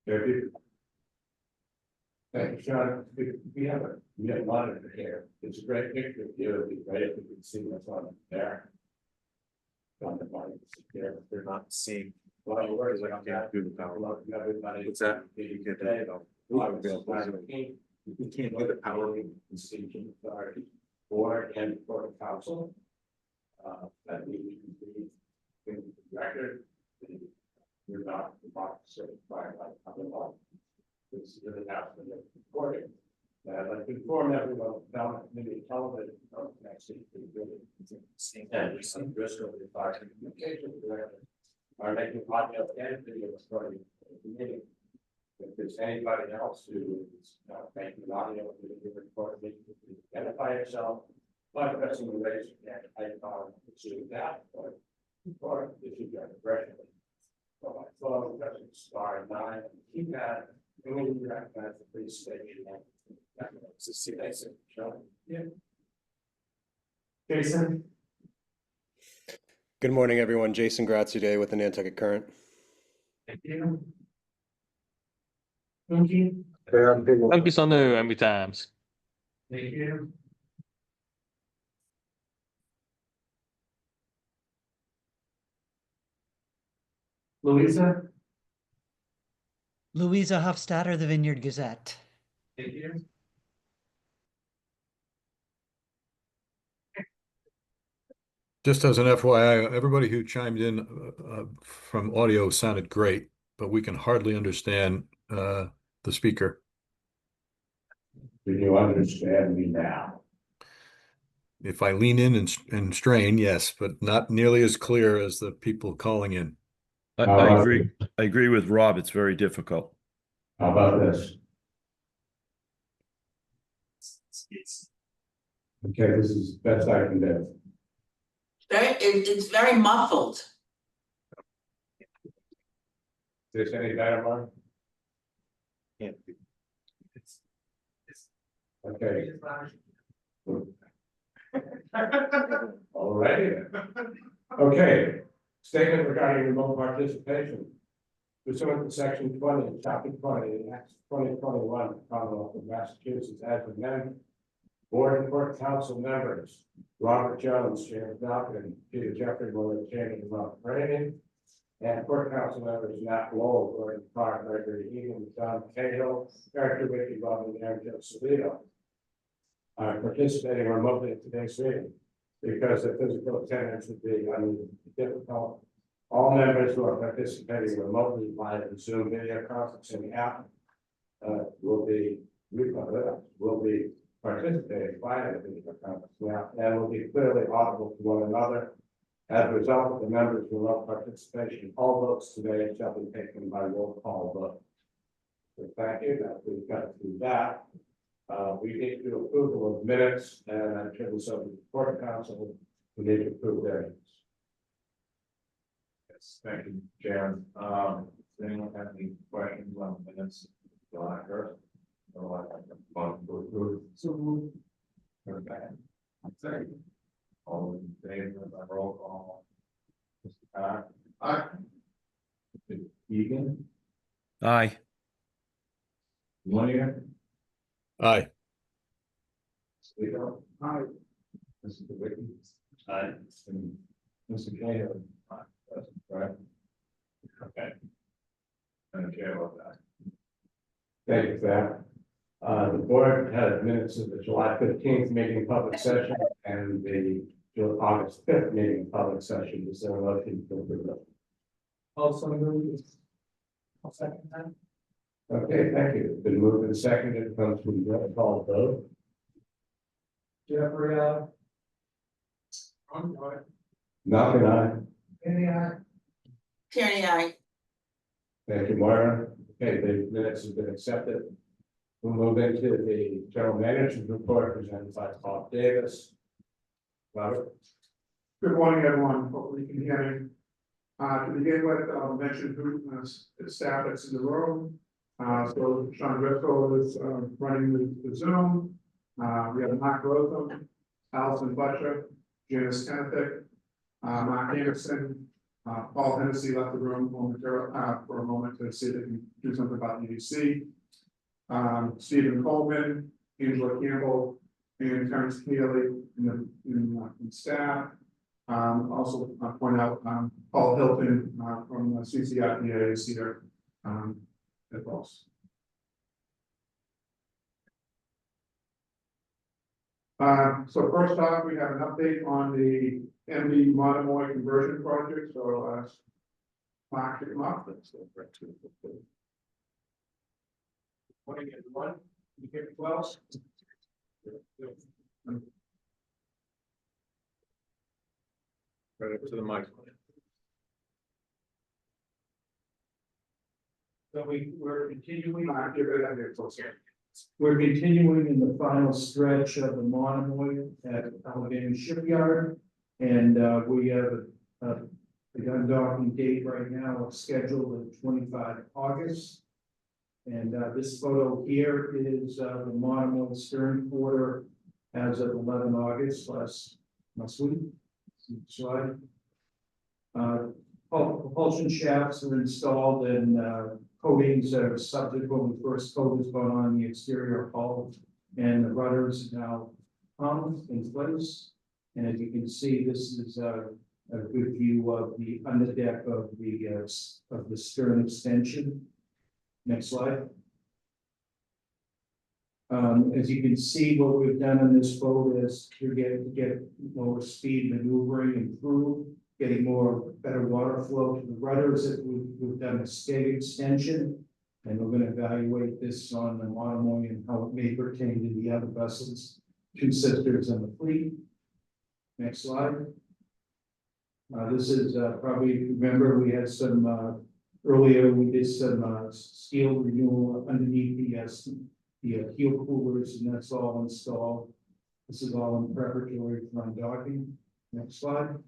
Thank you. Thank you, Sean. We have a monitor here. It's a great picture of you. It'd be great if we could see what's on there. On the bottom, they're not seeing. Well, words like I'm do the power. What's that? You can't do it. You can't do the power. Decision authority board and for the council. That we can be in the record. You're not the box certified by other law. This is really happening recording. I'd like to inform everyone about maybe television next week. And some Bristol communication director are making audio and video recording of the meeting. If there's anybody else who is making audio and video recording, identify yourself by pressing the raise hand icon to that or if you've got a question. So my phone pressing star 9 on the keypad, and when you recognize the police station. To see that, yeah. Jason. Good morning, everyone. Jason Graziosi with the Nantucket Current. Thank you. Thank you. Thank you so much, every times. Thank you. Louisa. Louisa Hofstadter, the Vineyard Gazette. Thank you. Just as an FYI, everybody who chimed in from audio sounded great, but we can hardly understand the speaker. Do you understand me now? If I lean in and strain, yes, but not nearly as clear as the people calling in. I agree. I agree with Rob. It's very difficult. How about this? Okay, this is best I can do. It's very muffled. Is this any better, Mark? Okay. All right. Okay. Statement regarding remote participation. Pursuant to section 20, chapter 20, Act 2021, Commonwealth of Massachusetts, as amended. Board and Court Council members, Robert Jones, James Malcolm, Peter Jeffrey, William Cheney, and Ron Brandon, and Court Council members, Nat Lowell, Gordon Clark, Gregory Egan, John Cahill, Eric Wicki, Robin, and Aaron Joe Salito are participating remotely in today's meeting because the physical attendance would be difficult. All members who are participating remotely via the Zoom video conferencing app will be participating via the video conferencing app and will be clearly audible to one another. As a result of the members' remote participation, all votes today shall be taken by roll call vote. So thank you. Now we've got to do that. We need to do approval of minutes, and I'm sure this over to the Court Council. We need to approve their minutes. Yes, thank you, Sharon. Does anyone have any questions on the minutes? July 1st. So okay. Second. All in favor by roll call. Mr. Aye. Mr. Egan. Aye. Monia. Aye. Salito. Aye. Mr. Wicki. Aye. And Mr. Cahill. Aye. That's right. Okay. And the chair of that. Thank you for that. The board had minutes of the July 15th meeting public session and the August 5th meeting public session. Is there a motion to approve that? Also moved. I'll second that. Okay, thank you. Been moved and seconded. Comes from the roll call vote. Jeffrey, Malcolm, aye. Any aye. Tierney, aye. Thank you, Moira. Okay, the minutes have been accepted. We'll move into the general manager's report presented by Bob Davis. Robert. Good morning, everyone. Hopefully you can hear me. To begin with, I'll mention who staff that's in the room. So Sean Driscoll is running the Zoom. We have Mark Rotham, Allison Butcher, Janice Kennefick, Mark Anderson, Paul Hennessy left the room for a moment to see if they can do something about EDC. Stephen Coleman, Angela Campbell, and Terrence Keely in staff. Also point out, Paul Hilton, from CCIPA is here, as well. So first off, we have an update on the MD Monomoy conversion project, so, Mark, it up. Morning, everyone. You hear me well? Right up to the mic. So we're continuing. Mark, give it a minute, so. We're continuing in the final stretch of the Monomoy at Alabama Shipyard. And we have a undocking date right now scheduled of 25 August. And this photo here is the Monomoy stern quarter as of 11 August last week. Slide. Propulsion shafts are installed and coatings are subsequently first coat has gone on the exterior hull, and the rudders now hung in place. And as you can see, this is a good view of the underdeck of the stern extension. Next slide. As you can see, what we've done in this photo is to get lower speed maneuvering improved, getting better water flow to the rudders. We've done a skate extension, and we're going to evaluate this on the Monomoy and how it may pertain to the other vessels, two sisters in the fleet. Next slide. This is probably, if you remember, we had some earlier. We did some steel renewal underneath the heel coolers, and that's all installed. This is all in preparatory for undocking. Next slide.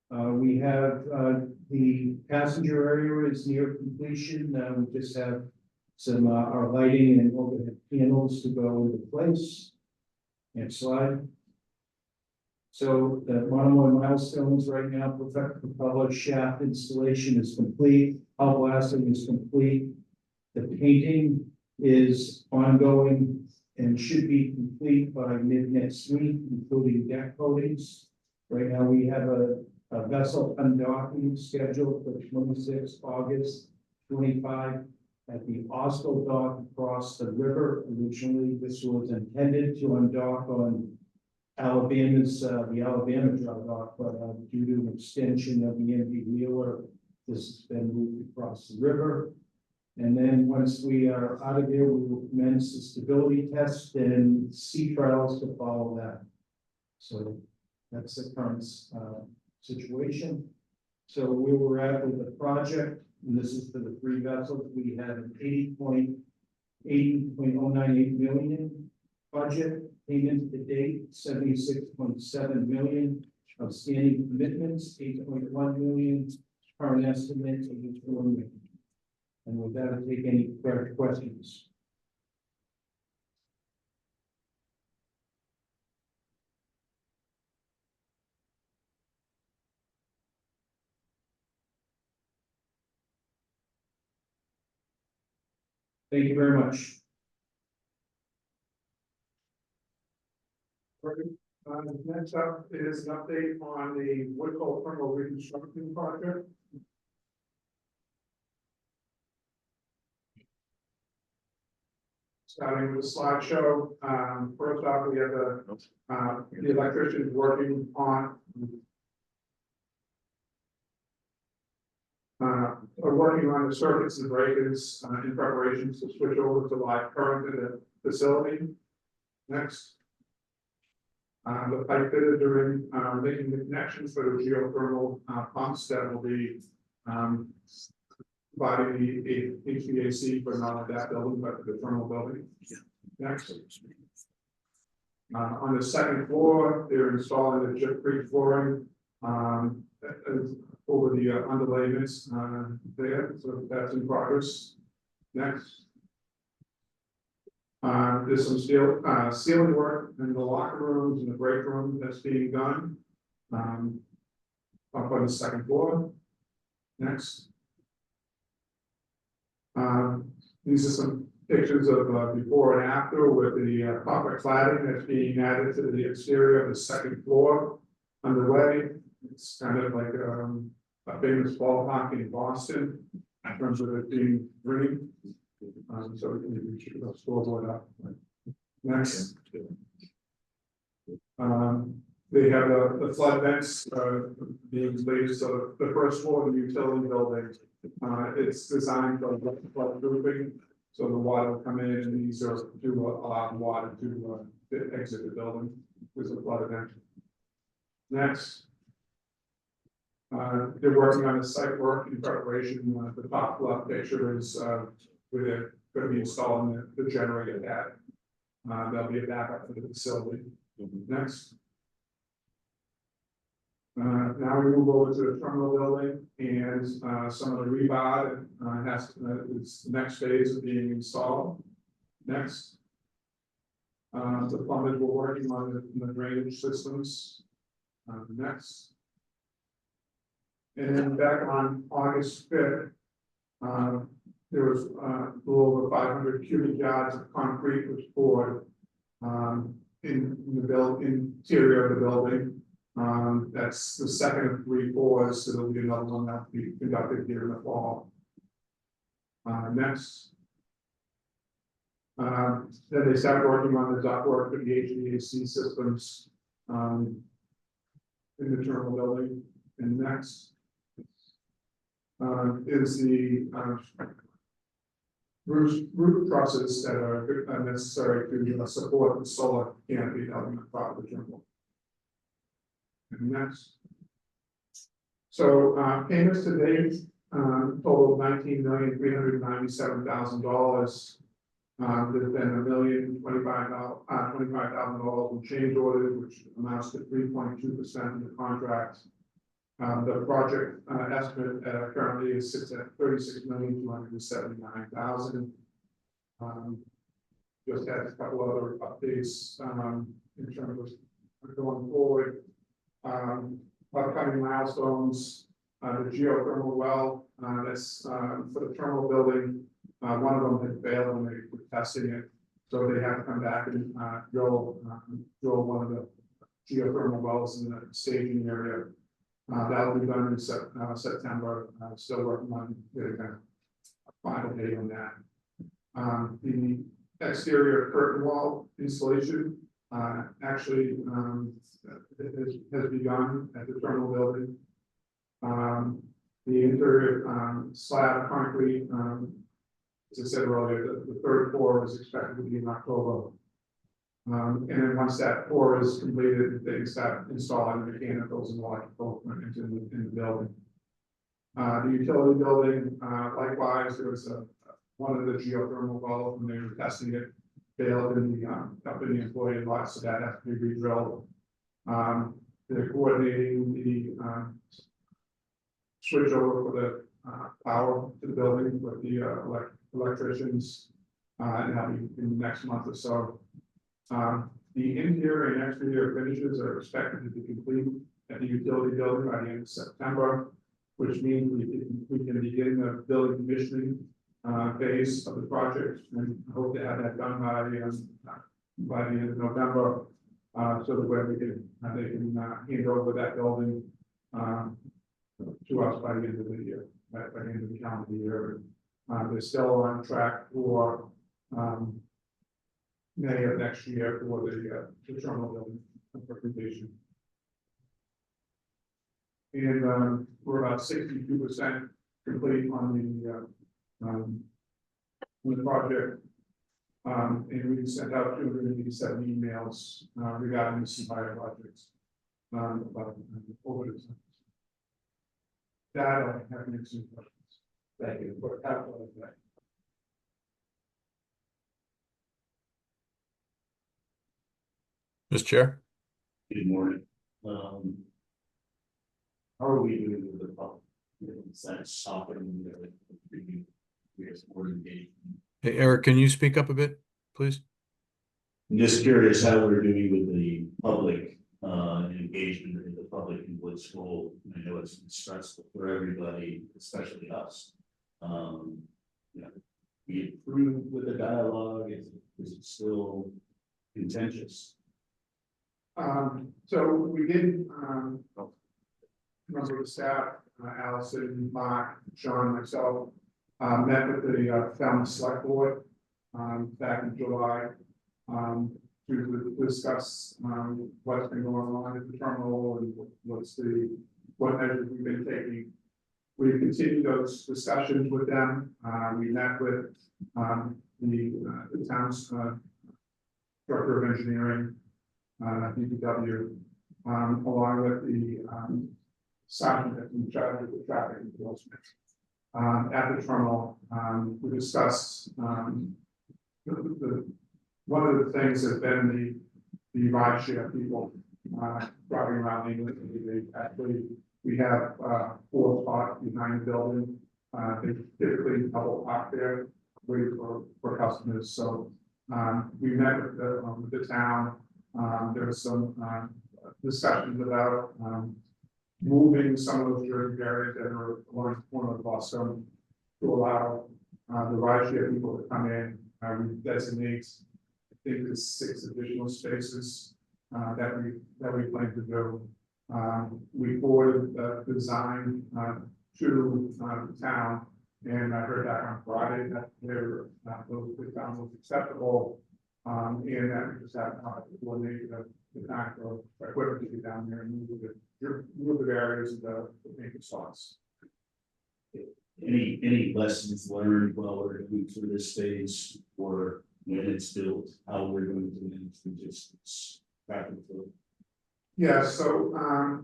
We have the passenger area is near completion. We just have some our lighting and overhead panels to go into place. Next slide. So the Monomoy milestones right now, propeller shaft installation is complete. Hull blasting is complete. The painting is ongoing and should be complete by mid next week, including deck coatings. Right now, we have a vessel undocking scheduled for 26 August 25 at the Oslo dock across the river. Originally, this was intended to undock on the Alabama dry dock, but due to an extension of the MV Wheeler, this has been moved across the river. And then once we are out of there, we will commence the stability test and sea trials to follow that. So that's the current situation. So we were at with the project, and this is for the three vessels. We have an 80.098 million budget. Payment to date, 76.7 million. Outstanding commitments, 8.1 million. Current estimate of 4 million. And with that, I'll take any questions. Thank you very much. Next up is an update on the Woodhull Terminal Reconstruction project. Starting with the slideshow, first off, we have the electricians working on the circuits and breakers in preparations to switch over to live current in the facility. Next. The pipe fitters are in making the connections for the geothermal pumps that will be providing the HVAC for not that building, but the thermal building. Next. On the second floor, they're installing the gypsum flooring over the underlayments there, so that's in progress. Next. There's some ceiling work in the locker rooms and the break room that's being done. up on the second floor. Next. These are some pictures of before and after with the copper cladding that's being added to the exterior of the second floor underway. It's kind of like a famous ballpark in Boston in terms of it being green. So we can keep the scoreboard up. Next. They have the flood vents being placed, so the first floor of the utility building, it's designed for flood proofing. So the water will come in and these are to allow the water to exit the building. There's a flood event. Next. They're working on the site work in preparation. The top left picture is where they're going to be installing the generator pad. There'll be a backup for the facility. Next. Now we move over to the terminal building and some of the rebar is the next phase of being installed. Next. The plumbers were working on the drainage systems. Next. And then back on August 5th, there was a little over 500 cubic yards of concrete was poured in the interior of the building. That's the second of 3 pours, so there'll be another one that will be conducted here in the fall. Next. Then they started working on the ductwork for the HVAC systems in the terminal building. And next. Is the roof trusses that are necessary to support the solar canopy on the top of the terminal. And next. So payments to date total $19,397,000. There's been $1,025,000 in change orders, which amounts to 3.2% of the contract. The project estimate currently sits at $36,279,000. Just had a couple other updates in terms of going forward. Upcoming milestones. The geothermal well that's for the terminal building. One of them had failed when they were testing it, so they have to come back and drill one of the geothermal wells in the staging area. That'll be done in September. Still working on getting a final date on that. The exterior curtain wall installation actually has begun at the terminal building. The interior slab of concrete, as I said earlier, the third pour is expected to be in October. And then once that pour is completed, they start installing the mechanicals and electrical equipment in the building. The utility building, likewise, there was one of the geothermal wells when they were testing it, failed in the up in the employee lot, so that has to be re-drilled. They're coordinating the switch over for the power to the building with the electricians, and that'll be in the next month or so. The interior and exterior finishes are expected to be complete at the utility building by the end of September, which means we can begin the building commissioning phase of the project, and hope to have that done by the end of November, so that way they can hand over that building to us by the end of the year, by the end of the calendar year. They're still on track for May of next year for the terminal building for completion. And we're about 62% complete on the project. And we sent out 287 emails regarding some higher projects. Over the time. That I have any questions. Thank you for capital. Mr. Chair. Good morning. How are we doing with the public? Is that stopping the more engagement? Hey, Eric, can you speak up a bit, please? I'm just curious how we're doing with the public in engagement of the public in Woods Hole. I know it's stressful for everybody, especially us. You know, we improved with the dialogue, is it still contentious? So we did, member of the staff, Allison, Mark, Sean, myself, met with the Falmouth Select Board, back in July, to discuss, what's been going on at the terminal and what measures we've been taking. We've continued those discussions with them. We met with, the town's, director of engineering, DPW, along with the, sergeant that's in charge of the traffic enforcement. At the terminal, we discussed, one of the things has been the rideshare people, driving around England. We have, 4 spots behind the building. They typically double park there, waiting for customers. So, we met with the town. There was some, discussions about, moving some of those dirty areas that are along one of the Boston to allow, the rideshare people to come in. We designate, I think there's 6 additional spaces, that we plan to do. We forwarded the design, to, the town, and I heard that on Friday that they're, the town was acceptable. And that we just have to coordinate the kind of equipment to get down there and move the barriers and the painted spots. Any lessons learned while we're going through this phase, or when it's built, how we're going to manage the distance back and forth? Yeah, so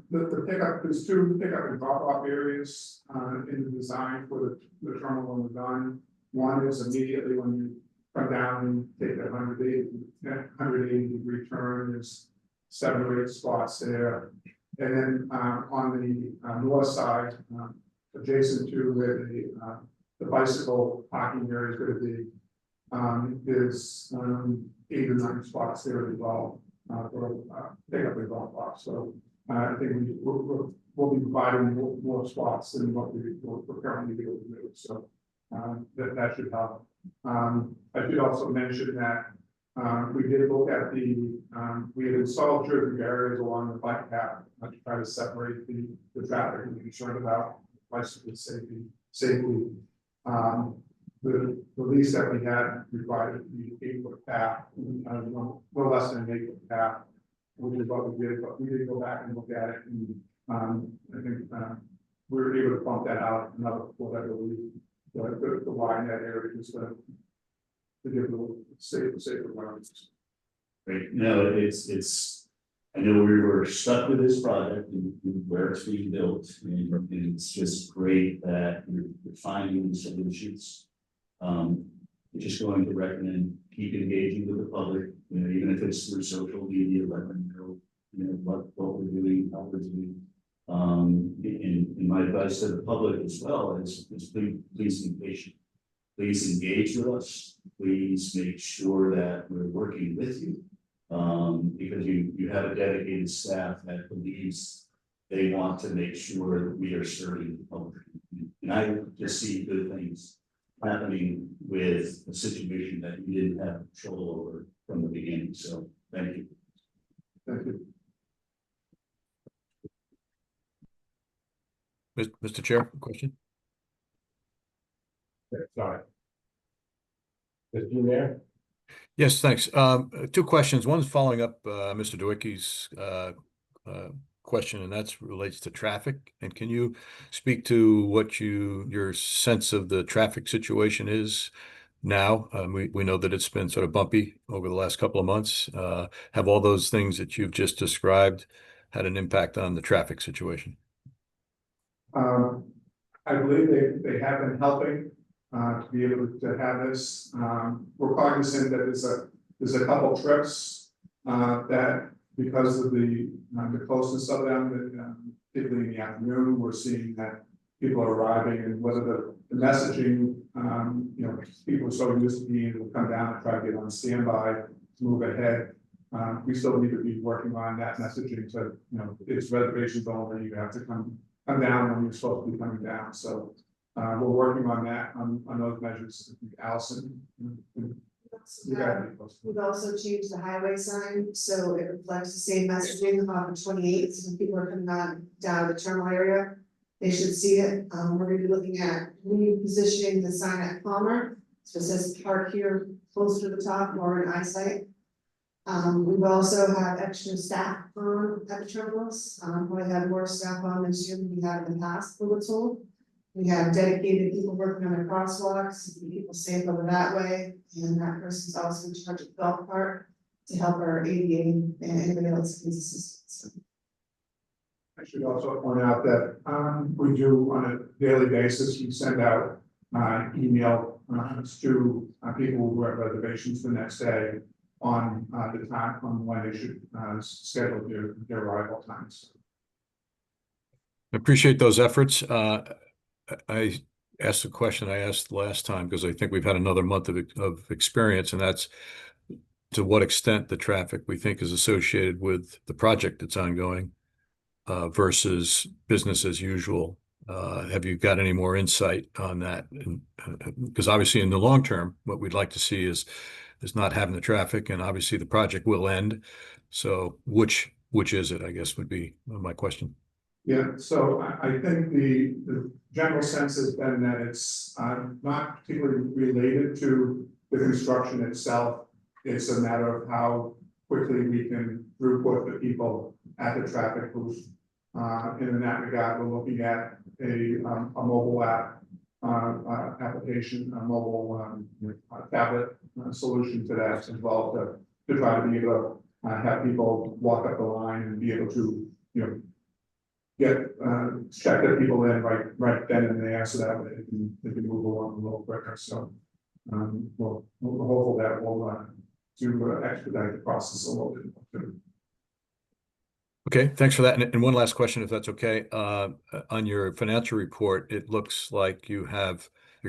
the pickup, there's 2 pickup and drop off areas in the design for the terminal and the gun. One is immediately when you come down and take that 180 degree turn, there's 7 or 8 spots there. And then on the north side, adjacent to where the bicycle parking area is going to be, there's 8 or 9 spots there as well for pickup and drop off. So I think we'll be providing more spots than what we're currently able to do. So that should help. I did also mention that we did look at we had installed driven barriers along the bike path to try to separate the traffic and be concerned about bicycle safety. The lease that we had required the 8-foot path, no less than an 8-foot path, which is what we did, but we did go back and look at it, and I think we were able to bump that out another foot, I believe, to widen that area just to give a little safer routes. Right, no, it's, I know we were stuck with this project and where it's being built, and it's just great that you're finding these solutions. Just going to recommend keep engaging with the public, you know, even if it's through social media, let them know, you know, what we're doing, how we're doing. And my advice to the public as well is please be patient. Please engage with us. Please make sure that we're working with you. Because you have a dedicated staff that believes they want to make sure that we are serving the public. And I just see good things happening with a situation that you didn't have control over from the beginning. So thank you. Thank you. Mr. Chair, question? Sorry. Mr. Mayor? Yes, thanks. 2 questions. One's following up Mr. Dewicki's question, and that relates to traffic. And can you speak to what your sense of the traffic situation is now? We know that it's been sort of bumpy over the last couple of months. Have all those things that you've just described had an impact on the traffic situation? I believe they have been helping to be able to have this. We're cognizant that there's a couple trips that, because of the closeness of them, particularly in the afternoon, we're seeing that people are arriving, and whether the messaging, you know, people are so used to being able to come down and try to get on standby to move ahead. we still need to be working on that messaging to, it's reservations only, you have to come down when you're supposed to be coming down, so. We're working on that, on those measures. I think Allison. You got it. We've also changed the highway sign, so it reflects the same messaging on the 28th, so when people are coming down the terminal area, they should see it. We're gonna be looking at repositioning the sign at Palmer, so it says park here closer to the top, more in eyesight. We've also have extra staff on at the terminals, we have more staff on this year than we have in the past, we were told. We have dedicated people working on the crosswalks, to keep people safe over that way, and that person's also in charge of the golf cart to help our ADA and anybody else needs assistance. I should also point out that we do on a daily basis, we send out email to people who have reservations the next day on the time on when they should schedule their arrival times. I appreciate those efforts. I asked the question I asked last time because I think we've had another month of experience, and that's to what extent the traffic we think is associated with the project that's ongoing versus business as usual. Have you got any more insight on that? Because obviously in the long term, what we'd like to see is not having the traffic, and obviously the project will end. So which is it, I guess, would be my question. Yeah, so I think the general sense has been that it's not particularly related to the construction itself. It's a matter of how quickly we can throughput the people at the traffic booth. And in that regard, we're looking at a mobile app application, a mobile tablet solution to that as well to try to be able to have people walk up the line and be able to, check their people in right then and there, so that they can move along a little quicker. So we're hopeful that will to expedite the process a little bit. Okay, thanks for that. And one last question, if that's okay. On your financial report, it looks like you're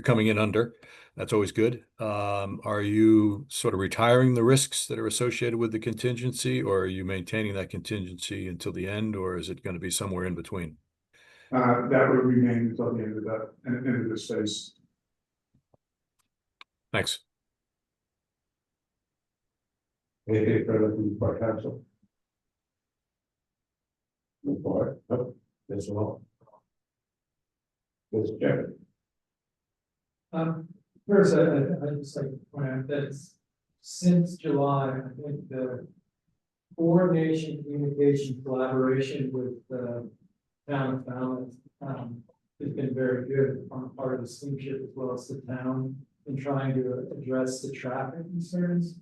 coming in under. That's always good. Are you sort of retiring the risks that are associated with the contingency, or are you maintaining that contingency until the end, or is it going to be somewhere in between? That would remain until the end of this phase. Thanks. Anything further from the council? Move forward. Oh, there's one. Mr. Chairman. First, I'd just like to point out that since July, I think the coordination, communication, collaboration with the town of Falmouth has been very good on the part of the steamship as well as the town in trying to address the traffic concerns.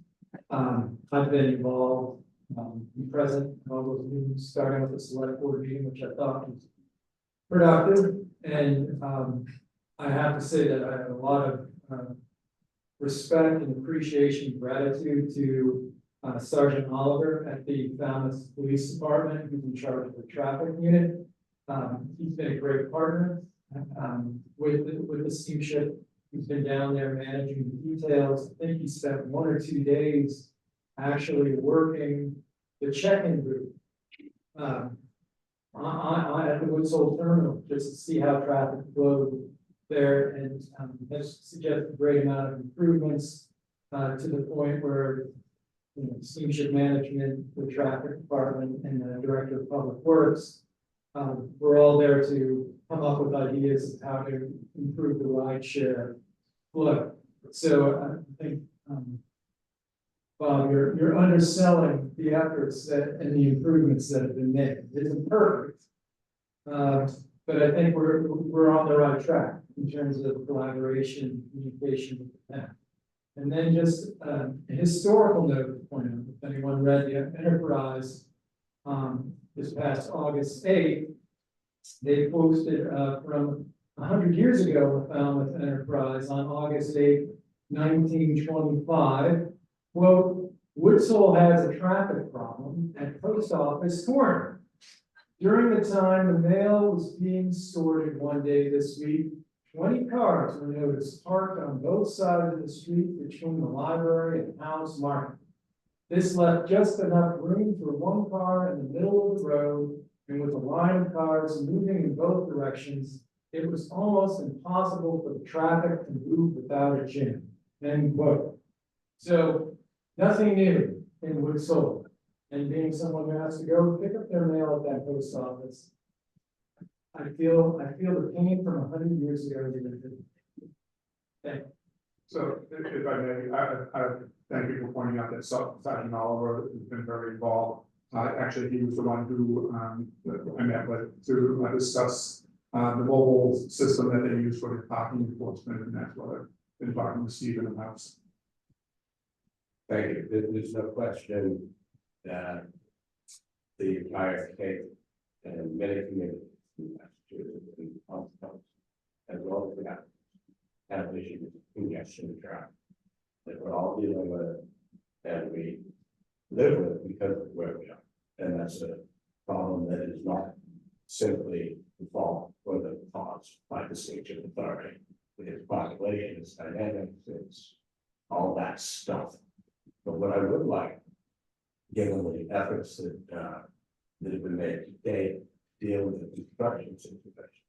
I've been involved, present in all those meetings, starting with the select board meeting, which I thought was productive, and I have to say that I have a lot of respect and appreciation and gratitude to Sergeant Oliver at the Falmouth Police Department, who's in charge of the traffic unit. He's been a great partner with the steamship. He's been down there managing the details. I think he spent 1 or 2 days actually working the check-in route at the Woodsole terminal, just to see how traffic flowed there, and has suggested a great amount of improvements to the point where steamship management, the traffic department, and the director of public works, we're all there to come up with ideas of how to improve the ride share flow. So I think Bob, you're underselling the efforts and the improvements that have been made. It isn't perfect, but I think we're on the right track in terms of collaboration, communication with the town. And then just a historical note to point out, if anyone read the Enterprise this past August 8th, they posted from 100 years ago, the Falmouth Enterprise on August 8th, 1925. Quote, Woodsole has a traffic problem at post office corner. During the time the mail was being sorted one day this week, 20 cars were noticed parked on both sides of the street between the library and House Market. This left just enough room for one car in the middle of the road, and with a line of cars moving in both directions, it was almost impossible for the traffic to move without a jam. End quote. So, nothing new in Wood Soul. And being someone who has to go pick up their mail at that post office, I feel the pain from 100 years ago. Thank you. So if I may, I thank you for pointing out that Sergeant Oliver has been very involved. Actually, he was the one who I met with to discuss the mobile system that they use for the parking enforcement, and that's what I've been talking to Stephen about. Thank you. There's no question that the entire state and many communities in Massachusetts and on the coast, as well as the have issues with congestion and traffic that we're all dealing with and we live with because of where we are. And that's a problem that is not simply the fault or the cause by the Steamship Authority. It's population, it's dynamics, it's all that stuff. But what I would like, given the efforts that have been made today, deal with the construction situation.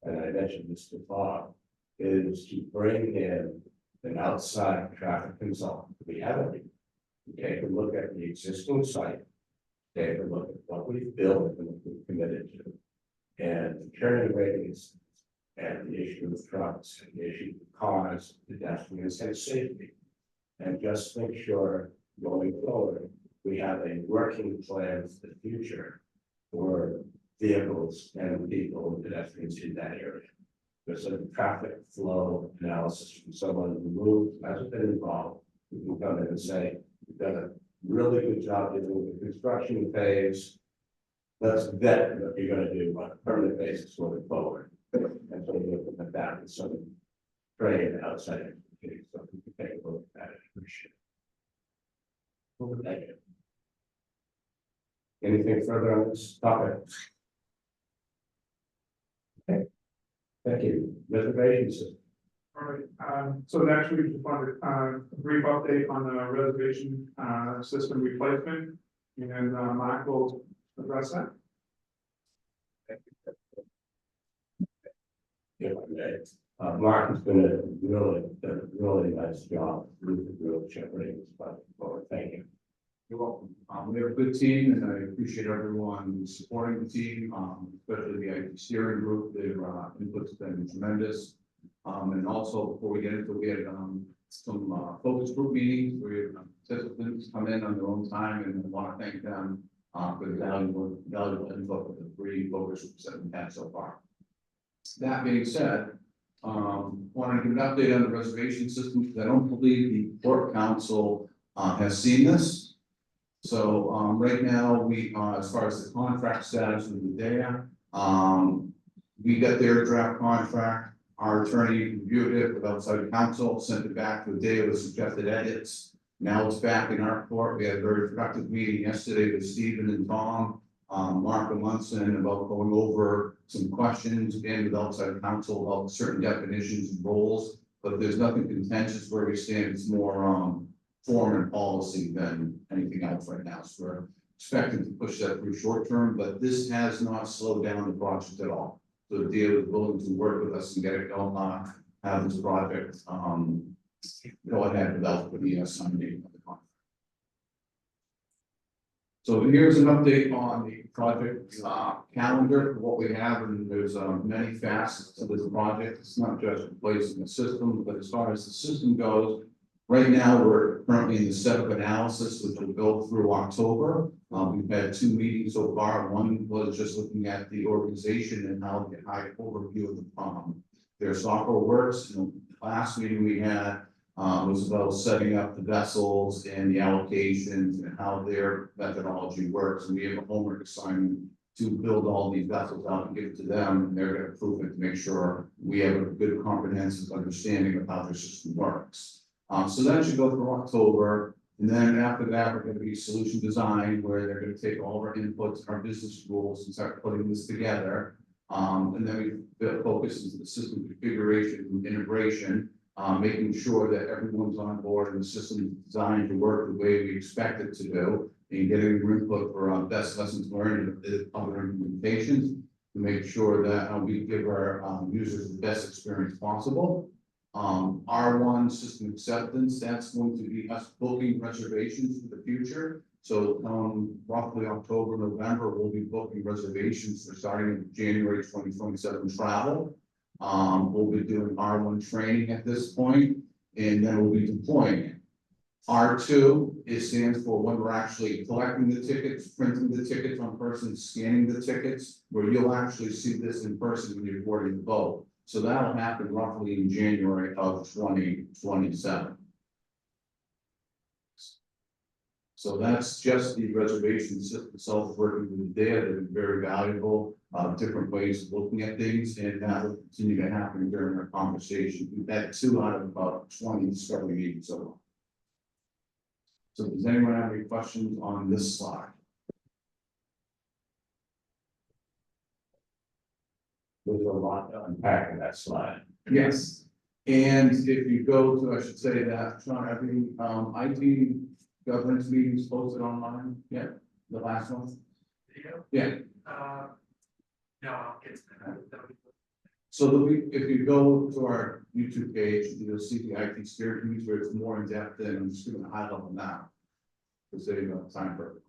And I mentioned this to Bob, is to bring in an outside traffic consultant. We haven't. Take a look at the existing site. Take a look at what we've built and what we've committed to. And the turning radius and the issue of trucks and the issue of cars, pedestrians and safety. And just make sure going forward, we have a working plan for the future for vehicles and people and pedestrians in that area. There's a traffic flow analysis from someone who moved, hasn't been involved, who can come in and say, you've done a really good job dealing with the construction phase. Let's vet what you're going to do on a permanent basis going forward. And so we look at that with some trained outside expertise, so we can take a look at it. Appreciate it. Thank you. Anything further on this topic? Okay. Thank you. Reservations. All right, so next we just wanted a brief update on the reservation system replacement, and Mark will address that. Yeah, Mark has been a really nice job with the real shepherding this project forward. Thank you. You're welcome. We have a good team, and I appreciate everyone supporting the team, especially the IT steering group. Their input's been tremendous. And also, before we get into it, we had some focus group meetings where participants come in on their own time, and I want to thank them for the valuable input of the 3 focus groups that we've had so far. That being said, wanted to give an update on the reservation system because I don't believe the Port Council has seen this. So right now, we as far as the contract status with the DEA, we got their draft contract. Our attorney reviewed it with outside counsel, sent it back to the DEA with suggested edits. Now it's back in our court. We had a very productive meeting yesterday with Stephen and Tom, Mark and Munson about going over some questions again with outside counsel about certain definitions and roles. But there's nothing contentious where we stand. It's more form and policy than anything else right now. So we're expecting to push that through short term, but this has not slowed down the project at all. So the DEA was willing to work with us and get it going, have this project go ahead without putting us on the contract. So here's an update on the project calendar for what we have, and there's many facets to this project. It's not just replacing the system, but as far as the system goes, right now we're currently in the setup analysis, which will go through October. We've had 2 meetings so far. One was just looking at the organization and how to get high overview of the their software works. And the last meeting we had was about setting up the vessels and the allocations and how their methodology works. And we have a homework assignment to build all these vessels out and give it to them, and they're going to prove it to make sure we have a good comprehensive understanding of how their system works. So that should go through October. And then after that, we're going to be solution design, where they're going to take all of our inputs and our business rules and start putting this together. And then we focus into the system configuration and integration. making sure that everyone's on board and the system is designed to work the way we expect it to do, and getting input for best lessons learned and other implementations to make sure that we give our users the best experience possible. R1 system acceptance, that's going to be us booking reservations for the future. So roughly October, November, we'll be booking reservations for starting in January 2027 travel. We'll be doing R1 training at this point, and then we'll be deploying it. R2 stands for when we're actually collecting the tickets, printing the tickets on person, scanning the tickets, where you'll actually see this in person when you're boarding the boat. So that'll happen roughly in January of 2027. So that's just the reservation system itself, working with the data, that is very valuable, different ways of looking at things, and that will continue to happen during our conversation. We've had 2 out of about 20 discovery meetings so far. So does anyone have any questions on this slide? There's a lot to unpack in that slide. Yes. And if you go to, I should say that, Sean, every IT governance meetings posted online, yeah, the last one? Yeah. No, I'll get to that. So if you go to our YouTube page, you'll see the IT steering committee where it's more in depth than I'm just doing a high level now. To save time for.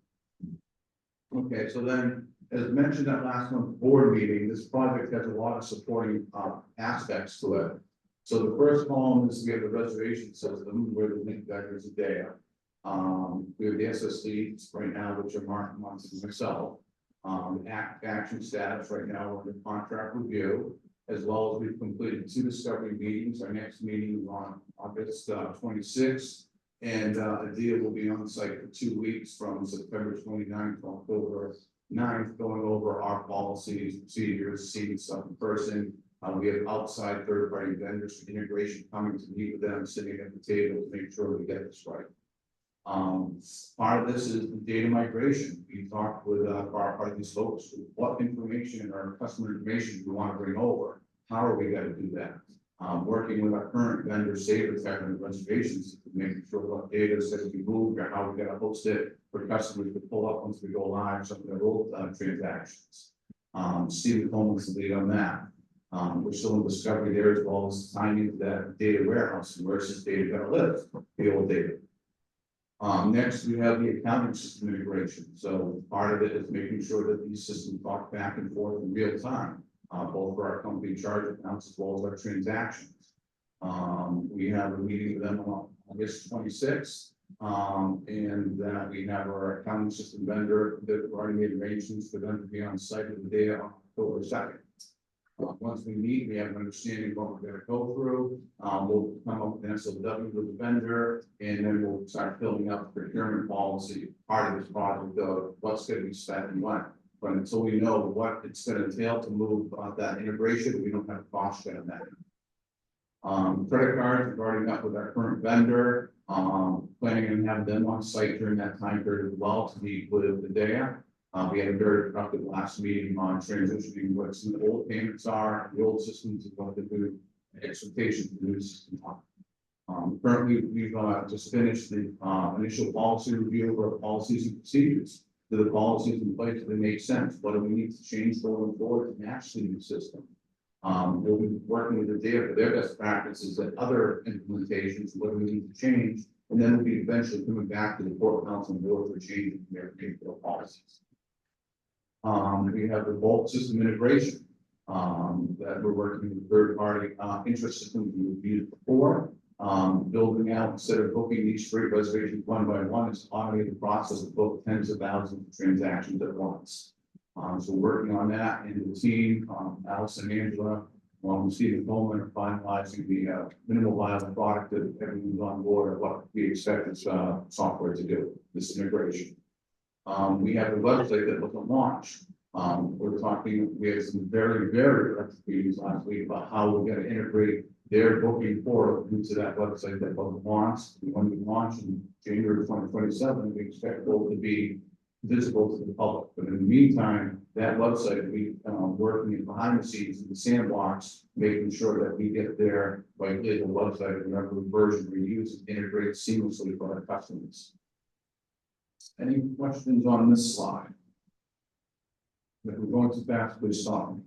Okay, so then, as mentioned at last month's board meeting, this project has a lot of supporting aspects to it. So the first column is we have the reservation system where the link vectors are there. We have the SSDs right now, which are marked amongst myself. Action status right now, we're in contract review, as well as we've completed 2 discovery meetings. Our next meeting is on August 26th, and Adia will be on site for 2 weeks from September 29th to October 9th, going over our policies, procedures, seeing stuff in person. We have outside third-party vendors for integration coming to meet with them, sitting at the table to make sure we get this right. Part of this is the data migration. We talked with part of these folks, what information or customer information we want to bring over. How are we going to do that? Working with our current vendor, SaberTech and reservations, making sure what data is going to be moved or how we got to host it for customers to pull up once we go live, some of their old transactions. Steve Coleman's the lead on that. We're still in discovery there, as well as signing that data warehouse and where's this data going to live, the old data. Next, we have the accounting system integration. So part of it is making sure that these systems talk back and forth in real time, both for our company charge accounts as well as our transactions. We have a meeting with them on August 26th, and we have our accounting system vendor that we've already made arrangements for them to be on site with the data on October 2nd. Once we meet, we have an understanding of what we're going to go through. We'll come up with an SOW with the vendor, and then we'll start filling up the procurement policy, part of this project of what's going to be spent and when. But until we know what it's going to entail to move that integration, we don't have a cost on that. Credit cards, we've already met with our current vendor, planning on having them on site during that time period as well to meet with the data. We had a very productive last meeting on transitioning what some of the old payments are, the old systems, and what the new expectations of the new system are. Currently, we've just finished the initial policy review of our policies and procedures. Do the policies in place, do they make sense? What do we need to change going forward to match the new system? We'll be working with the data for their best practices and other implementations. What do we need to change? And then we'll be eventually coming back to the Port Council and board for changing their policies. We have the bulk system integration that we're working with third-party interest systems we reviewed before. Building out, instead of booking each freight reservation one by one, it's automating the process of book tens of thousands of transactions at once. So working on that, and the team, Alice and Angela, along with Stephen Coleman, are finalizing the minimal viable product that everyone's on board of what we expect this software to do, this integration. We have a website that wasn't launched. We're talking, we had some very, very productive meetings last week about how we're going to integrate their booking portal into that website that wasn't launched. When we launch in January 2027, we expect both to be visible to the public. But in the meantime, that website, we, working behind the scenes in the sandbox, making sure that we get their white label website, whatever version we use, integrate seamlessly for our customers. Any questions on this slide? If we're going too fast, please stop me.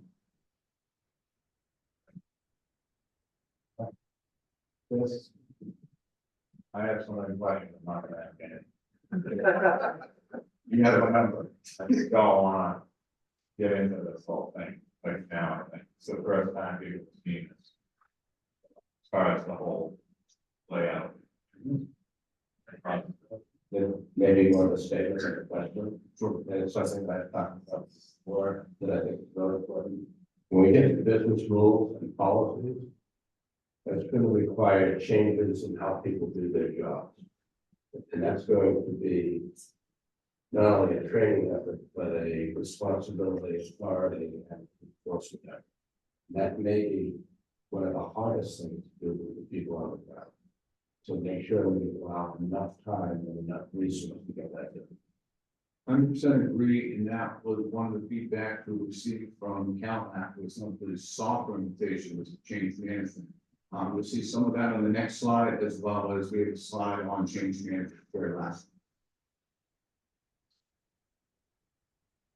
Yes. I have so many questions, I'm not gonna have any. You have a number. I just don't wanna get into this whole thing right now, I think it's the first time people have seen this. As far as the whole layout. Maybe one of the statements in the question, and it's something that I've talked about before, that I think is very important. When we get to business rules and policies, that's going to require changes in how people do their jobs. And that's going to be not only a training effort, but a responsibility, authority, and enforcement effort. That may be one of the hardest things to do with the people on the ground. So make sure we allow enough time and enough resources to get that done. 100% agree, and that was one of the feedback we received from CalAC was some of the software implementation was change management. We'll see some of that on the next slide, as well as we have a slide on change management very last.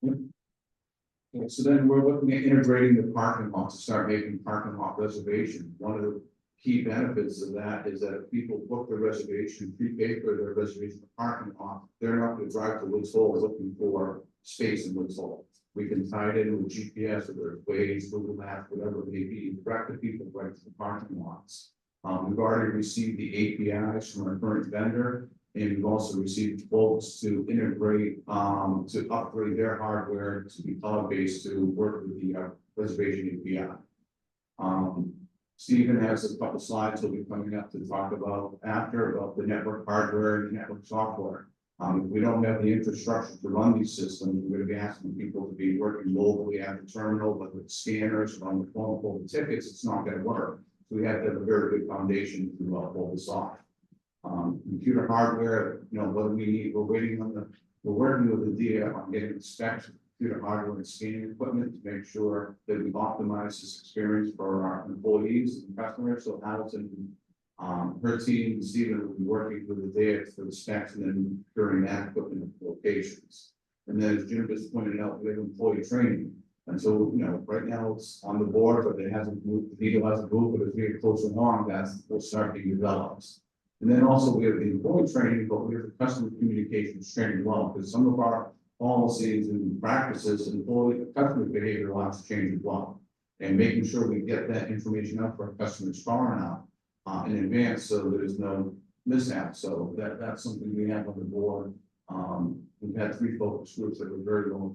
Okay, so then we're looking at integrating the parking lot to start making parking lot reservations. One of the key benefits of that is that if people book their reservation, prepay for their reservation for parking lot, they're not going to drive to Woods Hole looking for space in Woods Hole. We can tie it in with GPS or their Waze, Google Maps, whatever it may be, direct the people right to the parking lots. We've already received the APIs from our current vendor, and we've also received quotes to integrate, to upgrade their hardware to be cloud-based to work with the reservation API. Stephen has a couple slides he'll be coming up to talk about after about the network hardware and the network software. If we don't have the infrastructure to run these systems, we're going to be asking people to be working locally at the terminal, but with scanners or on the phone, pull the tickets, it's not going to work. So we have to have a very good foundation to pull this off. Computer hardware, you know, what do we need? We're working with the DA on getting the specs of computer hardware and scanning equipment to make sure that we optimize this experience for our employees and customers. So Allison, her team, Stephen will be working with the DA for the specs and then during that equipment locations. And then as Jim just pointed out, we have employee training. And so, you know, right now it's on the board, but it hasn't moved, the needle hasn't moved, but as we get closer along, that will start being developed. And then also we have the employee training, but we have the customer communications training as well, because some of our policies and practices, employee customer behavior will have to change as well. And making sure we get that information out for our customers far enough in advance so there's no mishap. So that's something we have on the board. We've had 3 focus groups that were very well,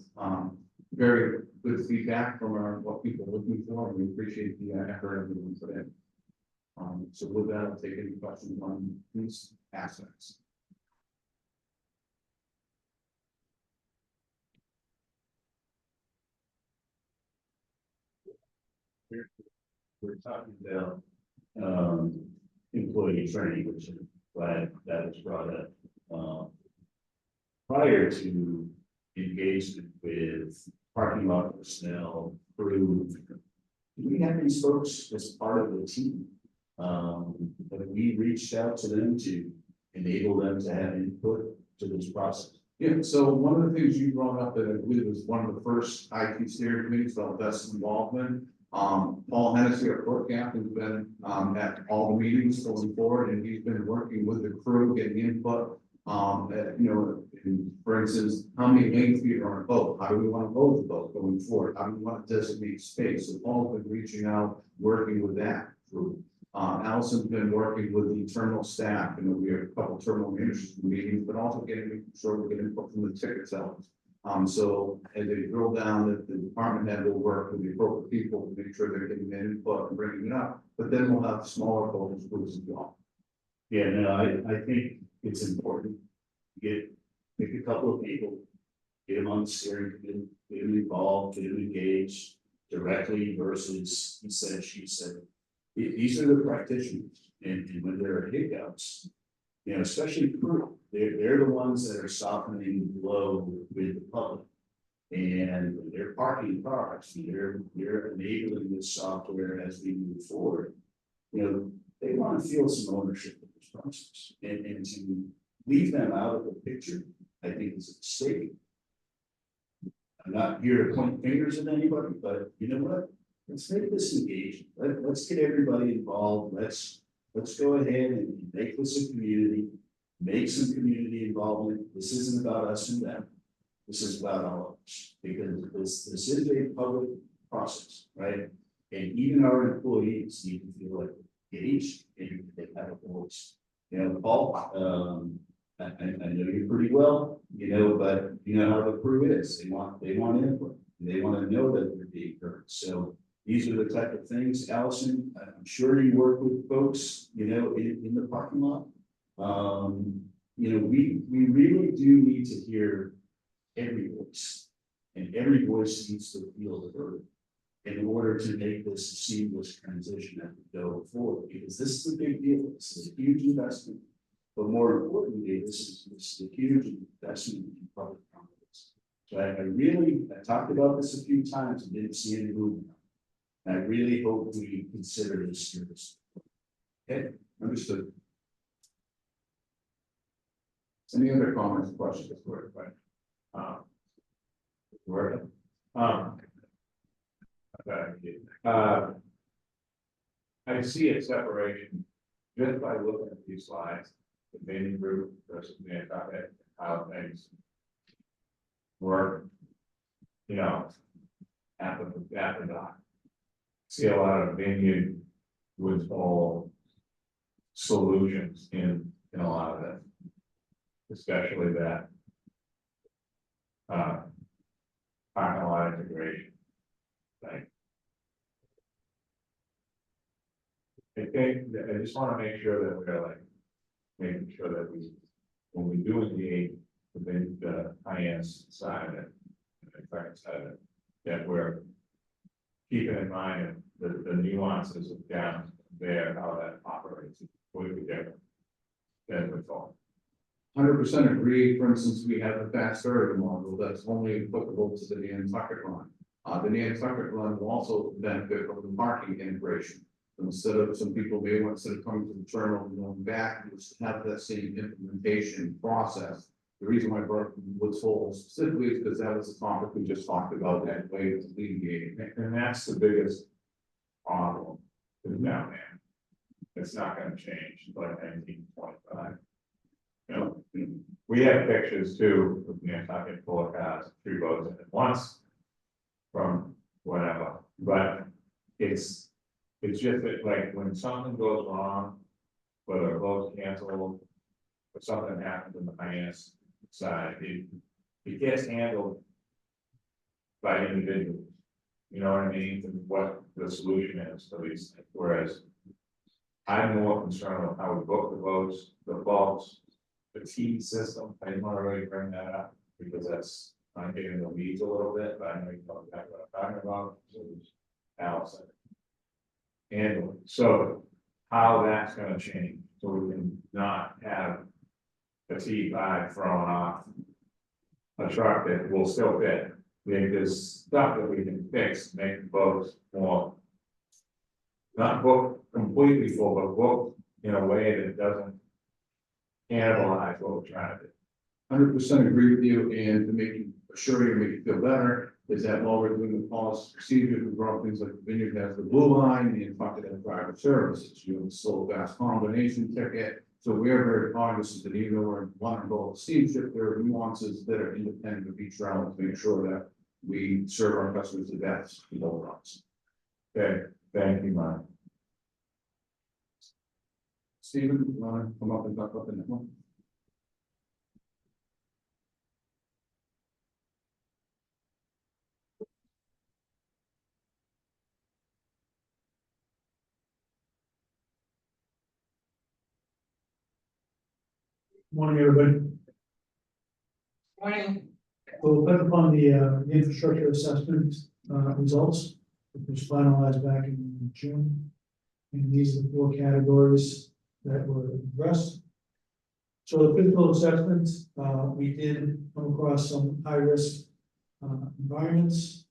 very good feedback from what people are looking for, and we appreciate the effort everyone put in. So with that, I'll take any questions on these aspects. We're talking about employee training, which I'm glad that was brought up. Prior to engagement with parking lot personnel, crew, do we have these folks as part of the team? Have we reached out to them to enable them to have input to this process? Yeah, so one of the things you brought up that I believe was one of the first IT steering committees about best involvement. Paul Hennessy, our court captain, has been at all the meetings going forward, and he's been working with the crew, getting input. You know, for instance, how many lane feet are on a boat? How do we want to load the boat going forward? How do we want to designate space? So Paul's been reaching out, working with that group. Allison's been working with the terminal staff, and we have a couple of terminal managers meetings, but also making sure we're getting input from the ticket sellers. So as they drill down, that the department head will work with the appropriate people to make sure they're getting that input and bringing it up, but then we'll have smaller focus groups as well. Yeah, no, I think it's important to pick a couple of people, get them on the steering committee, get them involved, get them engaged directly versus he said, she said. These are the practitioners, and when there are hiccups, you know, especially crew, they're the ones that are softening the blow with the public. And they're parking cars, they're enabling this software as we move forward. You know, they want to feel some ownership of this process, and to leave them out of the picture, I think is a mistake. I'm not here to point fingers at anybody, but you know what? Let's make this engaging. Let's get everybody involved. Let's go ahead and make this a community, make some community involvement. This isn't about us and them. This is about all of us, because this is a public process, right? And even our employees need to feel like engaged and they have a voice. You know, Paul, I know you pretty well, you know, but you know how the crew is. They want input. They want to know that they're being heard. So these are the type of things, Allison, I'm sure you work with folks, you know, in the parking lot. You know, we really do need to hear every voice, and every voice needs to feel heard in order to make this a seamless transition as we go forward, because this is a big deal. This is a huge investment, but more importantly, this is a huge investment in public confidence. So I talked about this a few times and didn't see any movement. And I really hope we consider this serious. Okay, understood. Any other comments, questions, or I see a separation just by looking at these slides, the main group versus the Nantucket, how things work, you know, at the dock. See a lot of vineyard with all solutions in a lot of it, especially that parking lot integration. Right. I think that I just want to make sure that we're like making sure that we, when we do engage within the finance side of it, the finance side of it, that we're keeping in mind the nuances of down there, how that operates would be different than we thought. 100% agree. For instance, we have the fast ferry model that's only applicable to the Nantucket line. The Nantucket line will also benefit from the parking integration. Instead of some people may want, instead of coming to the terminal and going back, you just have that same implementation process. The reason why I brought up Woods Hole specifically is because that was the topic we just talked about, that way of alleviating. And that's the biggest problem is down there. It's not going to change by 1925. You know, we have pictures too of Nantucket full of cars, 3 boats in at once from whatever, but it's just that, like, when something goes wrong, whether a boat's canceled or something happens in the finance side, it gets handled by individuals. You know what I mean? And what the solution is to these things. Whereas I'm more concerned with how we book the boats, the boats, the T system. I didn't want to really bring that up because that's I'm getting in the weeds a little bit, but I know you know exactly what I'm talking about. So Allison. And so how that's going to change so we can not have a T5 thrown off a truck that will still fit. There's stuff that we can fix, make the boats more not booked completely full, but booked in a way that doesn't cannibalize what we're trying to do. 100% agree with you, and to make you assure you, make you feel better, is that while we're doing the policy procedures, we brought things like the vineyard has the blue line, and talked about driver services, you know, the slow fast combination ticket. So we are very cognizant that even though we're one and both steamship, there are nuances that are independent of each round to make sure that we serve our customers the best in both rounds. Okay, thank you, Mike. Stephen, you want to come up and talk about the next one? Morning, everybody. Morning. We'll put upon the infrastructure assessment results, which was finalized back in June. And these are the 4 categories that were addressed. So the physical assessment, we did come across some high risk environments.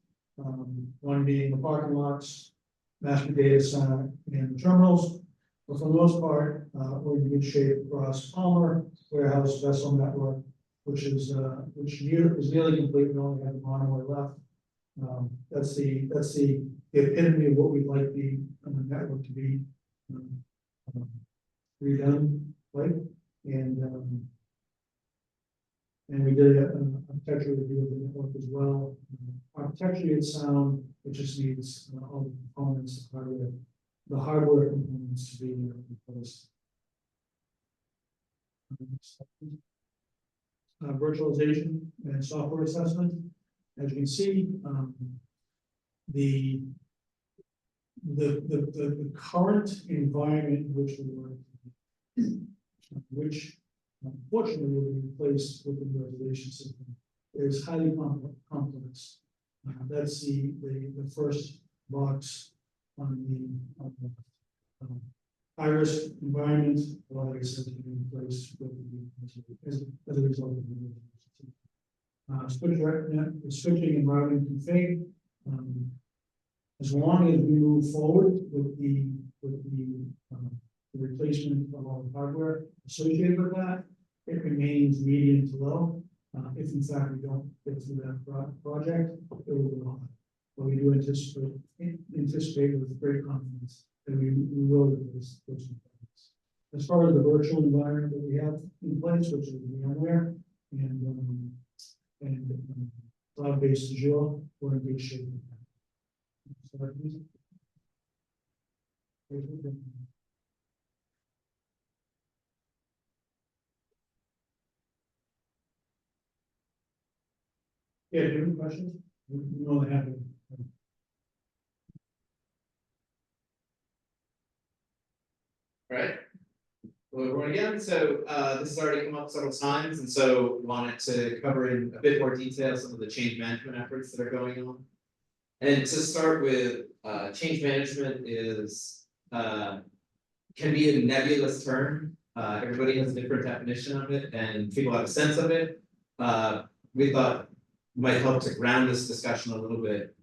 One being the parking lots, master data center, and the terminals. But for the most part, we're in good shape across Palmer, warehouse, vessel network, which is nearly complete. We only have the Monomoy left. That's the epitome of what we'd like the network to be redone, right? And we did an architectural review of the network as well. Architecturally, it's sound. It just needs all the components, the hardware components to be replaced. Virtualization and software assessment. As you can see, the current environment in which we work, which unfortunately will be replaced with the reservation system, is highly complex. That's the first box on the high-risk environment. Like I said, to be replaced with as a result of the switching and routing config. As long as we move forward with the replacement of all the hardware associated with that, it remains medium to low. If in fact we don't get through that project, it will go on. But we do anticipate with great confidence that we will replace those components. As far as the virtual environment that we have in place, which is VMware and cloud-based Azure, we're in good shape. Yeah, do you have any questions? We only have. Right. Hello everyone again. So this has already come up several times, and so wanted to cover in a bit more detail some of the change management efforts that are going on. And to start with, change management is can be a nebulous term. Everybody has a different definition of it, and people have a sense of it. We thought might help to ground this discussion a little bit.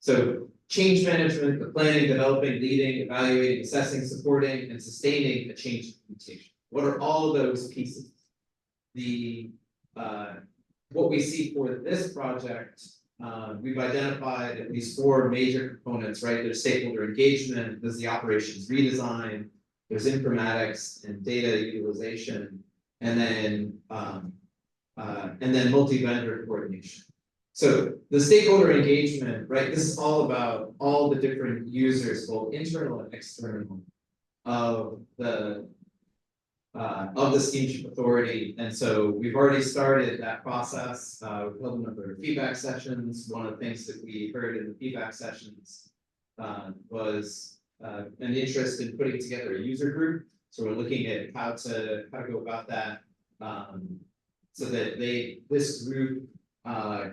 So change management, the planning, developing, leading, evaluating, assessing, supporting, and sustaining a change implementation. What are all of those pieces? What we see for this project, we've identified at least 4 major components, right? There's stakeholder engagement, there's the operations redesign, there's informatics and data utilization, and then multi-vendor coordination. So the stakeholder engagement, right? This is all about all the different users, both internal and external, of the Steamship Authority. And so we've already started that process. We've held a number of feedback sessions. One of the things that we heard in the feedback sessions was an interest in putting together a user group. So we're looking at how to go about that so that this group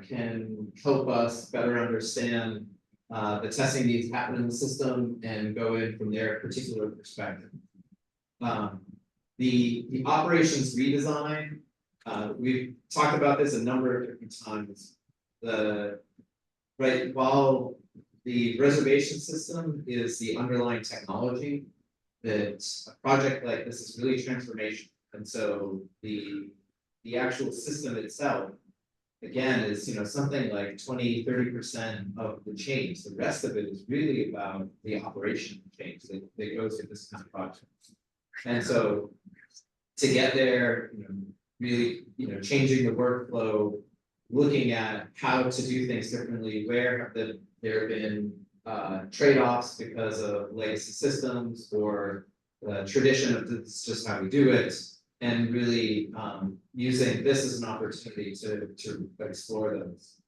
can help us better understand the testing needs to happen in the system and go in from their particular perspective. The operations redesign, we've talked about this a number of different times. While the reservation system is the underlying technology, that a project like this is really transformational. And so the actual system itself, again, is something like 20–30% of the change. The rest of it is really about the operation change that goes with this kind of project. And so to get there, really, changing the workflow, looking at how to do things differently, where have there been trade-offs because of legacy systems or the tradition of this is just how we do it, and really using this as an opportunity to explore those.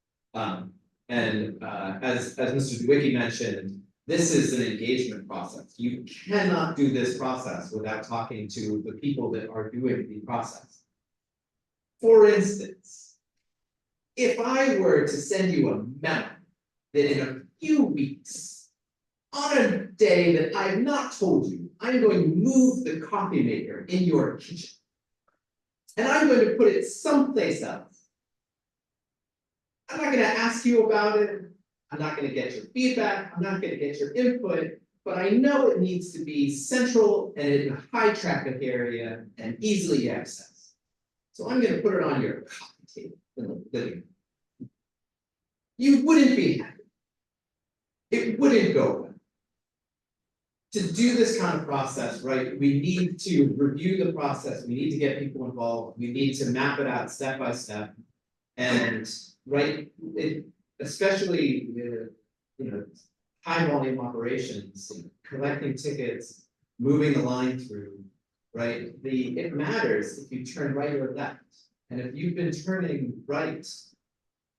As Mr. DeWicki mentioned, this is an engagement process. You cannot do this process without talking to the people that are doing the process. For instance, if I were to send you a memo that in a few weeks, on a day that I have not told you, I'm going to move the coffee maker in your kitchen, and I'm going to put it someplace else, I'm not gonna ask you about it. I'm not gonna get your feedback. I'm not gonna get your input. But I know it needs to be central and in a high traffic area and easily accessed. So I'm gonna put it on your coffee table in the living room. You wouldn't be happy. It wouldn't go well. To do this kind of process, right, we need to review the process, we need to get people involved, we need to map it out step by step. And, right, especially with, high volume operations, collecting tickets, moving the line through, right? It matters if you turn right or left. And if you've been turning right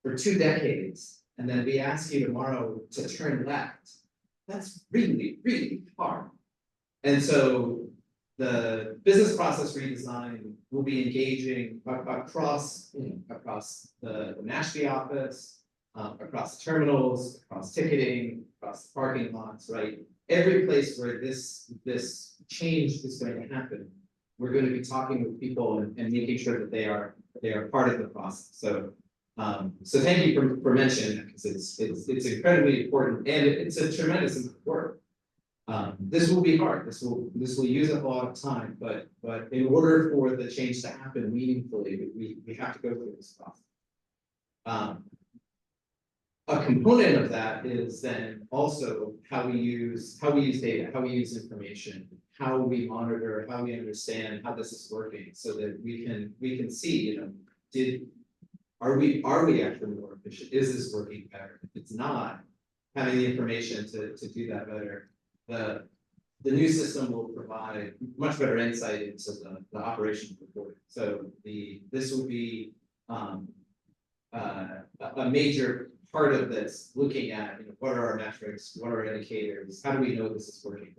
for 2 decades, and then we ask you tomorrow to turn left, that's really, really hard. And so the business process redesign will be engaging across the Mashpee office, across the terminals, across ticketing, across the parking lots, right? Every place where this change is going to happen, we're going to be talking with people and making sure that they are part of the process. So thank you for mentioning that, because it's incredibly important and it's a tremendous amount of work. This will be hard. This will use up a lot of time, but in order for the change to happen meaningfully, we have to go through this process. A component of that is then also how we use data, how we use information, how we monitor, how we understand how this is working, so that we can see, are we actually more efficient? Is this working better? If it's not, having the information to do that better. The new system will provide much better insight into the operation reporting. So this will be a major part of this, looking at what are our metrics, what are our indicators, how do we know this is working?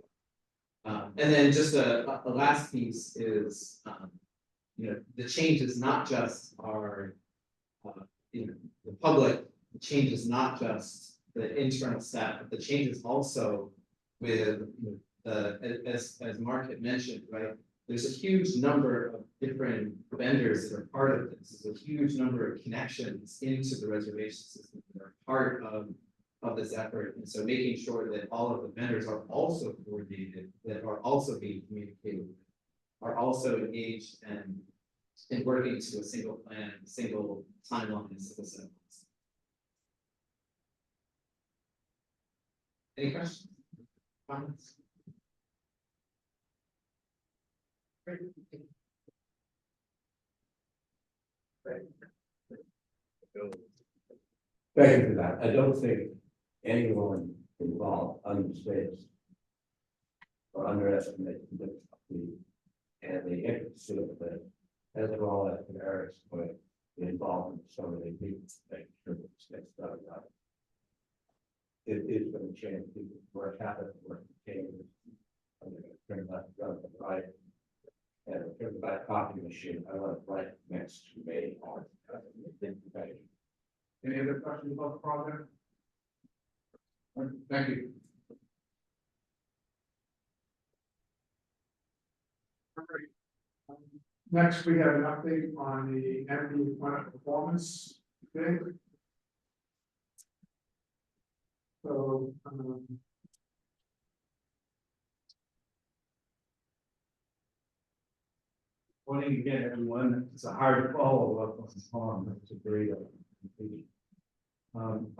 And then just a last piece is the change is not just our the public, the change is not just the internal staff, but the change is also with as Mark had mentioned, right? There's a huge number of different vendors that are part of this. There's a huge number of connections into the reservation system that are part of this effort. And so making sure that all of the vendors are also coordinated, that are also being communicated with, are also engaged and working to a single plan, a single timeline, and single set of plans. Any questions? Comments? Thank you for that. I don't think anyone involved understands or underestimates the difficulty and the intricacy of this, as well as the Eric's point, the involvement of so many people to make sure that this gets done right. It is going to change people's work habits, work behaviors. I'm going to turn that gun to the right. And turn back copy machine, I want it right next to me on. Any other questions about the project? Thank you. All right. Next, we have an update on the MD plant performance. Okay. So, Morning again, everyone. It's a hard follow-up on the farm. It's a great update on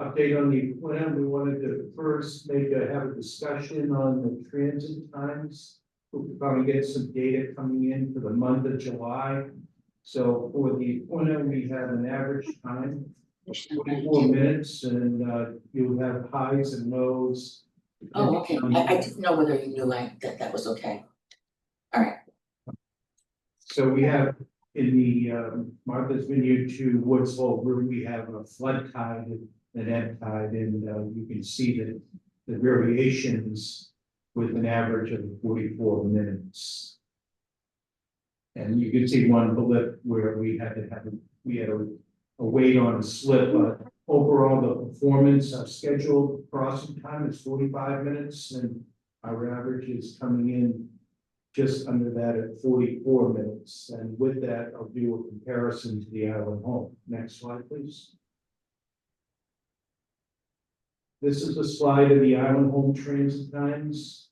the plan. We wanted to first have a discussion on the transit times. We'll probably get some data coming in for the month of July. So for the plan, we have an average time of 44 minutes, and you'll have highs and lows. Oh, okay. I didn't know whether you knew that was okay. All right. So we have in the Martha's Vineyard to Woods Hole, where we have a flood tide and ebb tide, and you can see that the variations with an average of 44 minutes. And you can see one blip where we had a wait on a slip. Overall, the performance of scheduled crossing time is 45 minutes, and our average is coming in just under that at 44 minutes. And with that, I'll do a comparison to the Island Home. Next slide, please. This is a slide of the island home transit times.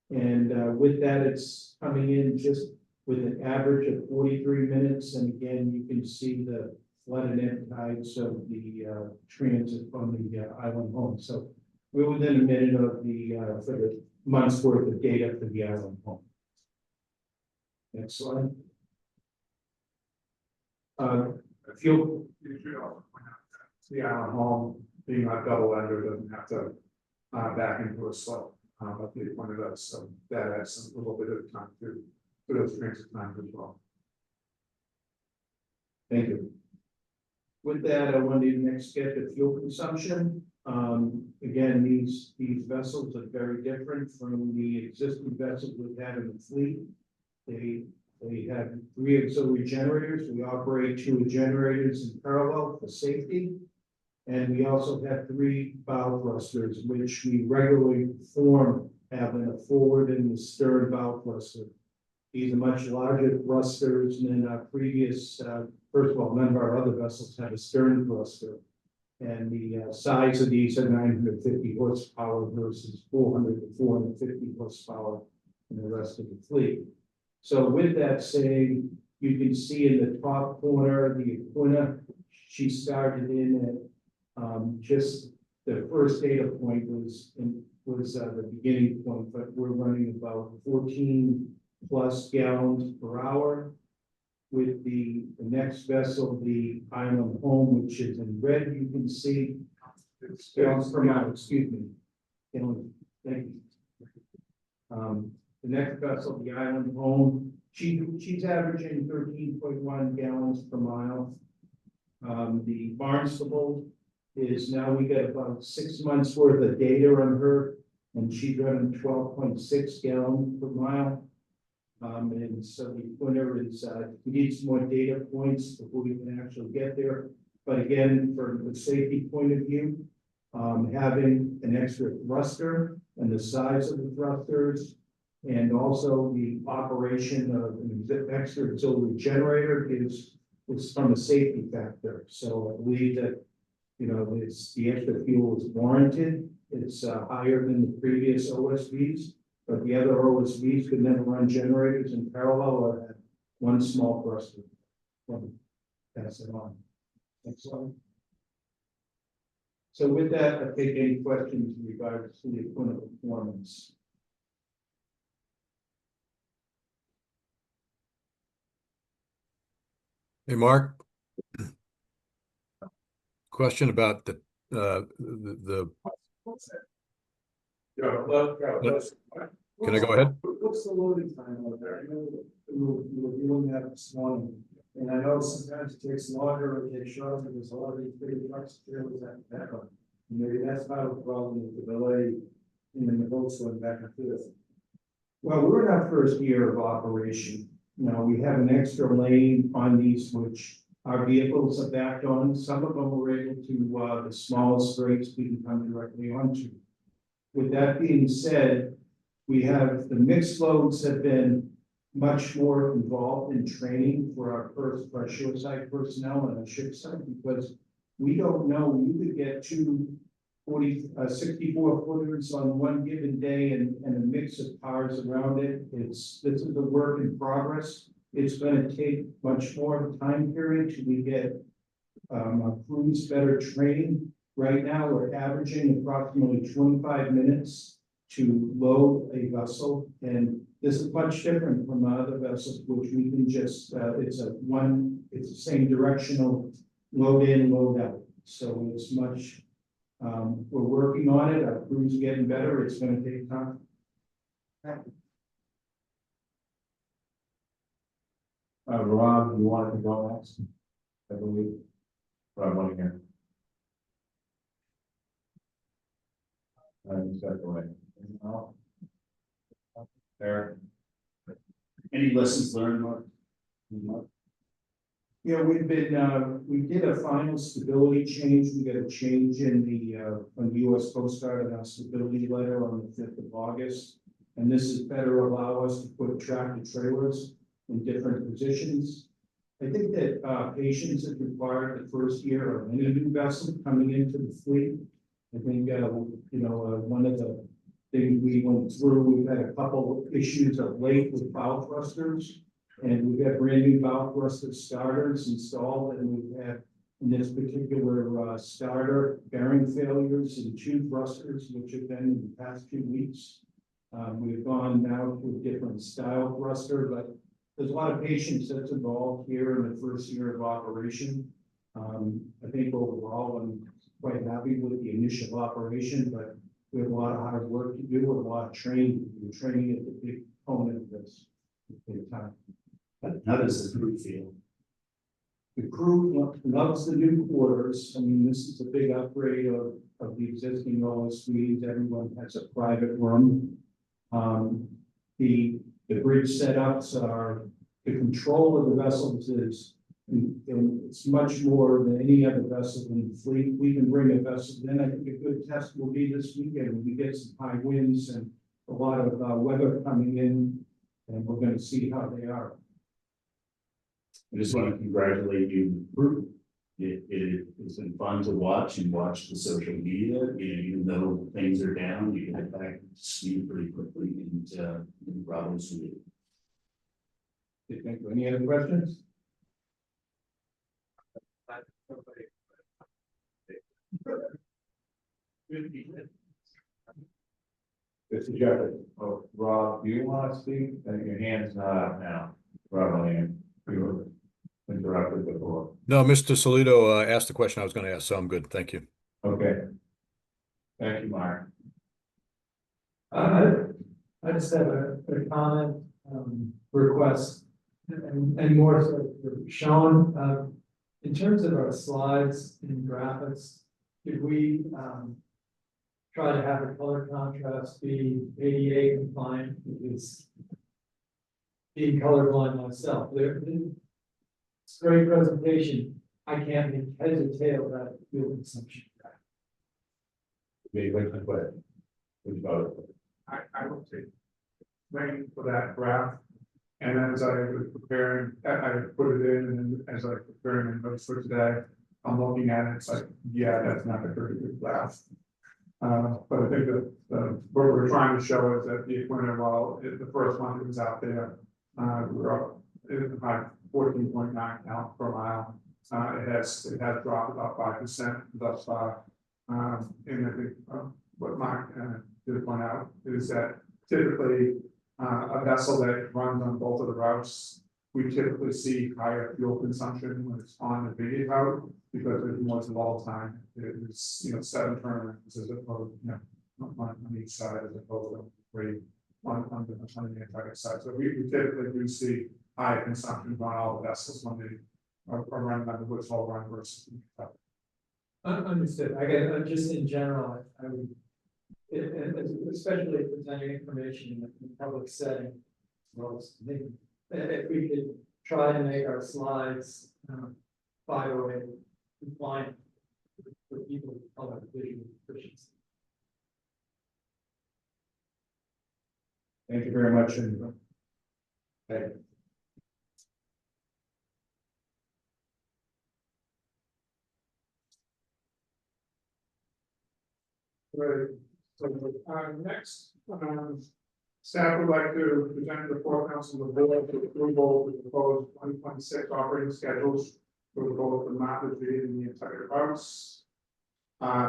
And with that, it's coming in just with an average of 43 minutes. And again, you can see the flood and ebb tides of the transit from the island home. So we're within a minute of the for the month's worth of data for the island home. Next slide. Fuel. You should also point out that the island home being a double ender doesn't have to back into a slope. But they pointed out, so that adds a little bit of time to for those transit times as well. Thank you. With that, I wanted to next get the fuel consumption. Again, these vessels are very different from the existing vessels we have in the fleet. They have 3 auxiliary generators. We operate 2 generators in parallel for safety. And we also have 3 bow thrusters, which we regularly perform having a forward and a stern bow thruster. These are much larger thrusters than our previous, first of all, none of our other vessels have a stern thruster. And the size of these are 950 horsepower versus 400 to 450 horsepower in the rest of the fleet. So with that saying, you can see in the top corner, the Iyannough, she started in at just the first data point was the beginning point, but we're running about 14 plus gallons per hour. With the next vessel, the Island Home, which is in red, you can see it's gallons per mile, excuse me. Thank you. The next vessel, the Island Home, she's averaging 13.1 gallons per mile. The Barnstable is now we get about 6 months worth of data on her, and she's running 12.6 gallons per mile. And so the winner is we need some more data points before we can actually get there. But again, from the safety point of view, having an extra thruster and the size of the thrusters, and also the operation of an extra auxiliary generator is from a safety factor. So I believe that, you know, it's the extra fuel is warranted. It's higher than the previous OSVs. But the other OSVs could never run generators in parallel or have one small thruster. Pass it on. Next slide. So with that, I take any questions in regards to the Iyannough performance. Hey, Mark. Question about the can I go ahead? What's the loading time out there? I know we were doing that this morning, and I know sometimes it takes longer or it takes shorter because a lot of these big trucks trailers that back on. Maybe that's part of the problem with the delay in the boats going back and forth. Well, we're in our first year of operation. Now we have an extra lane on these which our vehicles are backed on. Some of them were able to the smallest streets we can come directly onto. With that being said, we have the mixed loads have been much more involved in training for our shoreside personnel and our ship side, because we don't know, you could get 64 footers on one given day and a mix of cars around it. This is a work in progress. It's going to take much more time period till we get our crews better trained. Right now, we're averaging approximately 25 minutes to load a vessel, and this is much different from other vessels, which we can just, it's the same directional load in, load out. So it's much, we're working on it, our crew's getting better, it's gonna take time. Rob, you wanted to go next? I believe. Rob, one here. Step away. Eric. Any lessons learned, Mark? Yeah, we've been, we did a final stability change. We got a change in on the US Coast Guard in our stability letter on the 5th of August. And this is better allow us to put tractor trailers in different positions. I think that patience is required the first year of any new vessel coming into the fleet. I think, one of the things we went through, we've had a couple of issues of late with bow thrusters. And we've got brand new bow thruster starters installed, and we've had in this particular starter bearing failures and tube thrusters, which have been in the past few weeks. We've gone now to a different style thruster, but there's a lot of patience that's involved here in the first year of operation. I think overall, I'm quite happy with the initial operation, but we have a lot of hard work to do and a lot of training. Training is a big component of this. Big time. How does the group feel? The crew loves the new quarters. I mean, this is a big upgrade of the existing OS suites. Everyone has a private room. The bridge setups are, the control of the vessels is, and it's much more than any other vessel in the fleet. We can bring a vessel in. I think a good test will be this weekend when we get some high winds and a lot of weather coming in, and we're going to see how they are. I just want to congratulate you, group. It's been fun to watch and watch the social media, even though things are down, you get back to speed pretty quickly and bravo to you. Thank you. Any other questions? Mr. Jeffrey, Rob, do you want to speak? Your hand's not up now. Rob, you were interrupted before. No, Mr. Solito asked the question I was going to ask, so I'm good. Thank you. Okay. Thank you, Mark. I just have a comment, request, and more so for Sean, in terms of our slides and graphics, could we, try to have a color contrast be ADA compliant, because being colorblind myself, it's a great presentation. I can't make heads or tail of that fuel consumption. Wait, which vote? I will take waiting for that graph. And as I was preparing, I put it in, and as I was preparing my notes for today, I'm looking at it, it's like, yeah, that's not a very good graph. But I think that what we're trying to show is that the equipment, while the first one that was out there, we're up in high 14.9 count per mile. It has dropped about 5% thus far. And I think what Mark did point out is that typically a vessel that runs on both of the routes, we typically see higher fuel consumption when it's on the biggie route because there's more dwell time. It's 7 turnarounds as opposed, on each side as opposed to 3 on the entire side. So we typically do see higher consumption on all the vessels when they are running on the Woods Hole run versus. Understood. I guess just in general, I would, especially presenting information in a public setting, as well as me, if we could try to make our slides 508 compliant for people with color vision deficiency. Thank you very much. Okay. Right. So next, staff would like to present the full council of the board to approval of the proposed 2026 operating schedules for both the Mountain View and the entire house.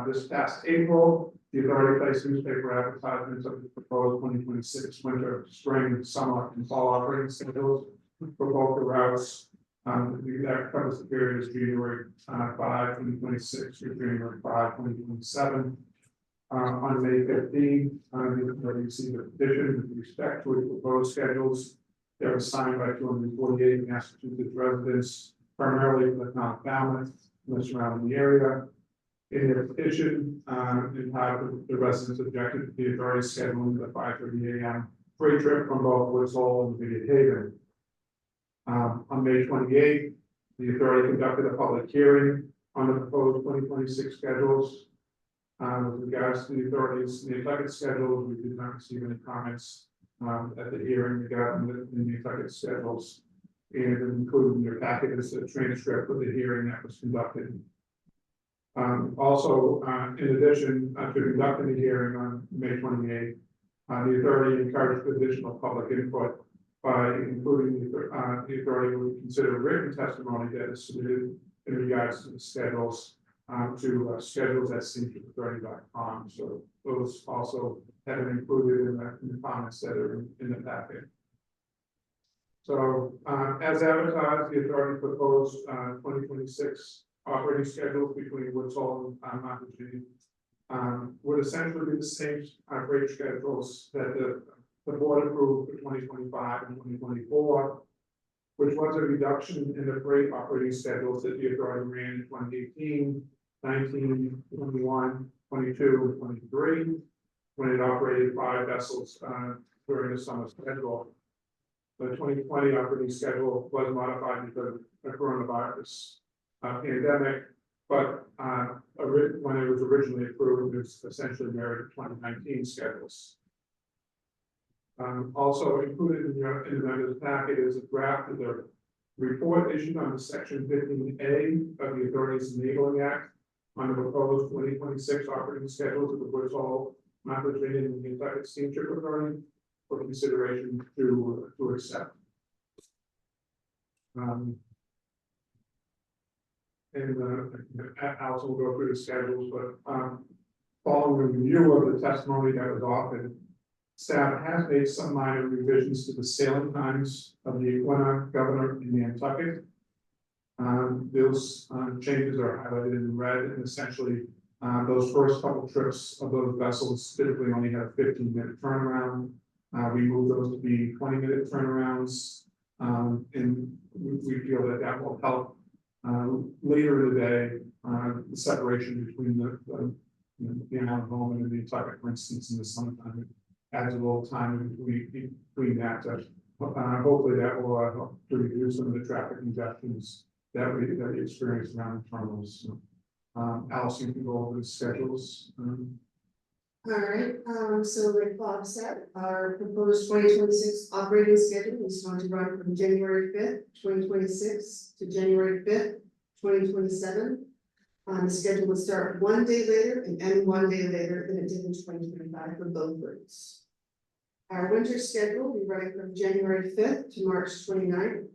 This past April, the authority placed newspaper advertisements of the proposed 2026 winter, spring, summer, and fall operating schedules for both the routes. That covers the period of January 5, 2026 through January 5, 2027. On May 15, you received a petition with respect to the proposed schedules that was signed by 248 Massachusetts residents, primarily for the town of Falmouth and the surrounding area. In their petition, the residents objected to the authority scheduling the 5:30 a.m. freight trip from both Woods Hole and Vidia Haven. On May 28th, the authority conducted a public hearing on the proposed 2026 schedules. With regards to the authorities, the effective schedules, we did not receive any comments at the hearing regarding the effective schedules. And including your packet is a transcript of the hearing that was conducted. Also, in addition to conducting the hearing on May 28th, the authority encouraged additional public input by including the authority will consider written testimony that is submitted in regards to the schedules to schedules at steamshipauthority.com. So those also have been included in the comments that are in the packet. So as advertised, the authority proposed 2026 operating schedules between Woods Hole and Mount Virginia. Would essentially be the same rate schedules that the board approved for 2025 and 2024, which was a reduction in the freight operating schedules that the authority ran in 2018, 19, 21, 22, and 23, when it operated 5 vessels during the summer schedule. The 2020 operating schedule was modified because of the coronavirus pandemic, but when it was originally approved, it was essentially mirrored 2019 schedules. Also included in the members' packet is a draft of the report issued on the section 15A of the Authorities Enabling Act on the proposed 2026 operating schedules of the Woods Hole, Mount Virginia, and the Kentucky Steamship Authority for consideration to accept. Alice will go through the schedules, but following a review of the testimony that was offered, staff has made some minor revisions to the sailing times of the Iyannough, Governor, and Nantucket. Those changes are highlighted in red, and essentially those first couple trips of those vessels typically only have 15-minute turnaround. We move those to be 20-minute turnarounds, and we feel that that will help later in the day, the separation between the amount of home and the Nantucket, for instance, in the summertime. It adds a little time between that. Hopefully that will help to reduce some of the traffic congestions that we experience around the terminals. Allison can go over the schedules. All right, so like Bob said, our proposed 2026 operating schedule is going to run from January 5th, 2026 to January 5th, 2027. The schedule will start 1 day later and end 1 day later than it did in 2025 for both routes. Our winter schedule will be running from January 5th to March 29th.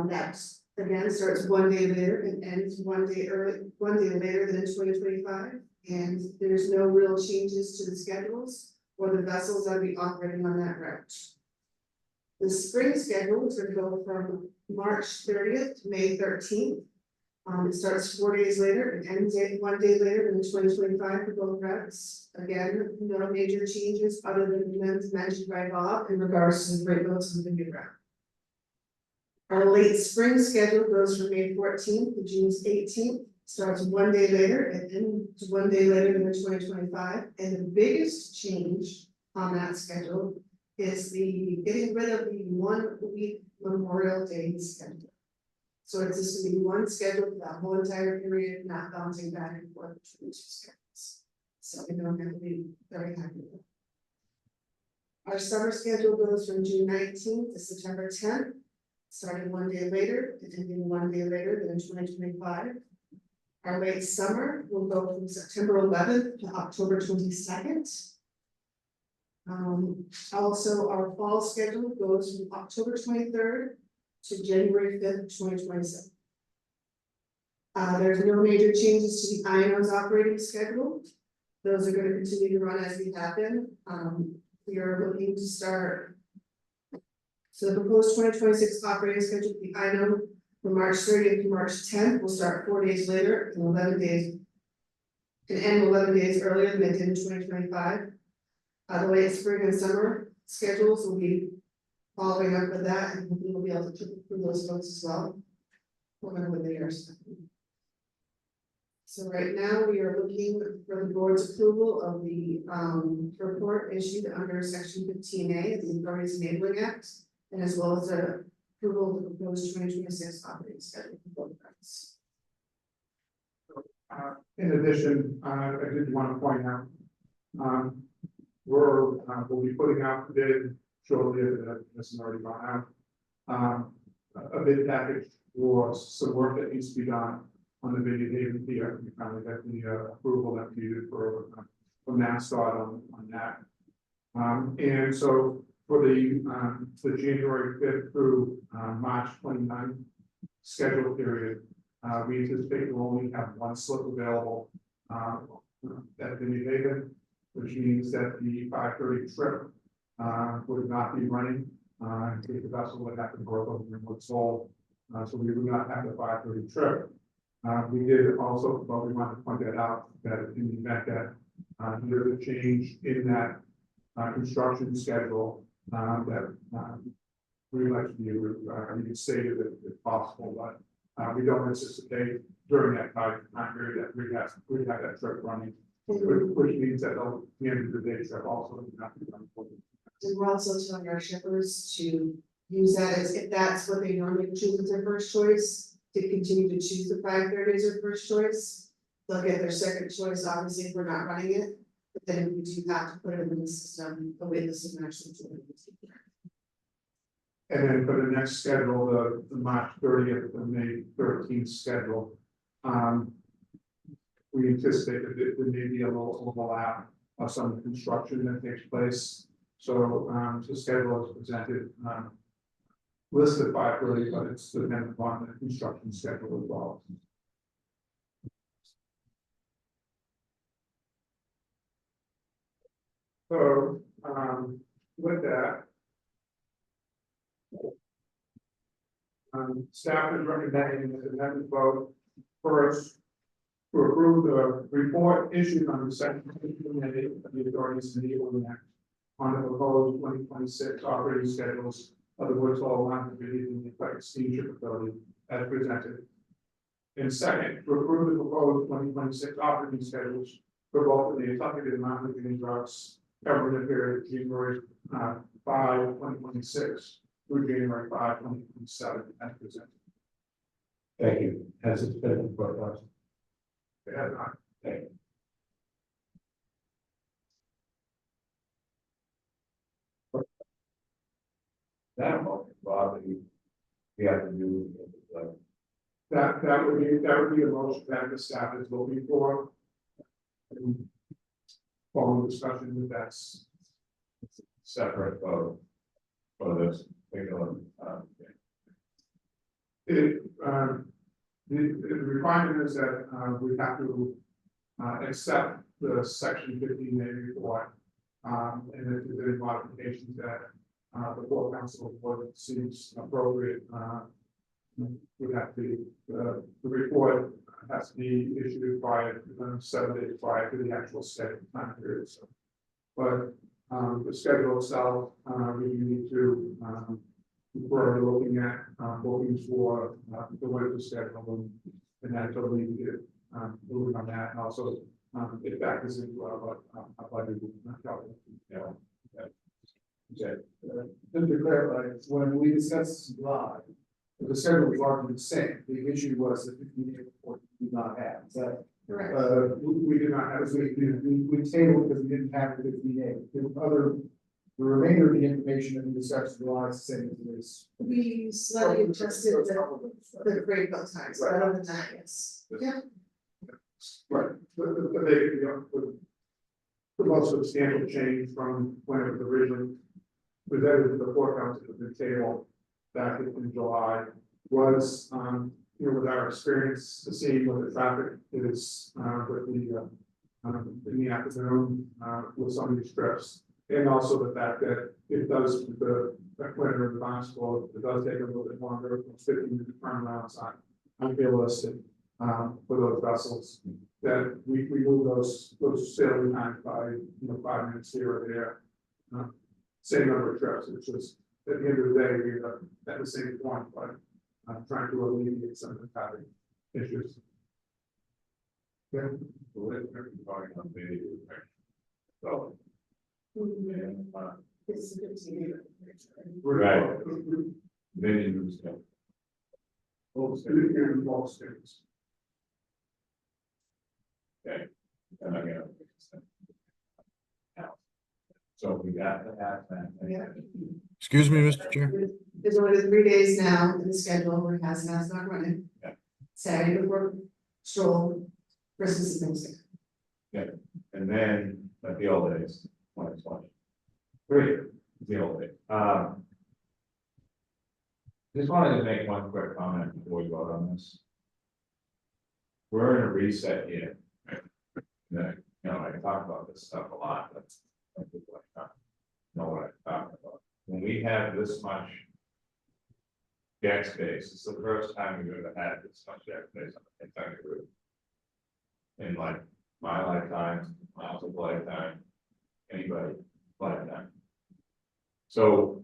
That's again starts 1 day later and ends 1 day later than in 2025. And there's no real changes to the schedules or the vessels that will be operating on that route. The spring schedule is going to go from March 30th to May 13th. It starts 4 days later and ends 1 day later than 2025 for both routes. Again, no major changes other than the ones mentioned by Bob in regards to the freight boats and the new route. Our late spring schedule goes from May 14th to June 18th. Starts 1 day later and ends 1 day later than 2025. And the biggest change on that schedule is the getting rid of the 1 week Memorial Day schedule. So it's just going to be one schedule for that whole entire period, not bouncing back and forth between 2 schedules. So we don't have to be very happy with it. Our summer schedule goes from June 19th to September 10th, starting 1 day later and ending 1 day later than 2025. Our late summer will go from September 11th to October 22nd. Also, our fall schedule goes from October 23rd to January 5th, 2027. There's no major changes to the Iyannough operating schedule. Those are going to continue to run as we have been. We are looking to start. So the proposed 2026 operating schedule for the Iyannough from March 30th to March 10th will start 4 days later and 11 days and end 11 days earlier than it did in 2025. The late spring and summer schedules will be following up with that, and we will be able to keep through those folks as well. When they are starting. So right now we are looking for the board's approval of the report issued under section 15A of the Authorities Enabling Act, and as well as the approval of the proposed 2026 operating schedule for both routes. In addition, I did want to point out, we'll be putting out the bid shortly, this has already gone out, a bid package for some work that needs to be done on the Vineyard Haven Pier. We finally got the approval that we needed for MassDOT on that. And so for the January 5th through March 29th schedule period, we anticipate we'll only have one slip available at Vineyard Haven, which means that the 5:30 trip would not be running. The vessel would have to go over and would sold, so we would not have the 5:30 trip. We did also, but we wanted to point that out, that in the event that there's a change in that construction schedule, that we like to be able to, you say that if possible, but we don't anticipate during that time period that we have that trip running, which means that the end of the day trip also would not be running. And we're also telling our shippers to use that as, if that's what they normally choose as their first choice, to continue to choose the 5:30 as their first choice. They'll get their second choice, obviously, if we're not running it, but then we do have to put it in the system, the way the system actually does it. And then for the next schedule, the March 30th and May 13th schedule, we anticipate that there may be a little overlap of some construction that takes place. So the schedule is presented listed 5:30, but it's dependent upon the construction schedule as well. So with that, staff is recommending that the next vote first to approve the report issued on the second committee of the authorities in the on the proposed 2026 operating schedules of the Woods Hole line committee and the effective steamship authority as presented. And second, to approve the proposed 2026 operating schedules for both of the Kentucky and Mountain Green drugs covering the period January 5, 2026 through January 5, 2027 as presented. Thank you. Has it been brought up? They have not. Thank you. That motion, Bob, we have to do. That would be a motion that the staff is looking for. And following discussion with that's Separate vote for this. The requirement is that we have to accept the section 15A report. And if there's any modifications that the full council board seems appropriate, would have to, the report has to be issued prior, 7 days prior to the actual scheduled time period. So, but the schedule itself, we need to, we're looking at bookings for the winter schedule, and that's what we did, moving on that, and also it factors into our budget. Just to clarify, when we discussed July, the schedule was largely the same. The issue was that 15-day report we did not have. Is that Correct. We did not have, we tabled because we didn't have the 15-day. The remainder of the information that we discussed in July is the same as it is. We slightly adjusted the grade both times, but other than that, yes. Yeah. right, the most substantial change from when it was originally presented to the four council of the table back in July was, with our experience, seeing what the traffic is, with in the afternoon, with some of these trips. And also the fact that it does, the winter in the Barnstable, it does take a little bit longer, 15-minute turnaround time, unrealistic, for those vessels. That we move those sailing times by 5 minutes here or there. Same number of trips, it's just at the end of the day, we're at the same point, but I'm trying to alleviate some of the traffic issues. Yeah. So. It's 15. Right. Many news. Both states. Okay. And again. So we got to have that. Yeah. Excuse me, Mr. Chair. There's only 3 days now in the schedule where it has not running. Yeah. Saturday before stroll versus music. And then, at the old days, 2020. The old days. Just wanted to make one quick comment before we vote on this. We're in a reset here. I talk about this stuff a lot, but I think people know what I'm talking about. When we have this much deck space, it's the first time we've ever had this much deck space on the Kentucky route. In like my lifetime, Miles' lifetime, anybody's lifetime. So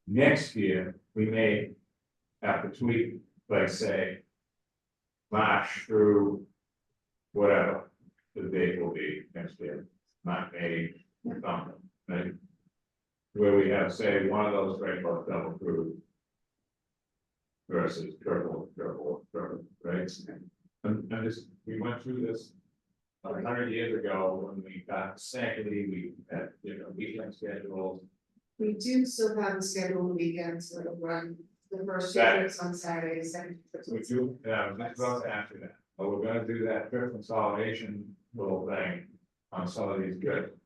next year, we may have to tweak, like say, March through whatever the date will be next year, not May, something, right? Where we have, say, one of those rainbows double cruise versus triple, right? And just, we went through this 100 years ago when we got secondly, we had, weekend schedules. We do still have the scheduled weekends that will run the first two Saturday. trips on Saturdays, second. trips on We do, that's about after that, but we're gonna do that trip consolidation little thing on some of these trips.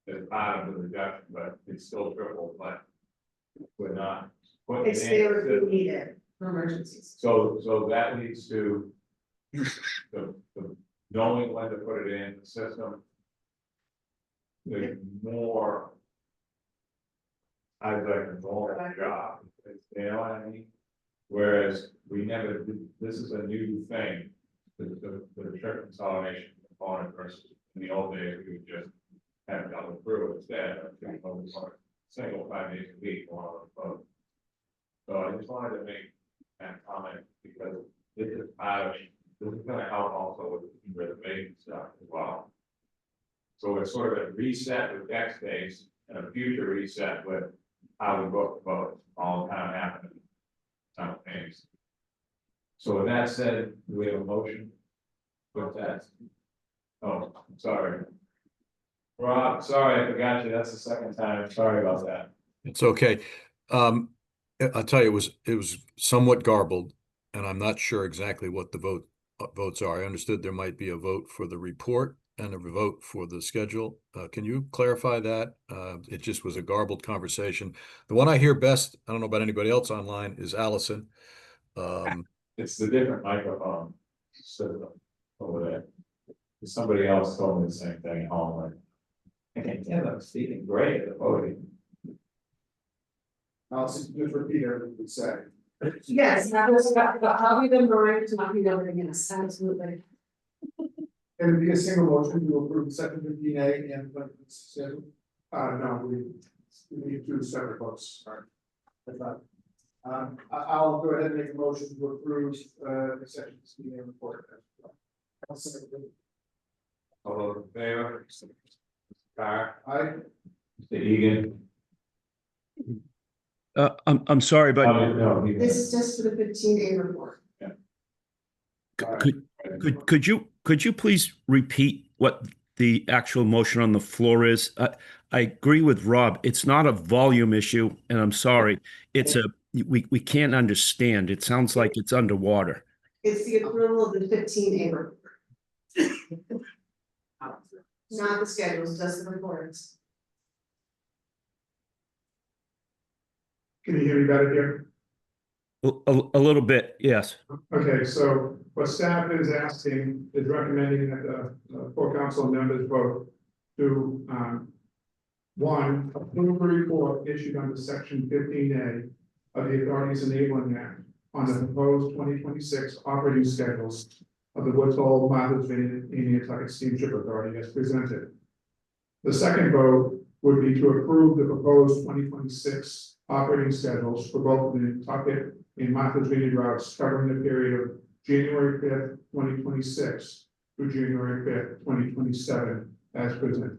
As part of the reduction, but it's still triple, but we're not. putting It's in- there if we need it for emergencies. So that leads to the knowing when to put it in the system. The more. I was like a normal job, you know what I mean? Whereas we never, this is a new thing, the trip consolidation component versus in the old days, we would just have double crew instead of single 5 days a week on the boat. So I just wanted to make that comment because this is part of, this is gonna help also with the reservation stuff as well. So it's sort of a reset with deck space and a future reset with how we book the boats, all kind of happening simultaneously. So with that said, do we have a motion? With that. Oh, sorry. Rob, sorry, I forgot you. That's the second time. Sorry about that. It's okay. I'll tell you, it was somewhat garbled, and I'm not sure exactly what the votes are. I understood there might be a vote for the report and a vote for the schedule. Can you clarify that? It just was a garbled conversation. The one I hear best, I don't know about anybody else online, is Allison. It's the different microphone system over there. Somebody else told me the same thing at home, like, I can't get them speaking great at the podium. I'll just repeat everything we said. Yes, that was, I'll be the Maureen to not be over yes, absolutely. Can it be a single motion to approve 715A and 7. No, we need two separate votes, sorry. I thought. I'll go ahead and make a motion to approve the section 15A report. I'll second it. All those in favor? Mr. Carr, Aye. Mr. Egan. I'm sorry, but No, This is just for the 15A report. could you please repeat what the actual motion on the floor is? I agree with Rob. It's not a volume issue, and I'm sorry. It's we can't understand. It sounds like it's underwater. It's the approval of the 15A report. Not the schedules, just the reports. Can you hear me better here? A little bit, yes. Okay, so what staff is asking is recommending that the full council members vote to one, approve the report issued under section 15A of the Authorities Enabling Act on the proposed 2026 operating schedules of the Woods Hole, Martha's Vineyard, and Nantucket Steamship Authority as presented. The second vote would be to approve the proposed 2026 operating schedules for both the Nantucket and Martha's Vineyard routes covering the period of January 5th, 2026 through January 5th, 2027 as presented.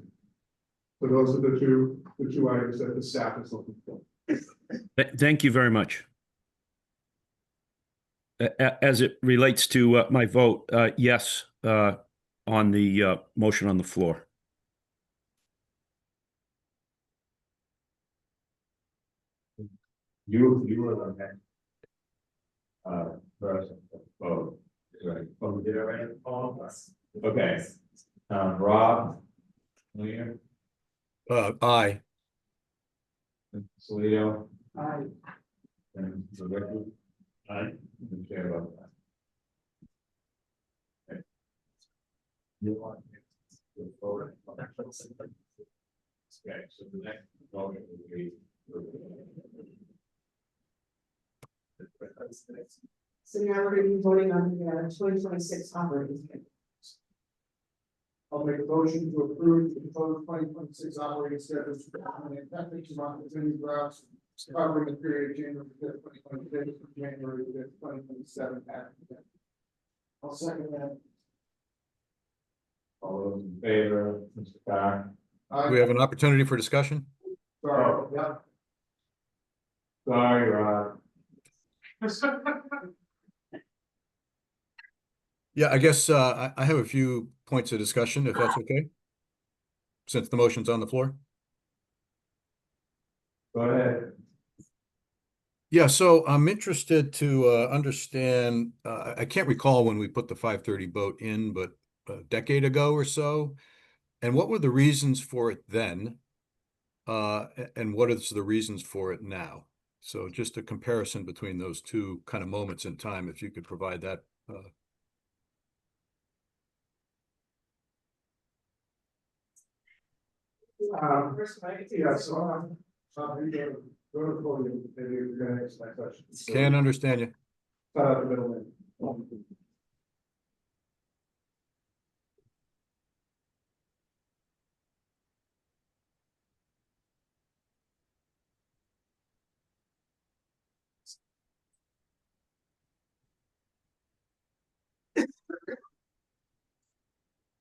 So those are the two items that the staff is looking for. Thank you very much. As it relates to my vote, yes, on the motion on the floor. You were the next person to vote. Right, oh, we did it already? Okay. Rob? Lear? Aye. Salito? Aye. And the record? Aye. And chair votes aye. Okay. You want to go forward? Okay, so the next motion will be. So now we're gonna be voting on the 2026 operating schedule. I'll make a motion to approve the proposed 2026 operating schedule for the Catholic Mountain Grounds covering the period January 5th, 2026 to January 5th, 2027. I'll second that. All those in favor, Mr. Carr? We have an opportunity for discussion? Sorry, yeah. Sorry, Rob. Yeah, I guess I have a few points of discussion, if that's okay. Since the motion's on the floor. Go ahead. Yeah, so I'm interested to understand, I can't recall when we put the 530 boat in, but a decade ago or so. And what were the reasons for it then? And what is the reasons for it now? So just a comparison between those two kind of moments in time, if you could provide that. Yeah, so you go to the podium, maybe you're gonna answer my question. Can't understand you. Start out the middleman.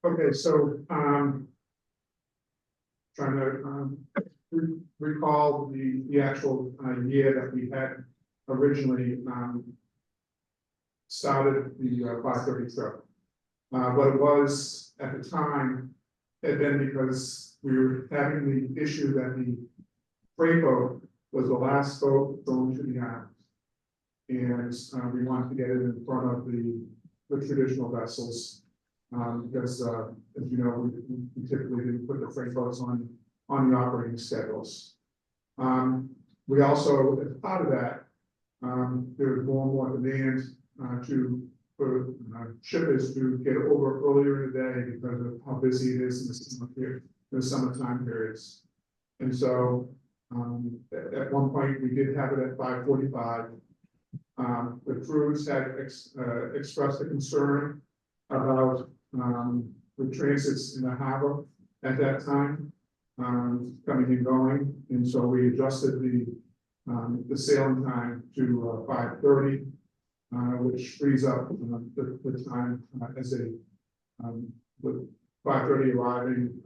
Okay, so, trying to, recall the actual, year that we had originally, started the 530 trip. What it was at the time had been because we were having the issue that the freight boat was the last boat going to the island. And we wanted to get it in front of the traditional vessels. Because as you know, we typically didn't put the freight boats on the operating schedules. We also, as part of that, there was more and more demand for shippers to get over earlier in the day because of how busy it is in the summertime periods. And so at one point we did have it at 5:45. The crews had expressed a concern about the transits in the harbor at that time, coming and going, and so we adjusted the sailing time to 5:30, which frees up the time as a with 5:30 arriving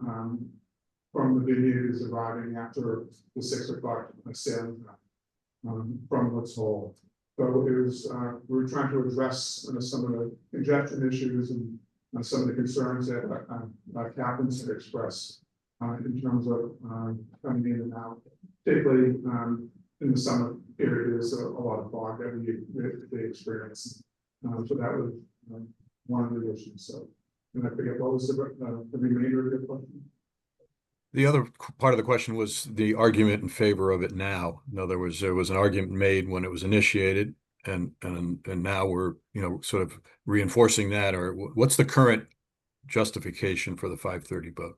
from the vineyard is arriving after the 6 o'clock sailing time from Woods Hole. So it was we were trying to address some of the congestion issues and some of the concerns that captains had expressed in terms of coming in and out, particularly in the summer period. There's a lot of fog that they experience. So that was one of the issues. So, and I forget what was the remainder of your question. The other part of the question was the argument in favor of it now. In other words, there was an argument made when it was initiated, and now we're, you know, sort of reinforcing that. Or what's the current justification for the 530 boat?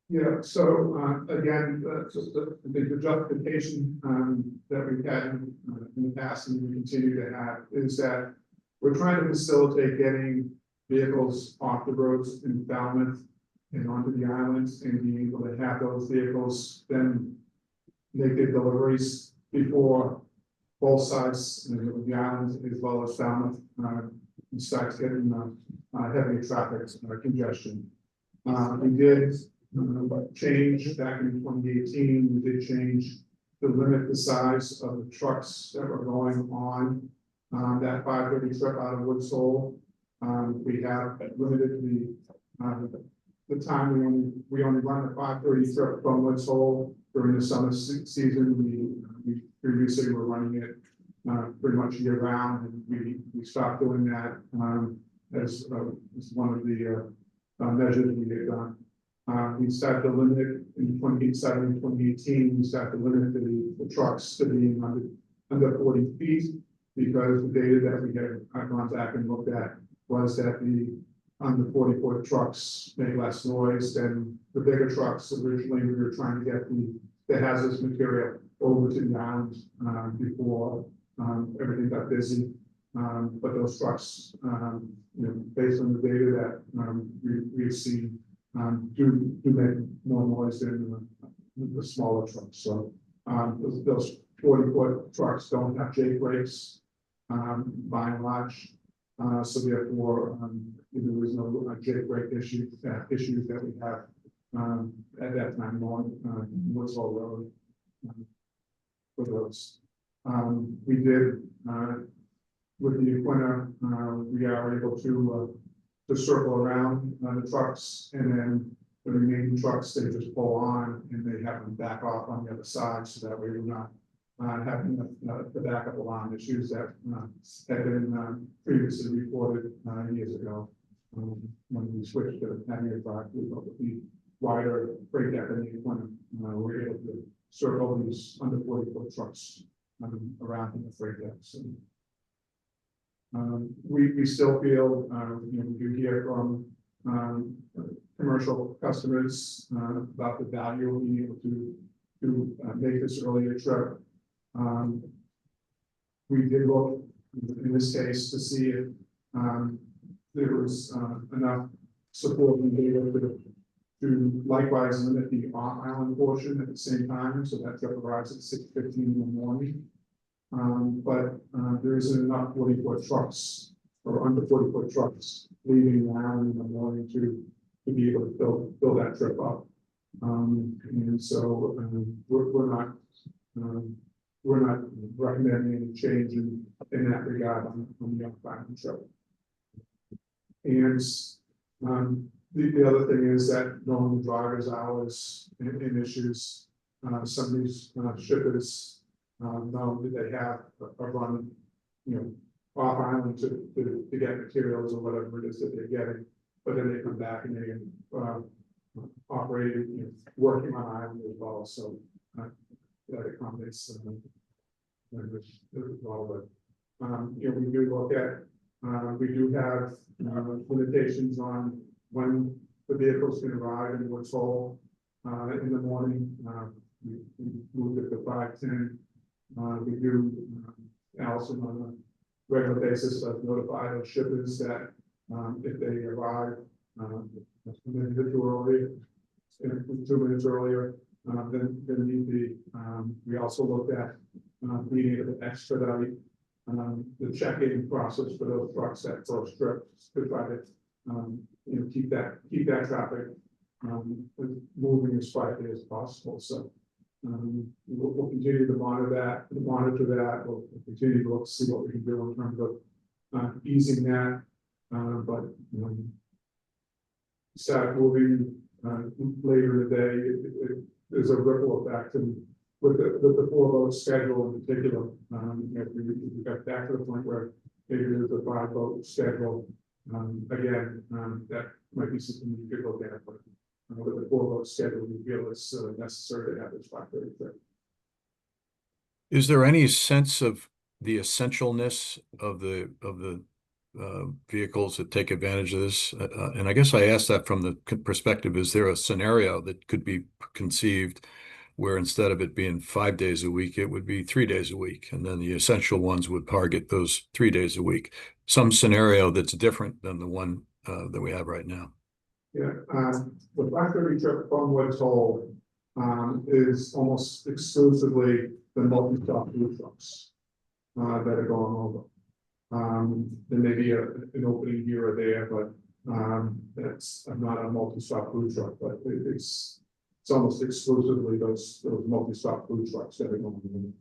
Yeah, so again, the justification that we've had in the past and we continue to have is that we're trying to facilitate getting vehicles off the roads in Falmouth and onto the islands, and being able to have those vehicles then make their deliveries before both sides of the island as well as Falmouth starts getting heavy traffic congestion. We did change back in 2018. We did change to limit the size of the trucks that were going on that 530 trip out of Woods Hole. We have limited the time we only run the 530 trip from Woods Hole during the summer season. We previously were running it pretty much year round, and we stopped doing that as one of the measures we had done. We started to limit in 2018, we started to limit the trucks to being under 40 feet, because the data that we had gone back and looked at was that the under 40-foot trucks make less noise than the bigger trucks. Originally, we were trying to get the hazardous material over to the island before everything got busy. But those trucks, based on the data that we've seen, do make more noise than the smaller trucks. So those 40-foot trucks don't have J brakes by and large. So therefore, there was no J brake issues that we have at that time on Woods Hole Road for those. We did with the winter, we are able to circle around the trucks, and then the remaining trucks, they just pull on and they have them back off on the other side, so that way we're not having the backup alarm issues that had been previously reported years ago. When we switched to having a drive through with the wider freight deck and when we're able to circle these under 40-foot trucks around in the freight decks. We still feel, we do hear from commercial customers about the value of being able to make this earlier trip. We did look in this case to see if there was enough support and data to likewise limit the off-island portion at the same time, so that trip arrives at 6:15 in the morning. But there isn't enough 40-foot trucks or under 40-foot trucks leaving the island in the morning to be able to fill that trip up. And so we're not recommending any change in that regard on the off-island trip. And the other thing is that knowing the driver's hours and issues, some of these shippers know that they have a run, off island to get materials or whatever it is that they're getting, but then they come back and they operating, working on island as well. So that accommodates well. But we do look at, we do have limitations on when the vehicles can arrive in Woods Hole in the morning. We moved it to 5:10. We do, Allison, on a regular basis, notify those shippers that if they arrive a minute too early, 2 minutes earlier, then need be. We also looked at being able to expedite the check-in process for those trucks at first trip to try to keep that traffic moving as quietly as possible. So we'll continue to monitor that. We'll continue to look to see what we can do in terms of easing that. But start moving later in the day. There's a ripple effect, and with the 4-boat schedule in particular, we got back to the point where maybe there's a 5-boat schedule. Again, that might be something you could look at, but with the 4-boat schedule, we feel it's necessary to have this 5:30 trip. Is there any sense of the essentialness of the vehicles that take advantage of this? And I guess I ask that from the perspective: is there a scenario that could be conceived where instead of it being 5 days a week, it would be 3 days a week, and then the essential ones would target those 3 days a week? Some scenario that's different than the one that we have right now. Yeah, the 5:30 trip from Woods Hole is almost exclusively the multi-stop food trucks that are going over. There may be an opening here or there, but that's not a multi-stop food truck, but it's almost exclusively those multi-stop food trucks that are going over.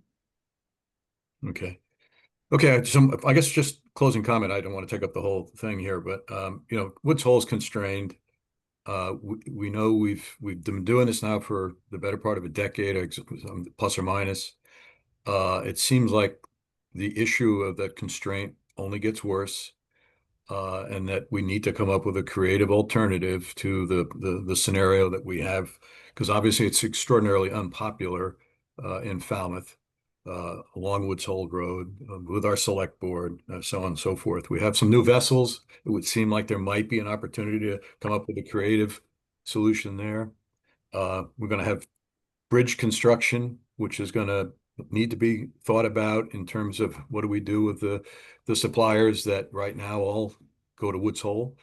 Okay. Okay, so I guess just closing comment. I don't want to take up the whole thing here, but Woods Hole is constrained. We know we've been doing this now for the better part of a decade, plus or minus. It seems like the issue of that constraint only gets worse. and that we need to come up with a creative alternative to the scenario that we have, because obviously it's extraordinarily unpopular in Falmouth, along Woods Hole Road, with our select board, so on and so forth. We have some new vessels. It would seem like there might be an opportunity to come up with a creative solution there. We're going to have bridge construction, which is going to need to be thought about in terms of what do we do with the suppliers that right now all go to Woods Hole.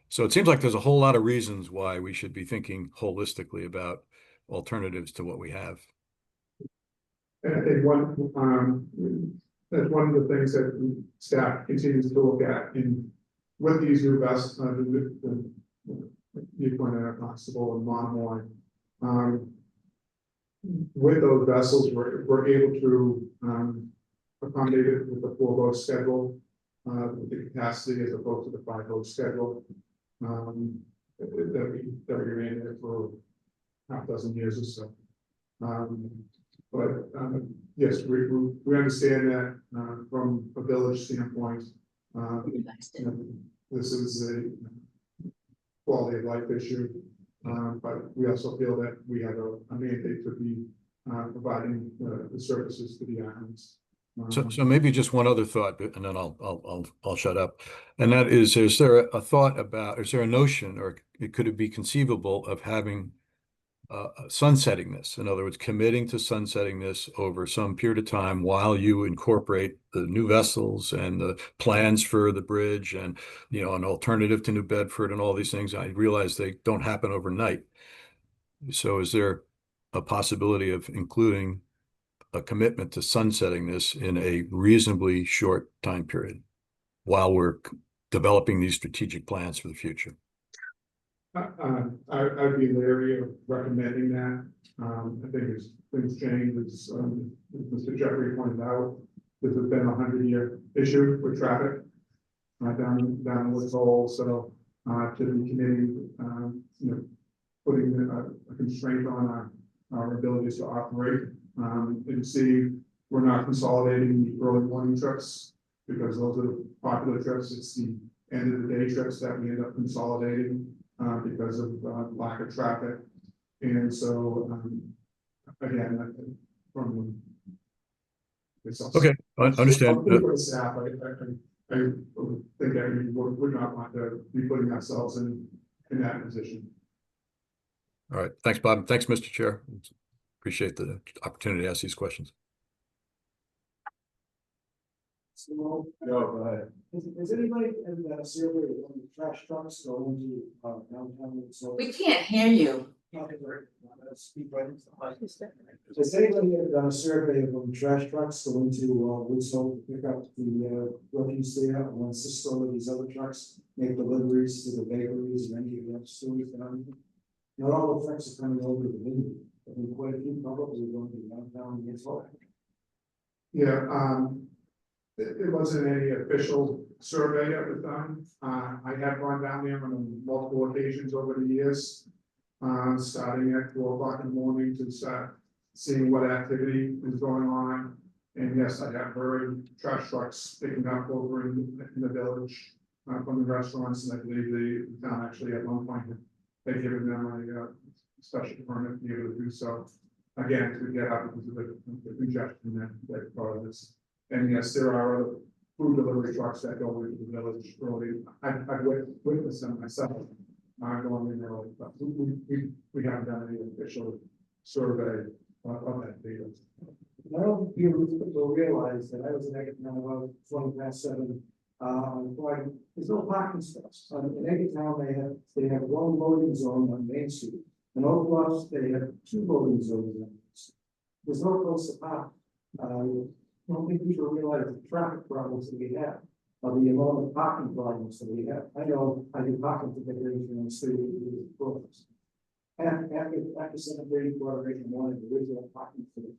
So it seems like there's a whole lot of reasons why we should be thinking holistically about alternatives to what we have. And I think that's one of the things that staff continues to look at with these new vests, you pointed out Barnstable and Monomoy. With those vessels, we're able to accommodate it with the 4-boat schedule, with the capacity as opposed to the 5-boat schedule. That we ran there for half a dozen years or so. But yes, we understand that from a village standpoint, this is a quality of life issue. But we also feel that we have a mandate to be providing the services to the islands. So maybe just one other thought, and then I'll shut up. And that is there a thought about, is there a notion, or could it be conceivable of having sunsetting this? In other words, committing to sunsetting this over some period of time while you incorporate the new vessels and the plans for the bridge and, an alternative to New Bedford and all these things. I realize they don't happen overnight. So is there a possibility of including a commitment to sunsetting this in a reasonably short time period while we're developing these strategic plans for the future? I'd be leery of recommending that. I think as things change, as Mr. Jeffrey pointed out, this has been a 100-year issue with traffic down Woods Hole. So to be committing, putting a constraint on our abilities to operate. And see, we're not consolidating the early morning trips because those are the popular trips. It's the end of the day trips that we end up consolidating. Because of lack of traffic, and so again, from okay, I understand. Staff, I think that we would not want to be putting ourselves in that position. All right, thanks, Bob. Thanks, Mr. Chair. Appreciate the opportunity to ask these questions. So, go ahead. Is anybody in the survey on the trash trucks going to downtown? So We can't hear you. Has anybody done a survey of the trash trucks going to Woods Hole to pick up the refuse there, and Cisco and these other trucks make deliveries to the bakeries and any of the stores down there? Not all the trucks are coming over to the vineyard. I think quite a few probably going to downtown Woods Hole. Yeah, it wasn't any official survey at the time. I have gone down there on multiple occasions over the years, starting at 4 o'clock in the morning to start seeing what activity is going on. And yes, I have heard trash trucks picking up over in the village from the restaurants, and I believe the town actually at one point had given them a special permit to be able to do so. Again, to get out because of the congestion that causes. And yes, there are other food delivery trucks that go into the village early. I've witnessed them myself, going in early, but we haven't done any official survey of that data. I don't think people will realize that I was in Eggtown about 7:20 on Friday. There's no parking spots. In Eggtown, they have one loading zone on Main Street. In Oak Bluffs, they have 2 loading zones. There's no place to park. I don't think people realize the traffic problems that we have, or the amount of parking problems that we have. I know I do parking configuration on the street with programs. And after 7:30, quarter in the morning, the original parking for the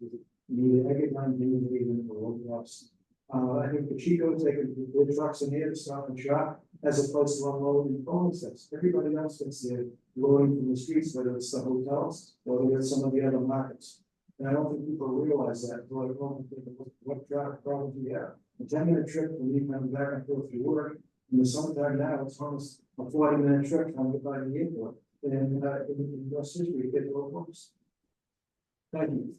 need Eggtown, even for Oak Bluffs. I think the Chicos, they can put trucks in here to stop and shop, as opposed to unloading phone sets. Everybody else gets there loading from the streets, whether it's the hotels or whether it's some of the other markets. And I don't think people realize that. So I don't think what traffic problems we have. A 10-minute trip from me coming back and forth to work In the summertime now, it's almost a 40-minute trip trying to get by the airport, and in West History, it gets a little close. Thank you.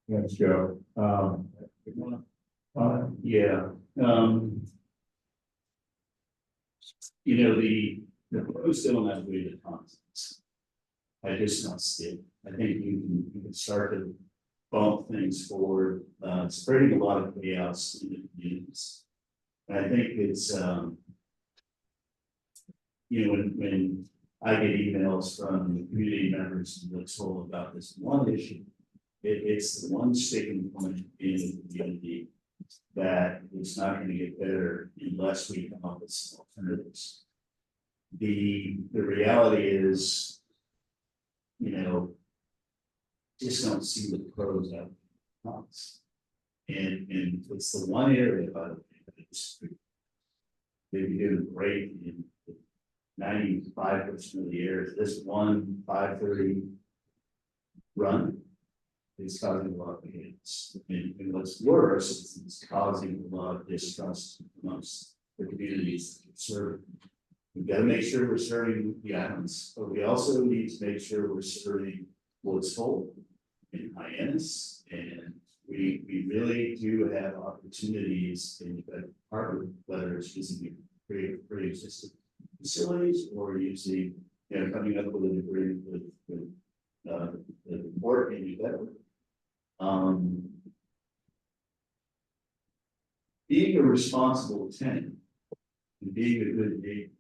Thanks, Joe. Yeah, you know, the pros don't outweigh the cons. I just don't see it. I think you can start to bump things forward, spreading a lot of chaos in the communities. And I think it's, you know, when I get emails from the community members and what's told about this one issue, it's the one sticking point in the community that it's not going to get better unless we come up with some alternatives. The reality is, you know, just don't see the pros out of the cons. And it's the one area, by the way, that it's they've been doing great in 95% of the areas. This one 5:30 run is causing a lot of chaos. And what's worse is it's causing a lot of distrust amongst the communities that we serve. We've got to make sure we're serving the islands, but we also need to make sure we're serving Woods Hole and Hyannis, and we really do have opportunities in the department, whether it's using pre-existing facilities or using, you know, coming up with an agreement with the port in New Bedford. Being a responsible tenant and being a good neighbor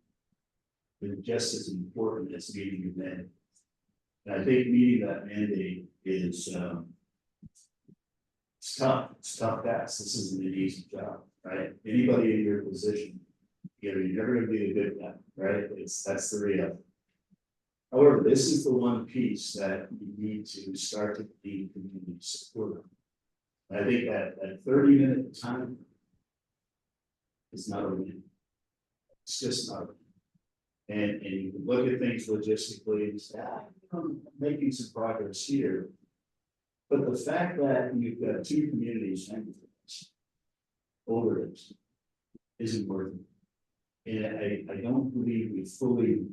is just as important as meeting a mandate. And I think meeting that mandate is it's tough. It's tough task. This isn't an easy job, right? Anybody in your position, you know, you're never going to be a good guy, right? That's the reality. However, this is the one piece that you need to start to be community support. I think that 30-minute time is not a win. It's just not a win. And you can look at things logistically and say, I'm making some progress here. But the fact that you've got two communities over it isn't worth it. And I don't believe we fully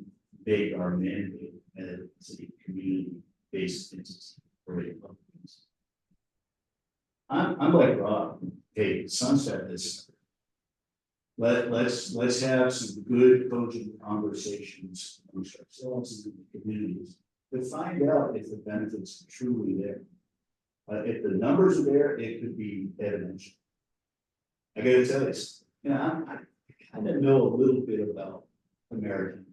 make our mandate as a community-based entity for a companies. I'm like Rob. Hey, sunset this. Let's have some good cogent conversations amongst ourselves and the communities to find out if the benefits are truly there. If the numbers are there, it could be evidential. I gotta tell you, I kind of know a little bit about American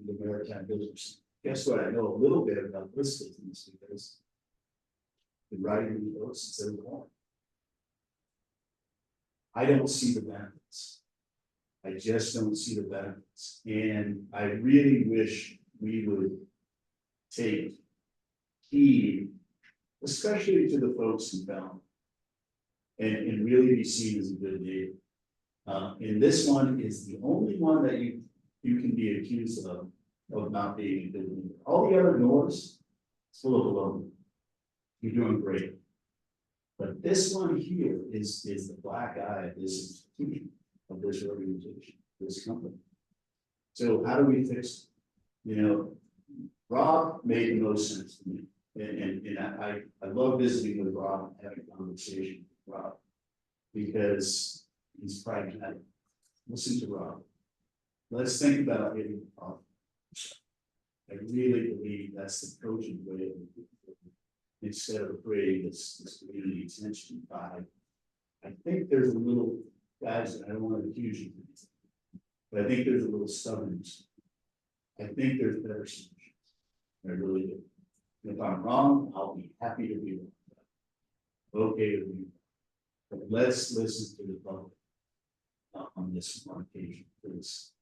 the maritime business. Guess what? I know a little bit about this business because I've been riding these boats since I was born. I don't see the benefits. I just don't see the benefits. And I really wish we would take heed, especially to the folks in town, and really be seen as a good neighbor. And this one is the only one that you can be accused of not being a good neighbor. All the other noise, it's full of alone. You're doing great. But this one here is the black eye of this institution, of this organization, this company. So how do we fix it? You know, Rob made the most sense to me. And I love visiting with Rob and having a conversation with Rob because he's pragmatic. Listen to Rob. Let's think about getting the problem. I really believe that's the cogent way of instead of creating this community tension by. I think there's a little, guys, I don't want to accuse you, but I think there's a little stubbornness. I think there's better solutions. I really do. And if I'm wrong, I'll be happy to be wrong. Okay with me. But let's listen to the public on this one occasion, please.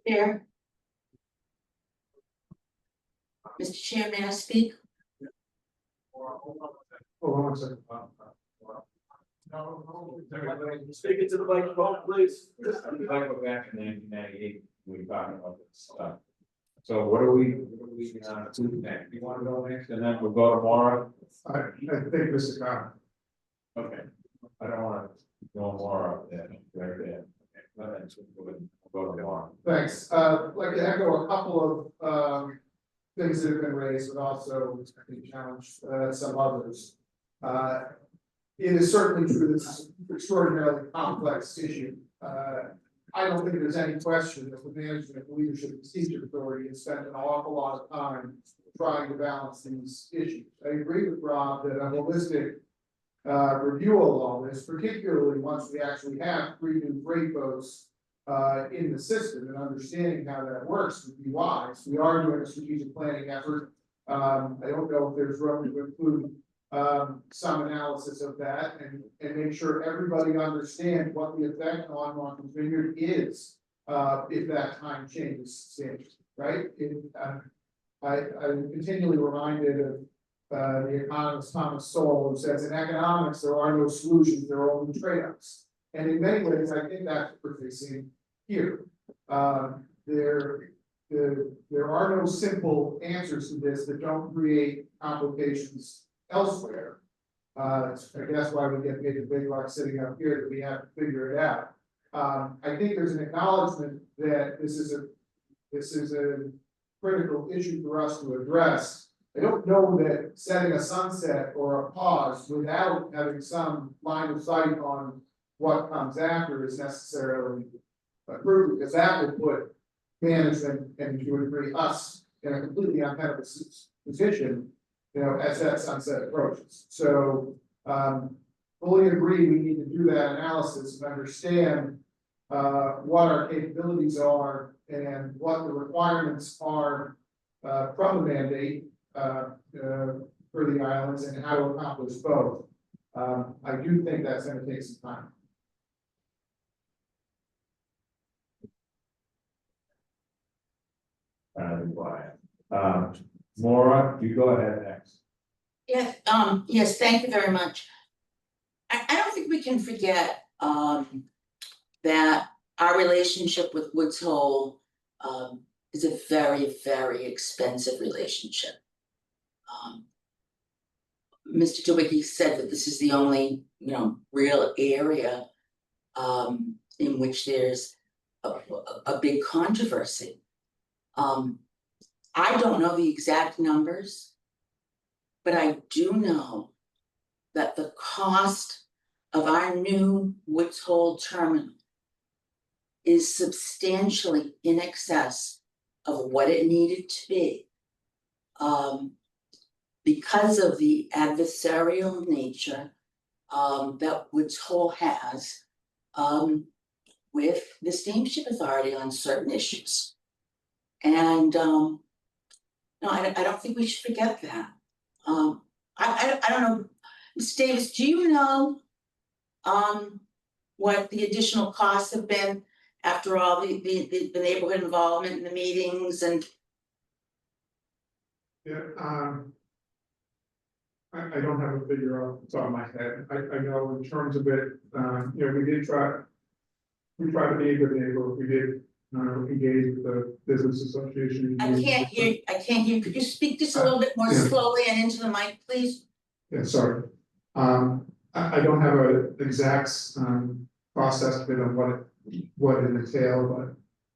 Chair. Mr. Chair, may I speak? Hold on one second. Speak it to the microphone, please. I'm talking about back in 1998, we were talking about this stuff. So what do we do next? You want to go next and then we'll go tomorrow? I think Mr. Carr. Okay, I don't want to go more of that, right there. Okay, let's go to more. Thanks. I'd like to echo a couple of things that have been raised, but also I think challenge some others. It is certainly true this is an extraordinarily complex issue. I don't think there's any question that the management and leadership of the Steamship Authority has spent an awful lot of time trying to balance these issues. I agree with Rob that a holistic review of all this, particularly once we actually have 3 new freight boats in the system and understanding how that works would be wise. We are doing a strategic planning effort. I don't know if there's room to include some analysis of that and make sure everybody understands what the effect on Martha's Vineyard is if that time changes substantially, right? I'm continually reminded of the economist Thomas Sowell, who says in economics there are no solutions, there are only trade-offs. And in many ways, I think that's what we're facing here. There are no simple answers to this that don't create complications elsewhere. I guess why we get paid the big bucks sitting up here that we have to figure it out. I think there's an acknowledgement that this is a critical issue for us to address. I don't know that setting a sunset or a pause without having some line of sight on what comes after is necessarily prudent, because that will put management, and you would agree, us in a completely untenable position, you know, as that sunset approaches. So fully agree we need to do that analysis and understand what our capabilities are and what the requirements are from the mandate for the islands and how to accomplish both. I do think that's going to take some time. Maura, you go ahead next. Yes, yes, thank you very much. I don't think we can forget that our relationship with Woods Hole is a very, very expensive relationship. Mr. Tawicki said that this is the only, you know, real area in which there's a big controversy. I don't know the exact numbers, but I do know that the cost of our new Woods Hole terminal is substantially in excess of what it needed to be. Because of the adversarial nature that Woods Hole has with the Steamship Authority on certain issues. And no, I don't think we should forget that. I don't know, Mr. Davis, do you know what the additional costs have been after all the neighborhood involvement in the meetings and? Yeah, I don't have a figure off the top of my head. I know in terms of it, you know, we tried to be a good neighbor. We did engage with the business association. I can't hear. Could you speak just a little bit more slowly and into the mic, please? Yeah, sorry. I don't have an exact cost estimate of what it entailed,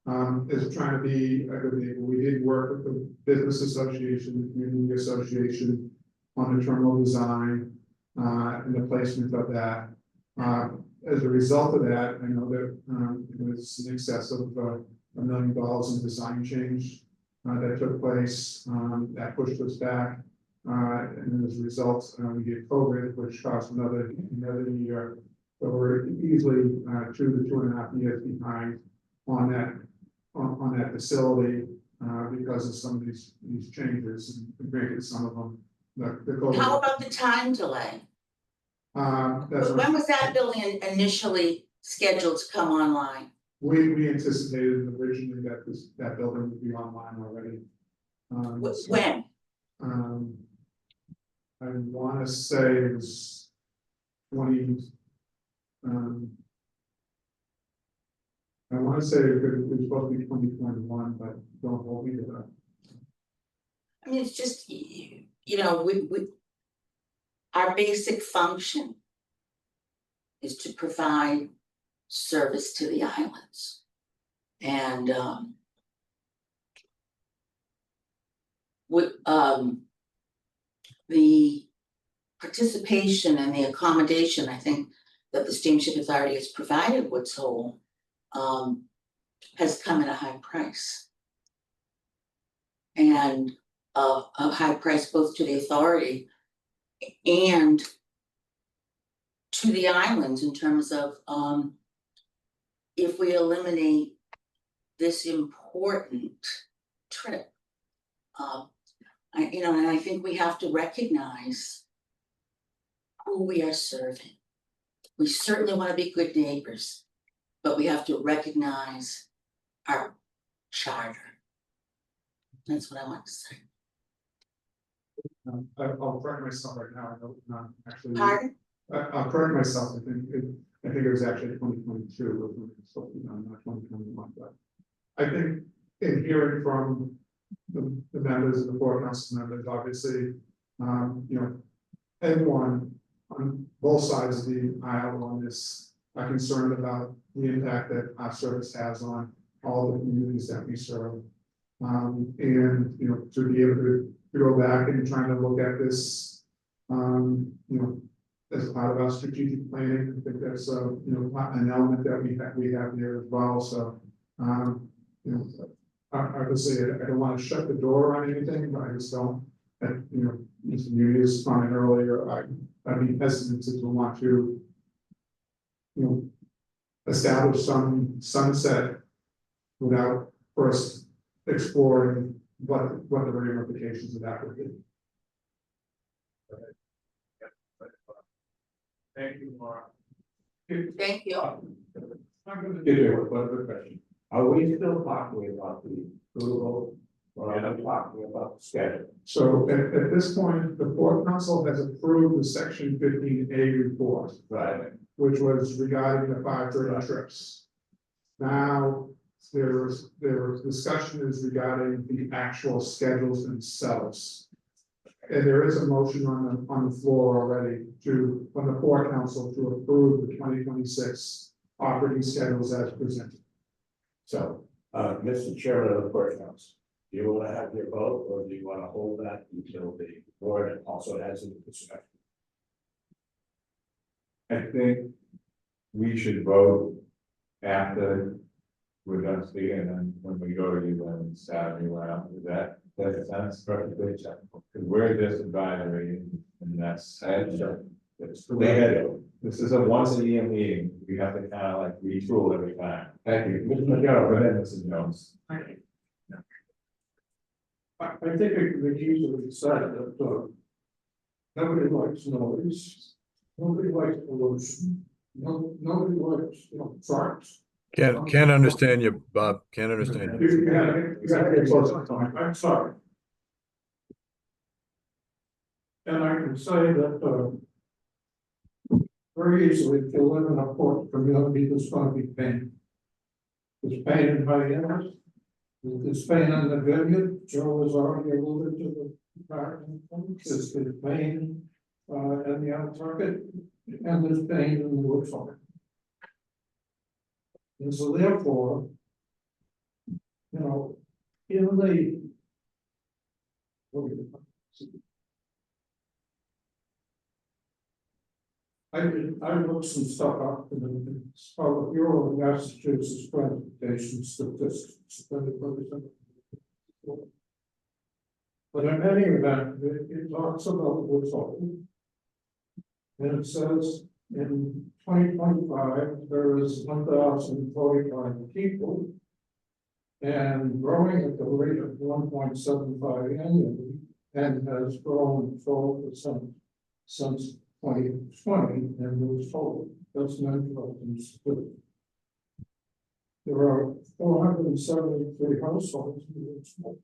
but as trying to be a good neighbor, we did work with the business association, the community association on the terminal design and the placement of that. As a result of that, I know that it was in excess of $1 million in design change that took place that pushed us back. And as a result, we get COVID, which cost another year. So we're easily 2 to 2.5 years behind on that facility because of some of these changes, and granted some of them. The COVID. How about the time delay? When was that building initially scheduled to come online? We anticipated originally that that building would be online already. When? I want to say it was 20. I want to say it was supposed to be 2021, but don't hold me to that. I mean, it's just, you know, our basic function is to provide service to the islands. And the participation and the accommodation, I think, that the Steamship Authority has provided Woods Hole has come at a high price. And a high price both to the authority and to the islands in terms of if we eliminate this important trip. And I think we have to recognize who we are serving. We certainly want to be good neighbors, but we have to recognize our charter. That's what I want to say. I'll correct myself right now, I know it's not actually. Pardon? I'll correct myself, I think it was actually 2022, not 2021, but. I think in hearing from the members, the board council members, obviously, everyone on both sides of the aisle on this are concerned about the impact that our service has on all the communities that we serve. And, to be able to go back and trying to look at this, as part of our strategic planning, I think that's, an element that we have here as well, so, obviously, I don't want to shut the door on anything, but I just don't, Mr. Nunez commented earlier, I'd be hesitant to want to, establish some sunset without first exploring what the ramifications of that would be. Thank you, Mark. Thank you. I'm gonna give you one quick question. Are we still talking about the approval, or are we talking about the schedule? So at this point, the Port Council has approved the Section 15A report. Right. Which was regarding the 530 trips. Now, there was discussion is regarding the actual schedules themselves. And there is a motion on the floor already from the Port Council to approve the 2026 operating schedules as presented. So, Mr. Chairman of the Port Council, do you want to have your vote, or do you want to hold that until the board also has a discussion? I think we should vote after we're done speaking, and then when we go to you, then Saturday around, is that sense? Perfectly acceptable. Because we're just advisory, and that's. It's the way it is. This is a once a year meeting, we have to kind of like retool every time. Thank you. Mr. McGarrett, go ahead, Mrs. Jones. I think it could be easily said that nobody likes noise, nobody likes pollution, nobody likes, trucks. Can't understand you, Bob. Can't understand you. You gotta get close to the mic. I'm sorry. And I can say that very easily, if you live in a port community, there's going to be pain. There's pain in Hyannis. There's pain in the vineyard. Joe has already alluded to the parking. There's pain in the Outmarket, and there's pain in the Woods Hole. And so therefore, in the I looked some stuff up in the Bureau of Massachusetts Transportation Statistics. But in any event, it talks about Woods Hole. And it says in 2025, there is 1,045 people. And growing at the rate of 1.75 annually, and has grown 12% since 2020, and was told that's an interesting split. There are 473 households in Woods Hole.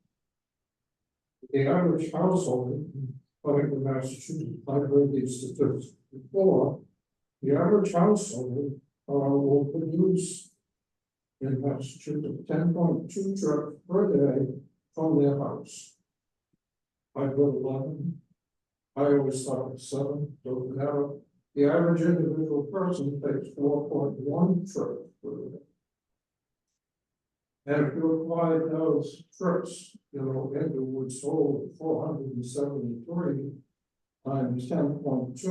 The average household, according to Massachusetts, I've heard these statistics before, the average household will produce in Massachusetts 10.2 trucks per day from their house. I've heard 11. I always thought it was 7, doesn't matter. The average individual person takes 4.1 trips per day. And if you apply those trips, into Woods Hole, 473 times 10.2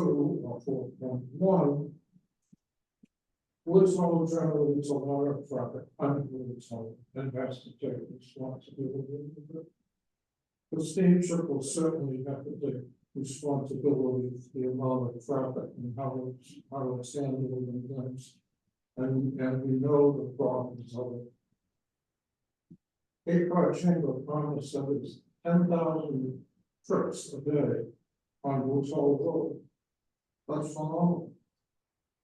or 4.1. Woods Hole generates a lot of traffic under Woods Hole and has to take responsibility. The steamship will certainly have to take responsibility for the amount of traffic and how it's handled and things. And we know the problems of it. Cape Cod Chamber of Commerce said it's 10,000 trips a day on Woods Hole Road. That's phenomenal.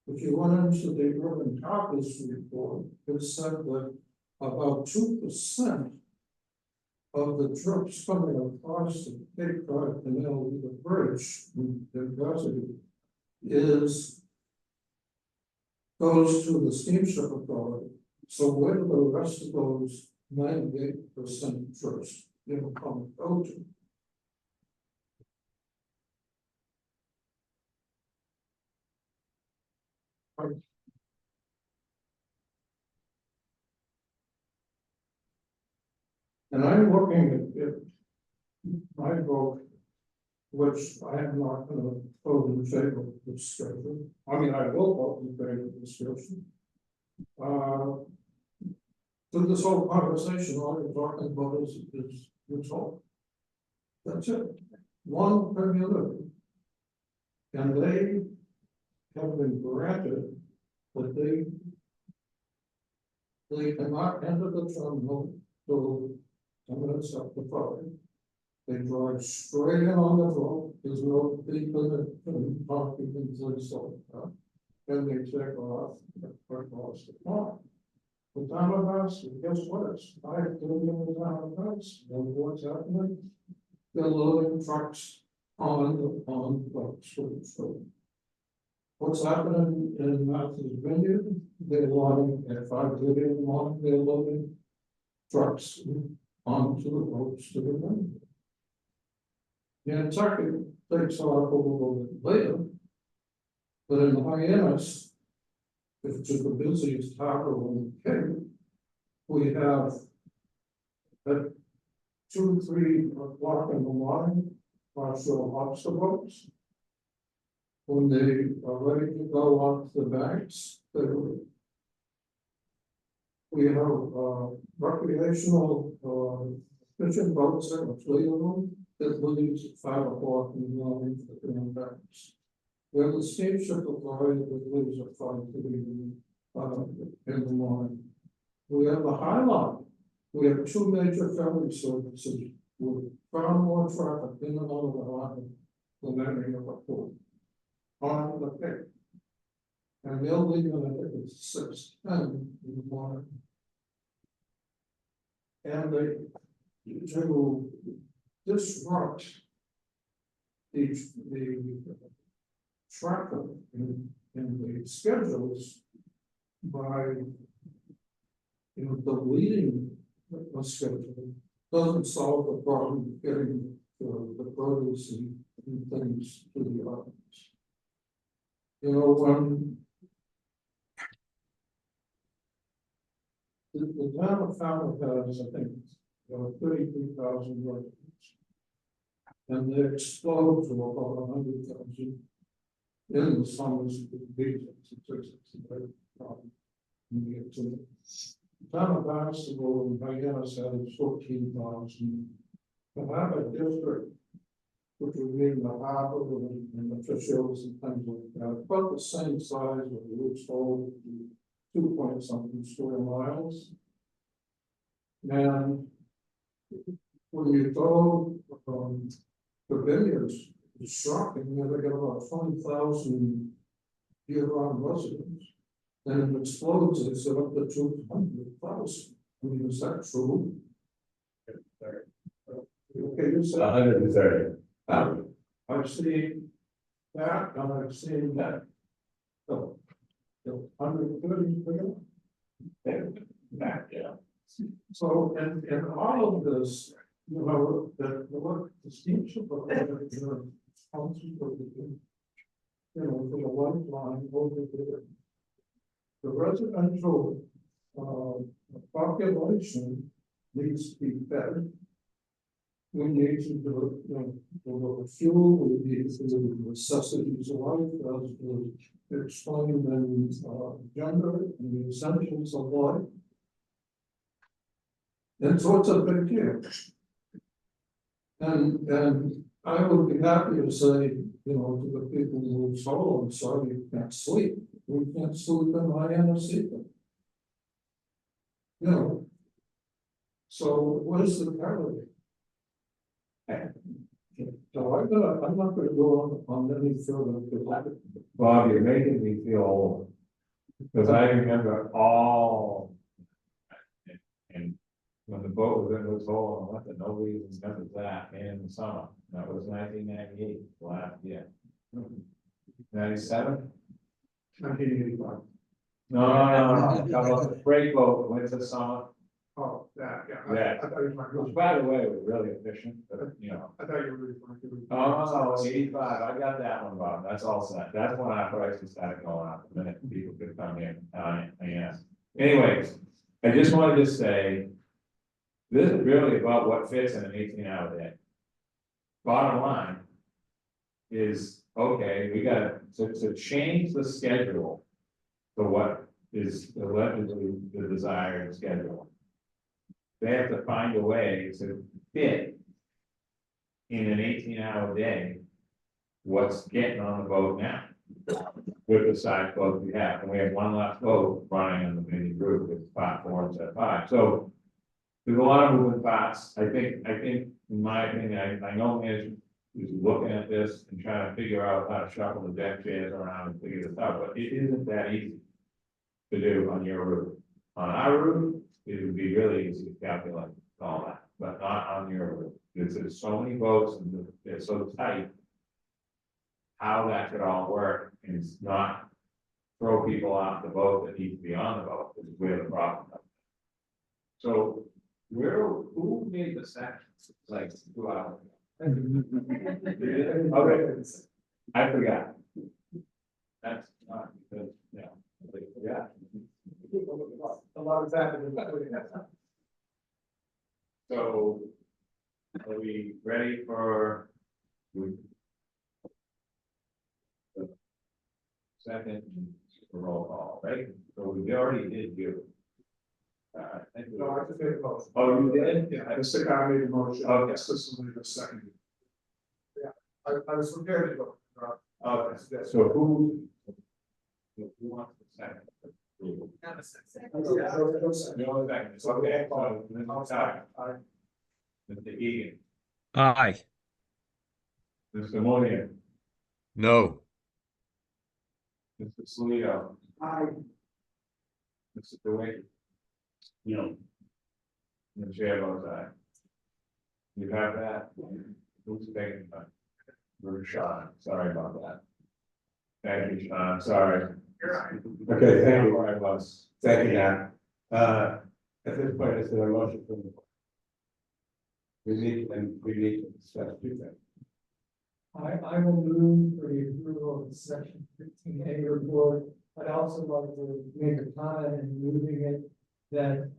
If you went into the urban Carpus report, it said that about 2% of the trips coming across the Cape Cod Canal with the bridge in Varsity goes to the steamship authority. So where do the rest of those 98% trips come go to? And I'm looking at my vote, which I am not going to vote in favor of this schedule. I mean, I will vote in favor of this schedule. Through this whole conversation, all you're talking about is all. That's it. One community. And they have been granted that they cannot enter the terminal till 10 minutes after 5. They drive straight in on the road. There's no people in parking and things like that. Then they take off across the park. The town of Barnstable, guess what? It's 5:30 in the town of Barnstable. And what's happening? They're loading trucks on the street. What's happening in Martha's Vineyard? They're loading at 5:30 in the morning. They're loading trucks onto the roads to the vineyard. Nantucket takes off a little bit later, but in the Hyannis, which is the busiest harbor on the Cape, we have at 2-3 o'clock in the morning, offshore lobster boats. When they are ready to go off the banks, we have recreational fishing boats and a fleet of them that leaves at 5 o'clock in the morning for the Grand Banks. We have the steamship authority that leaves at 5:30 in the morning. We have the High Line. We have 2 major ferry services with far more traffic in and out of the harbor than any other port on the Cape. And they'll leave at, I think it's 6:10 in the morning. And they to disrupt the traffic in the schedules by deleting a schedule doesn't solve the problem of getting the produce and things to the office. When the town of Falmouth has, I think, 33,000 residents, and they explode to about 100,000 in the summers of the beaches. It's a very problem. The town of Barnstable and Hyannis has 14,000. To have a district which would mean the harbor and the officials and things like that, about the same size of the Woods Hole, 2-point-something square miles. And when you go the vineyards, it's shocking. They get about 20,000 year-round residents. And it explodes, it's up to 200,000. I mean, is that true? Okay, you said 130. I've seen that, and I've seen that. So, 130 Back, yeah. So, and all of this, that what the steamship authority is responsible for you know, for the white line over there. The residential, population needs to be fed. We need to do, you know, the fuel, we need to do the necessities of life, as we explained in, gender and the essentials of life. And so it's a big deal. And I would be happy to say, you know, to the people who follow, I'm sorry, you can't sleep. We can't sleep in my anesthesia. You know. So what is the parallel? So I'm not gonna go on any further because Bob, you're making me feel old. Because I remember all. And when the boat was in this hole, and what the nobody remembers that in the summer, that was 1998, last year. 97? 1985. No, the freight boat went to summer. Oh, that, yeah. Yeah. I thought you were Which, by the way, was really efficient, but you know. I thought you were referring to. Oh, 85, I got that one, Bob, that's all set, that's when our prices started going up, the minute people could come in, yes. Anyways, I just wanted to say. This is really about what fits in an 18-hour day. Bottom line. Is, okay, we gotta, to change the schedule. To what is allegedly the desired schedule. They have to find a way to fit. In an 18-hour day. What's getting on the boat now? With the size boat we have, and we have one left boat running on the mini group with platforms at 5, so. There's a lot of moving parts, I think, in my opinion, I know management is looking at this and trying to figure out how to shuffle the deck chairs around and figure this out, but it isn't that easy. To do on your route, on our route, it would be really easy to calculate all that, but not on your route, there's so many boats and they're so tight. How that could all work is not throw people off the boat that need to be on the boat, is where the problem comes. So. Who made the sections, like 2 hours ago? Okay, I forgot. That's not because, yeah, yeah. A lot of that. So, are we ready for? The second roll call, right? So we already did you. No, I just made a motion. Oh, you did? Yeah, Mr. Guy made a motion. Okay. Yes, this is the second. Yeah, I was prepared to go. Okay, so who wants the second? Not a second. No second, okay, so Mr. Ty. Mr. Egan, Aye. Mr. Moyer, No. Mr. Salito, Aye. Mr. DeWitt, You know, and the chair votes aye. You have that? Who's taking that? We're Sean, sorry about that. Thank you, Sean, sorry. Okay, thank you. Where I was. Thank you, Dan. At this point, is there a motion from the board? We need to discuss 2 things. I will move for the approval of the section 15A report. I'd also like to make a comment in moving it that,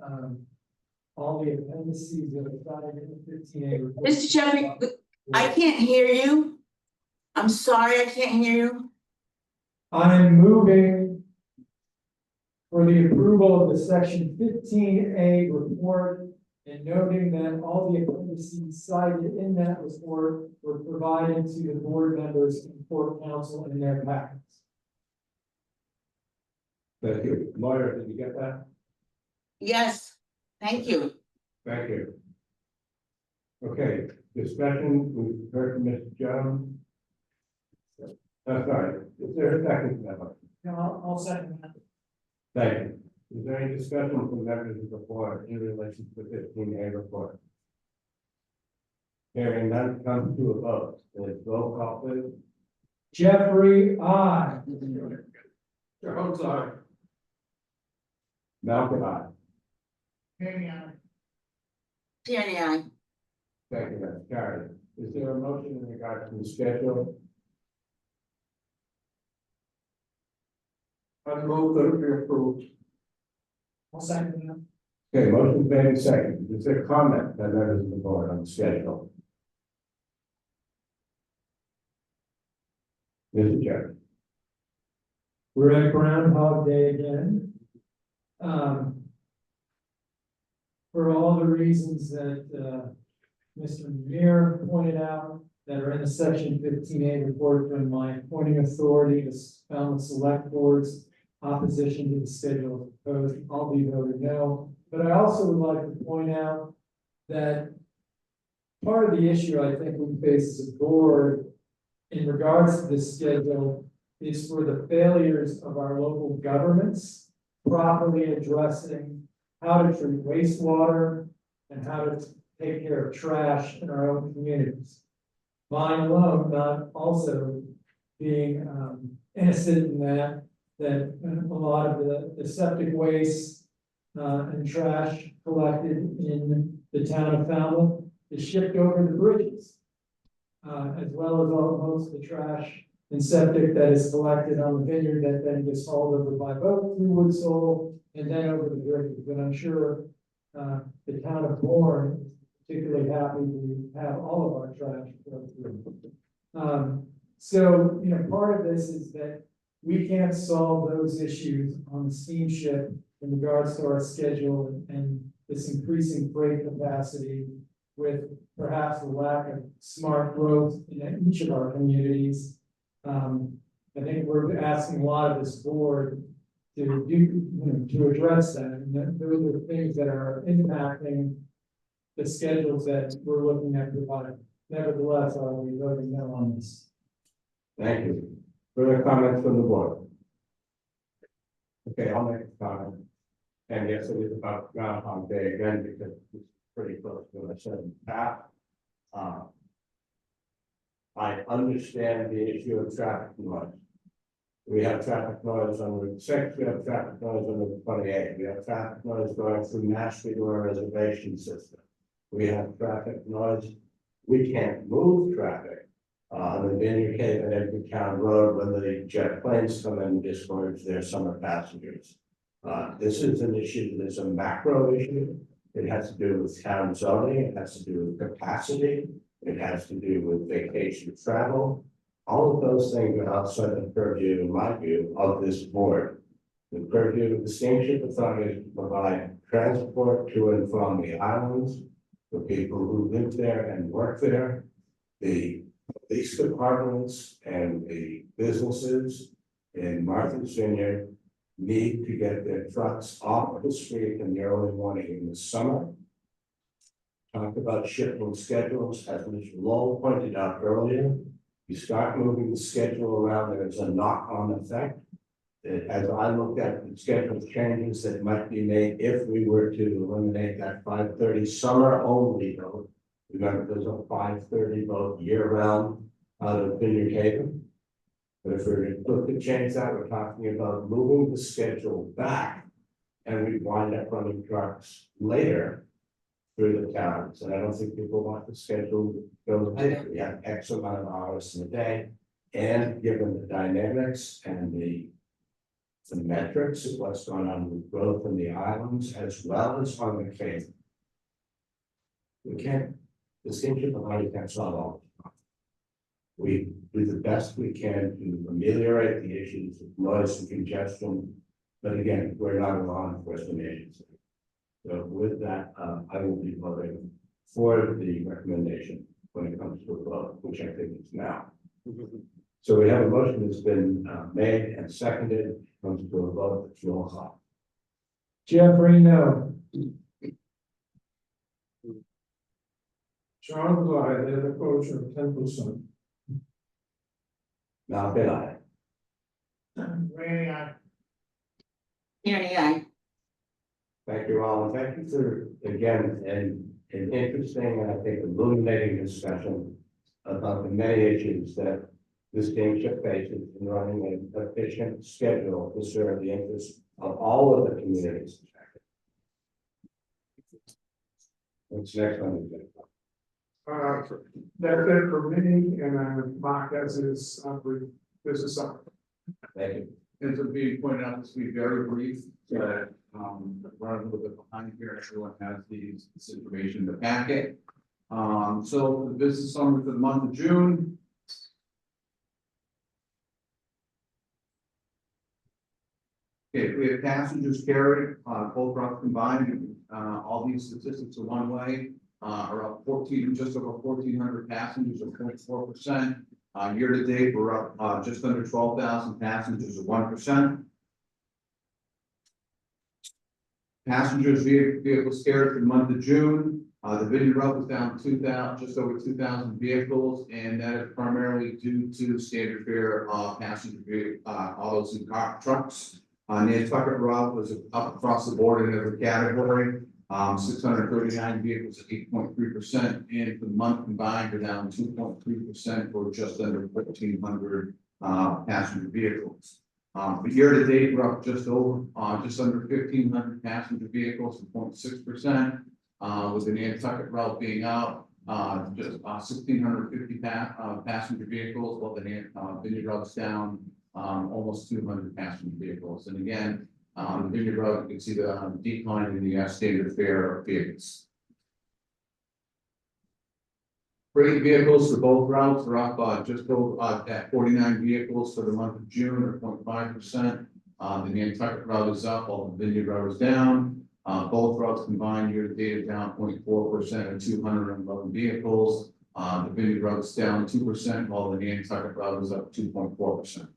all the appendices that are cited in the 15A report. Mr. Jeffrey, I can't hear you. I'm sorry, I can't hear you. I'm moving for the approval of the section 15A report and noting that all the appendices cited in that report were provided to the board members and court counsel in their packets. Thank you. Moira, did you get that? Yes, thank you. Thank you. Okay, discussion, we've heard from Mr. Jones. Sorry, is there a second to that motion? No, I'll second that. Thank you. Is there any discussion from members of the board in relation to the 15A report? Hearing none, comes to a vote. Let's roll call, please. Jeffrey, aye. Jones, aye. Malcolm, aye. Tierney, aye. Thank you, that's carried. Is there a motion in regard to the schedule? I move that it be approved. I'll second that. Okay, motion made and seconded. Is there comment by members of the board on the schedule? Mr. Chairman. We're at Groundhog Day again. For all the reasons that Mr. Muir pointed out that are in the section 15A report from my appointing authority, the Falmouth Select Board's opposition to the schedule proposed, I'll be voting no. But I also would like to point out that part of the issue I think we face as a board in regards to this schedule is for the failures of our local governments properly addressing how to treat wastewater and how to take care of trash in our own communities. Mine alone, not also being innocent in that a lot of the septic waste and trash collected in the town of Falmouth is shipped over the bridges. As well as most of the trash and septic that is collected on the vineyard that then gets hauled over by boat through Woodsole and then over the bridges. But I'm sure the town of Bourne is particularly happy to have all of our trash go through. So, you know, part of this is that we can't solve those issues on the steamship in regards to our schedule and this increasing freight capacity with perhaps the lack of smart growth in each of our communities. I think we're asking a lot of this board to do, you know, to address that. And those are things that are impacting the schedules that we're looking at providing. Nevertheless, I will be voting no on this. Thank you. Further comments from the board? Okay, I'll make a comment. And yes, it is about Groundhog Day again, because it's pretty close to what I said in the past. I understand the issue of traffic noise. We have traffic noise on Route 6, we have traffic noise on Route 28, we have traffic noise going through Nashville to our reservation system. We have traffic noise, we can't move traffic on the Vineyard Cave and Edgartown Road when the jet planes come in and discharge their summer passengers. This is an issue that's a macro issue. It has to do with town zoning, it has to do with capacity, it has to do with vacation travel. All of those things are outside the purview, in my view, of this board. The purview of the Steamship Authority is to provide transport to and from the islands for people who live there and work there. The police departments and the businesses in Martha's Vineyard need to get their trucks off the street in the early morning in the summer. Talk about shipment schedules, as Mr. Lowell pointed out earlier. You start moving the schedule around, there's a knock-on effect. As I looked at the schedule changes that might be made if we were to eliminate that 5:30 summer only vote. Remember, there's a 5:30 vote year-round out of Vineyard Haven. But if we're to look to change that, we're talking about moving the schedule back, and we wind up running trucks later through the towns. And I don't think people want the schedule to go later. We have X amount of hours in a day, and given the dynamics and the metrics of what's going on with growth in the islands as well as on the Cape, the Steamship Authority can't solve all of it. We do the best we can to ameliorate the issues of noise and congestion, but again, we're not a law enforcement agency. So with that, I will be voting for the recommendation when it comes to a vote, which I think is now. So we have a motion that's been made and seconded, comes to a vote, that's roll call. Jeffrey, no. Charles, I have a coach of 10%. Now, Ben, I. Rainy, I. Tierney, aye. Thank you all, and thank you for, again, an interesting and I think illuminating discussion about the many issues that this steamship faces in running an efficient schedule to serve the interests of all of the communities. What's next on the agenda? That's it for me, and Mark has his business up. Thank you. As of being pointed out, this will be very brief, but, run a little bit behind here, everyone has this information in the packet. So the business summary for the month of June. Okay, we have passengers carried, both routes combined, all these statistics are one way, are up 14, just over 1,400 passengers, or 0.4%. Year to date, we're up, just under 12,000 passengers, or 1%. Passengers vehicles carried for the month of June, the Vineyard Road was down 2,000, just over 2,000 vehicles, and that is primarily due to standard fare, passenger autos and trucks. Nantucket Road was up across the board in every category. 639 vehicles at 8.3%, and for the month combined are down 2.3%, or just under 1,400 passenger vehicles. But year to date, we're up just under 1,500 passenger vehicles, 0.6%. With the Nantucket route being out, just 1,650 passenger vehicles, while the Vineyard route's down almost 200 passenger vehicles. And again, the Vineyard route, you can see the decline in the standard fare vehicles. Freight vehicles for both routes are up just over at 49 vehicles for the month of June, or 0.5%. The Nantucket route is up, while the Vineyard route is down. Both routes combined year to date are down 0.4% at 211 vehicles. The Vineyard route is down 2%, while the Nantucket route is up 2.4%.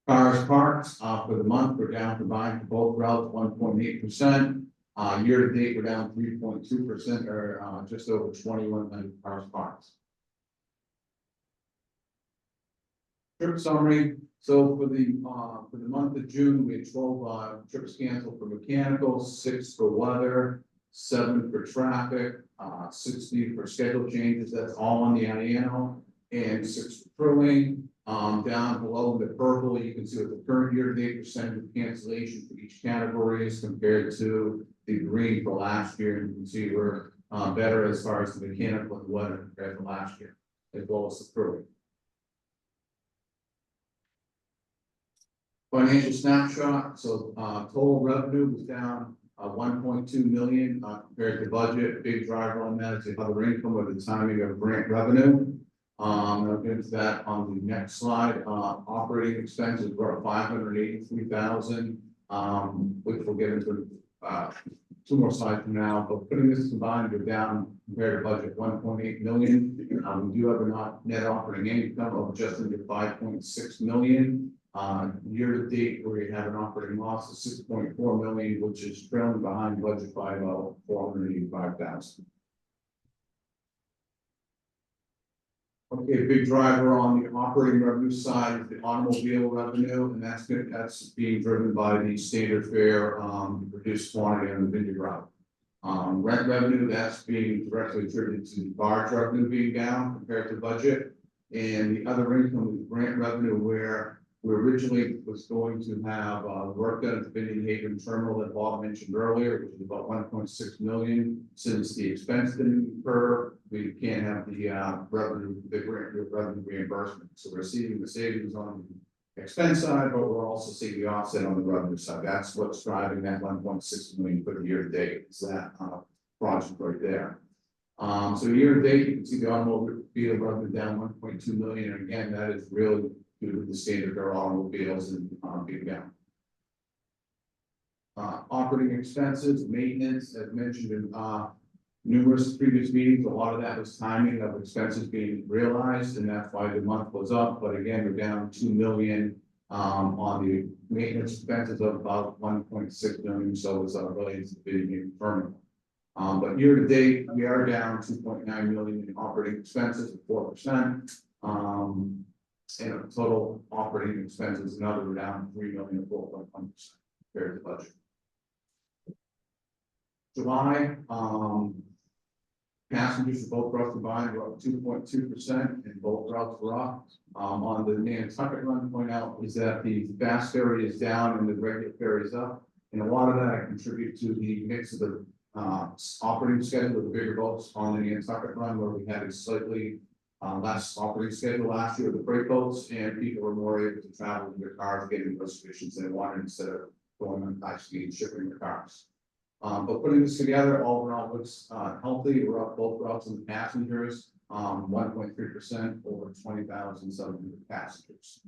Cars parked for the month were down combined for both routes 1.8%. Year to date, we're down 3.2%, or just over 2,100 cars parked. Trip summary. So for the month of June, we had 12 trips canceled for mechanical, 6 for weather, 7 for traffic, 60 for schedule changes. That's all on the Iyannough, and 6 for crewing. Down below in the purple, you can see what the current year-to-date percentage of cancellation for each category is compared to the green for last year. And you can see we're better as far as the mechanical and weather compared to last year, as well as the crewing. Financial snapshot. So total revenue was down 1.2 million compared to budget. Big driver on that is the other income, or the timing of grant revenue. I'll get into that on the next slide. Operating expenses were at 583,000, which we'll get into 2 more slides from now. But putting this combined, we're down compared to budget 1.8 million. We do have a net operating income of just under 5.6 million. Year to date, we have an operating loss of 6.4 million, which is trailing behind budget by about 485,000. Okay, big driver on the operating revenue side is the automobile revenue, and that's being driven by the standard fare reduced quantity on the Vineyard route. Rent revenue, that's being directly attributed to the barge revenue being down compared to budget, and the other income is grant revenue, where we originally was going to have work done at the Vineyard Haven terminal that Bob mentioned earlier, which is about 1.6 million. Since the expense didn't incur, we can't have the revenue reimbursement. So we're seeing the savings on the expense side, but we're also seeing the offset on the revenue side. That's what's driving that 1.6 million for the year to date. Is that project right there? So year to date, you can see the automobile revenue down 1.2 million, and again, that is really due to the standard fare automobiles and being down. Operating expenses, maintenance, as mentioned in numerous previous meetings, a lot of that was timing of expenses being realized, and that's why the month was up. But again, we're down 2 million on the maintenance expenses of about 1.6 million. So it's related to the Vineyard terminal. But year to date, we are down 2.9 million in operating expenses, 4%. And total operating expenses, another down 3 million, 4.1% compared to budget. July, passengers for both routes combined were up 2.2%, and both routes were up. On the Nantucket run, point out is that the fast ferry is down and the regular ferry is up, and a lot of that I contribute to the mix of the operating schedule of the bigger boats on the Nantucket run, where we had a slightly less operating schedule last year with the freight boats, and people were more able to travel in their cars, getting reservations they wanted instead of going on high speed and shipping their cars. But putting this together, all in all, looks healthy. We're up both routes in the passengers, 1.3% over 20,700 passengers.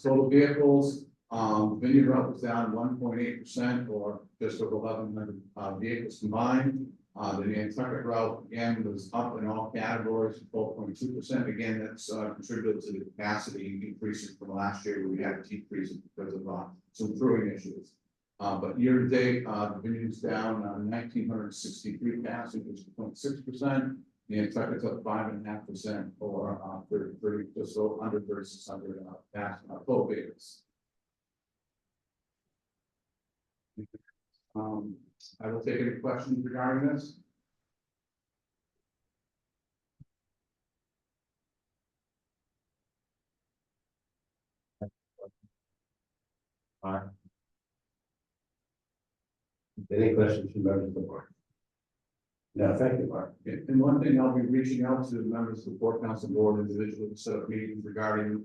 Total vehicles, Vineyard route was down 1.8% or just over 1,100 vehicles combined. The Nantucket route again was up in all categories, 12.2%. Again, that's contributed to the capacity increasing from last year where we had a decrease because of some crewing issues. But year to date, the Vineyard's down 1,963 passengers, 0.6%. Nantucket's up 5.5% or 30, just so under 3,600 total vehicles. I will take any questions regarding this. Any questions from members of the board? No, thank you, Mark. And one thing, I'll be reaching out to the members of the Port Council Board individually to set up meetings regarding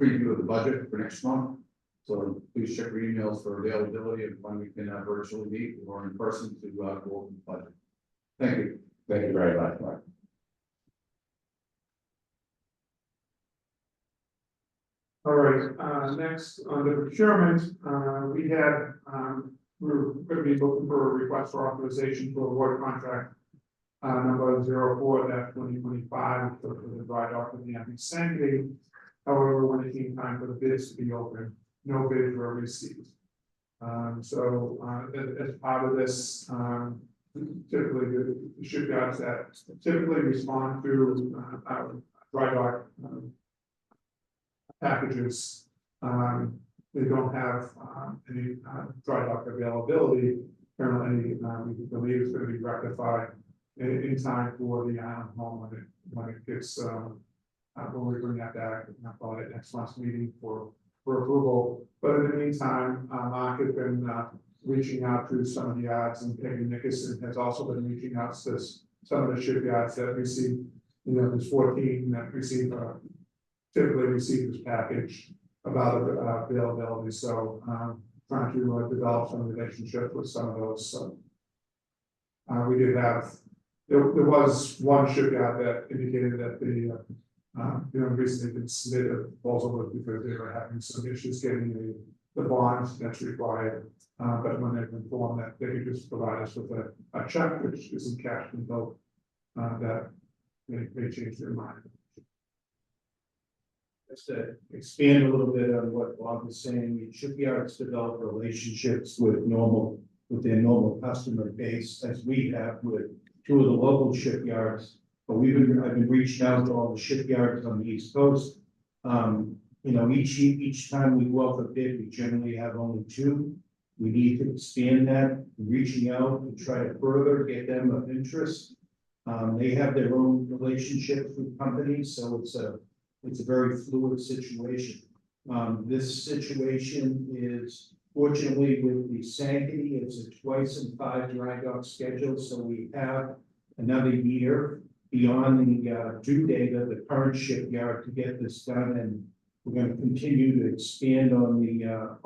preview of the budget for next month. So please check your emails for availability of when we can virtually meet or in person to go over the budget. Thank you. Thank you very much, Mark. All right, next, on the procurement, we had, we were going to be looking for a request for authorization for award contract number 04-2025 for the dry dock of the Sanctity. However, when it came time for the bids to be open, no bids were received. So as part of this, typically the shipyards that typically respond to dry dock packages, they don't have any dry dock availability. Apparently, we believe it's going to be rectified in time for the island home when it gets when we bring that back, probably at next month's meeting for approval. But in the meantime, Mark has been reaching out to some of the yards, and Peggy Nickerson has also been reaching out to some of the shipyards that receive, there's 14 that receive typically receive this package about availability. So trying to develop some relationship with some of those. So we did have, there was one shipyard that indicated that the recently didn't submit a proposal because they were having some issues getting the bonds that's required. But when they've informed that they could just provide us with a check, which isn't cash until that may change their mind. Just to expand a little bit on what Bob was saying, shipyards develop relationships with their normal customer base, as we have with two of the local shipyards. But I've been reaching out to all the shipyards on the East Coast. Each time we go out for bid, we generally have only two. We need to expand that, reaching out and try to further get them of interest. They have their own relationships with companies, so it's a very fluid situation. This situation is, fortunately, with the Sanctity, it's a twice in 5 dry dock schedule, so we have another year beyond the due date of the current shipyard to get this done, and we're going to continue to expand on the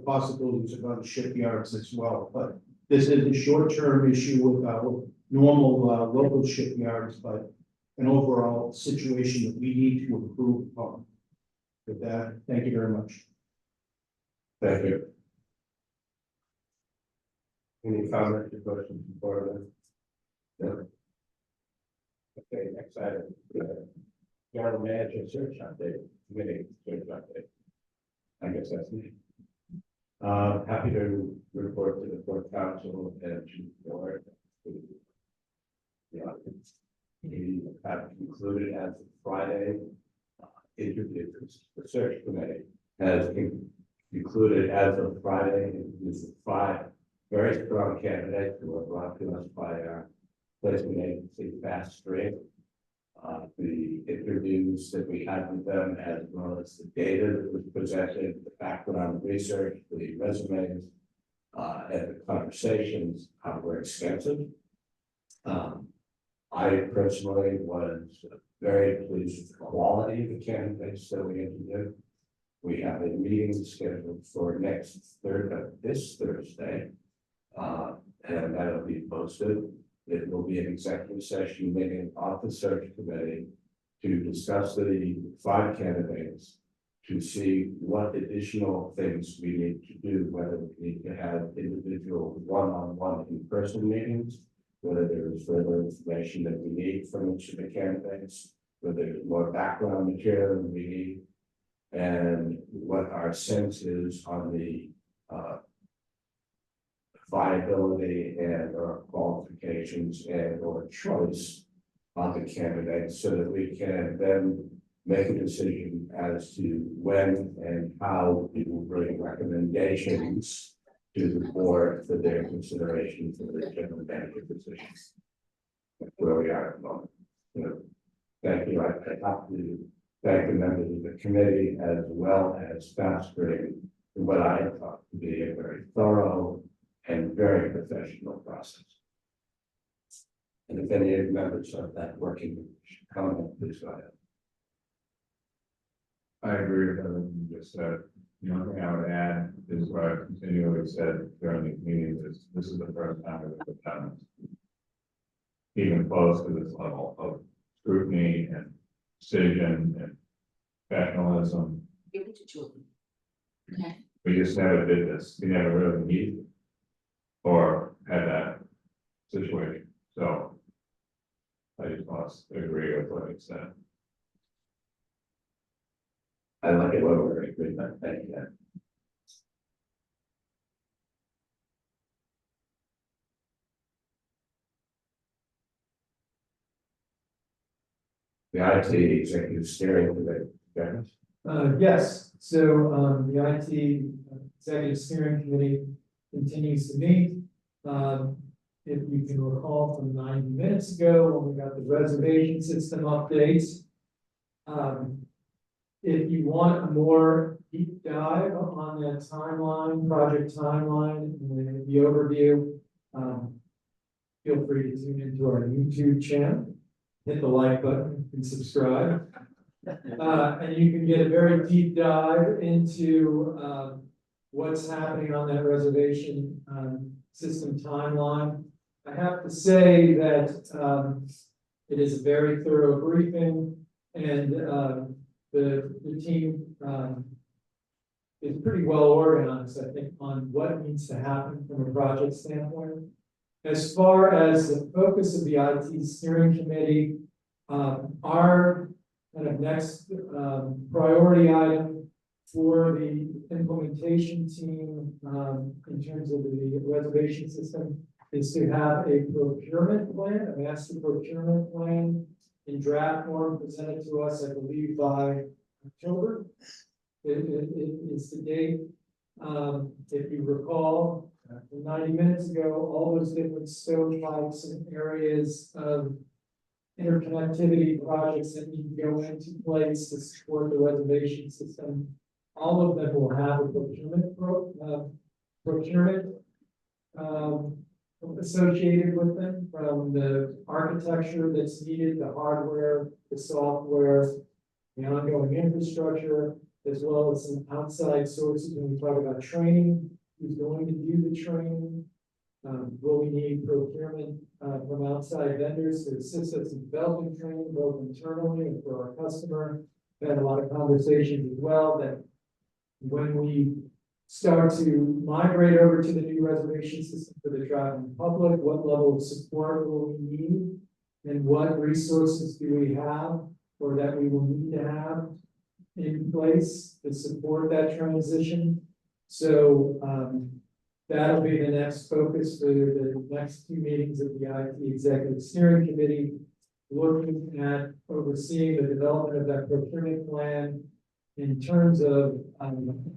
possibilities of other shipyards as well. But this is a short-term issue with our normal local shipyards, but an overall situation that we need to improve upon. With that, thank you very much. Thank you. Any comments or questions before that? No. Okay, next item. General Manager Search Update, Committee Search Update. I guess that's me. Happy to report to the Port Council and to the board. The audience. We have concluded as of Friday, interviews. The search committee has concluded as of Friday. It is 5 very strong candidates who were brought to us by our placement agency, Fast Street. The interviews that we had with them, as well as the data that was presented, the background research, the resumes, and the conversations were extensive. I personally was very pleased with the quality of the candidates that we interviewed. We have a meeting scheduled for this Thursday. And that'll be posted. It will be an executive session meeting of the search committee to discuss the 5 candidates, to see what additional things we need to do, whether we need to have individual one-on-one in-person meetings, whether there is further information that we need from each of the candidates, whether there's more background material than we need, and what our sense is on the viability and or qualifications and or choice of the candidates, so that we can then make a decision as to when and how we will bring recommendations to the board for their consideration for the general manager positions. That's where we are at the moment. Thank you. I have to thank the members of the committee as well as fostering what I thought to be a very thorough and very professional process. And if any of the members of that working group should comment, please go ahead. I agree with everything you just said. The only thing I would add is what I continually said during these meetings is this is the first time we've done even close to this level of scrutiny and precision and professionalism. Give it to children. Okay. We just never did this. We never really needed or had that situation. So I just must agree with what he said. I like it when we're in agreement. Thank you. The IT executive steering committee, Dennis? Yes, so, the IT Executive Steering Committee continues to meet. If you can recall from 90 minutes ago, when we got the reservation system updates. If you want a more deep dive on that timeline, project timeline, and the overview, feel free to tune into our YouTube channel, hit the like button and subscribe. And you can get a very deep dive into what's happening on that reservation system timeline. I have to say that it is a very thorough briefing, and the team is pretty well organized, I think, on what needs to happen from a project standpoint. As far as the focus of the IT steering committee, our kind of next priority item for the implementation team in terms of the reservation system is to have a procurement plan, a master procurement plan in draft form presented to us, I believe, by October. It's the date. If you recall, 90 minutes ago, all those different stovepipes and areas of interconnectivity projects that need to go into place to support the reservation system, all of them will have a procurement associated with them, from the architecture that's needed, the hardware, the software, the ongoing infrastructure, as well as some outside sources. When we talk about training, who's going to do the training? Will we need procurement from outside vendors to assist us in developing training, both internally and for our customer? We've had a lot of conversations as well that when we start to migrate over to the new reservation system for the traveling public, what level of support will we need, and what resources do we have or that we will need to have in place to support that transition. So that'll be the next focus for the next 2 meetings of the IT Executive Steering Committee, looking at overseeing the development of that procurement plan in terms of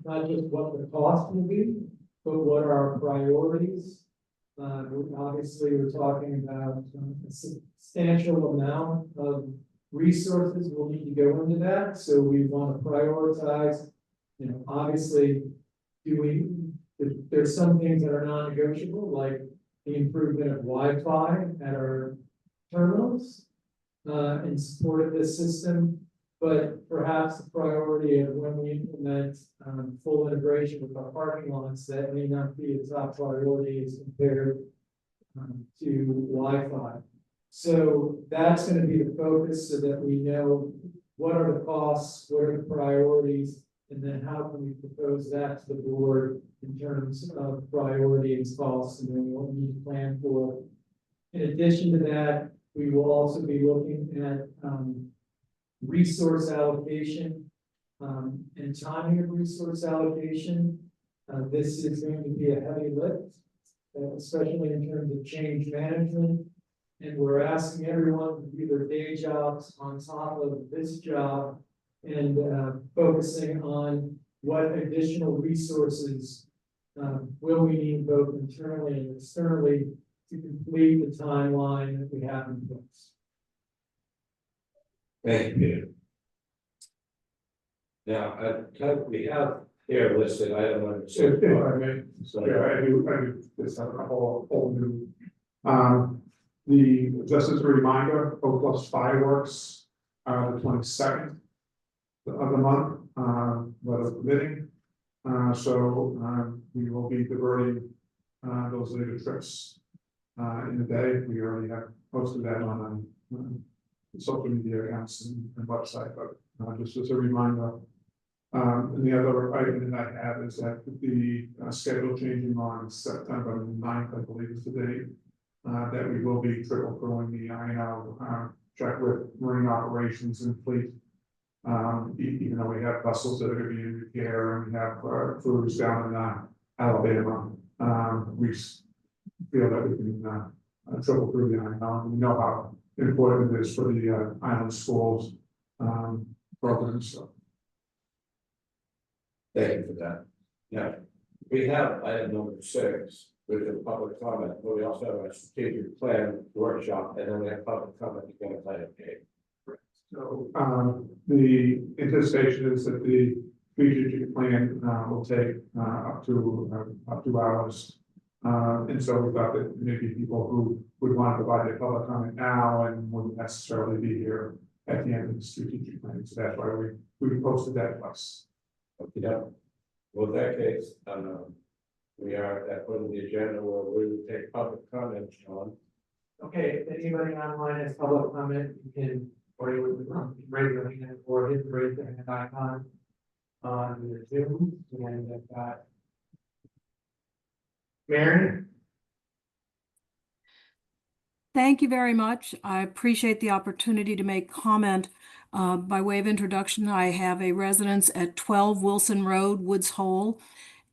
not just what the cost will be, but what are our priorities. Obviously, we're talking about a substantial amount of resources will need to go into that. So we want to prioritize, obviously, there's some things that are non-negotiable, like the improvement of Wi-Fi at our terminals in support of this system. But perhaps the priority of when we implement full integration with our parking lots, that may not be a top priority as compared to Wi-Fi. So that's going to be the focus so that we know what are the costs, what are the priorities, and then how can we propose that to the board in terms of priority and costs, and then what we need to plan for. In addition to that, we will also be looking at resource allocation and timing of resource allocation. This is going to be a heavy lift, especially in terms of change management. And we're asking everyone to do their day jobs on top of this job and focusing on what additional resources will we need both internally and externally to complete the timeline that we have in place. Thank you, Peter. Now, we have here listed item number If 6. I may, I do, this have a whole new. Just as a reminder, O Plus fireworks, the 22nd of the month, weather permitting. So we will be diverting those later trips in the day. We already have posted that on social media accounts and website, but just as a reminder. And the other item that I have is that the schedule changing on September 9th, I believe is the date, that we will be triple crewing the Iyannough check with marine operations and fleet. Even though we have vessels that are going to be in repair and we have crews down in Alabama, we feel that we can triple crew the Iyannough. We know how important it is for the island schools programs. So. Thank you for that. Now, we have item number 6, which is public comment, but we also have a strategic plan workshop, and then we have public comment again at item 8. So the anticipation is that the strategic plan will take up to 2 hours. And so we thought that maybe people who would want to provide their public comment now and wouldn't necessarily be here at the end of the strategic plan. So that's why we posted that twice. Okay, well, in that case, we are at that point of the agenda where we will take public comment, Sean. Okay, if anybody online has public comment, you can, or you would raise your hand or hit the raise your hand icon on your Zoom, and I've got Maureen. Thank you very much. I appreciate the opportunity to make comment. By way of introduction, I have a residence at 12 Wilson Road, Woods Hole,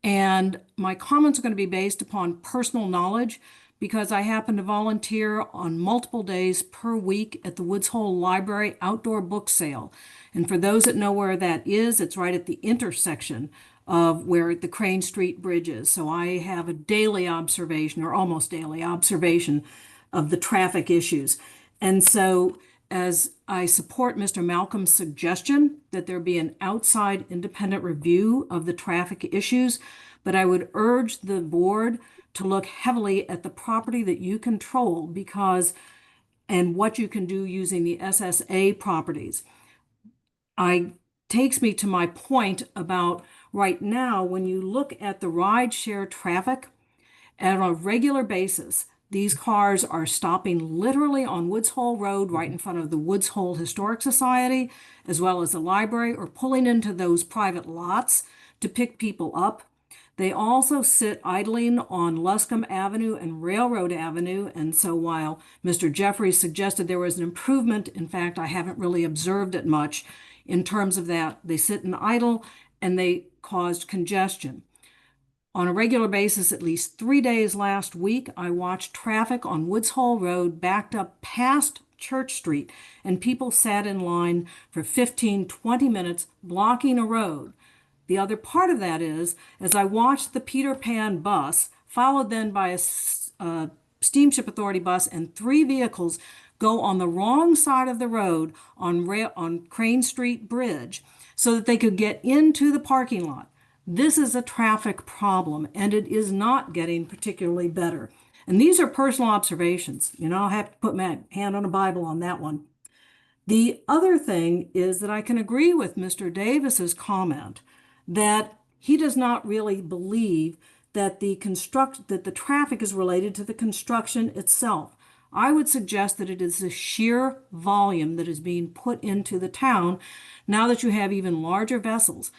and my comments are going to be based upon personal knowledge because I happen to volunteer on multiple days per week at the Woods Hole Library outdoor book sale. And for those that know where that is, it's right at the intersection of where the Crane Street Bridge is. So I have a daily observation, or almost daily observation, of the traffic issues. And so as I support Mr. Malcolm's suggestion that there be an outside independent review of the traffic issues, but I would urge the board to look heavily at the property that you control and what you can do using the SSA properties. Takes me to my point about right now, when you look at the rideshare traffic on a regular basis, these cars are stopping literally on Woods Hole Road right in front of the Woods Hole Historic Society, as well as the library, or pulling into those private lots to pick people up. They also sit idling on Luscombe Avenue and Railroad Avenue. And so while Mr. Jeffries suggested there was an improvement, in fact, I haven't really observed it much in terms of that. They sit and idle and they caused congestion. On a regular basis, at least 3 days last week, I watched traffic on Woods Hole Road backed up past Church Street, and people sat in line for 15, 20 minutes blocking a road. The other part of that is, as I watched the Peter Pan bus, followed then by a Steamship Authority bus and 3 vehicles go on the wrong side of the road on Crane Street Bridge so that they could get into the parking lot. This is a traffic problem, and it is not getting particularly better. And these are personal observations. I'll have to put my hand on a Bible on that one. The other thing is that I can agree with Mr. Davis's comment that he does not really believe that the traffic is related to the construction itself. I would suggest that it is the sheer volume that is being put into the town now that you have even larger vessels.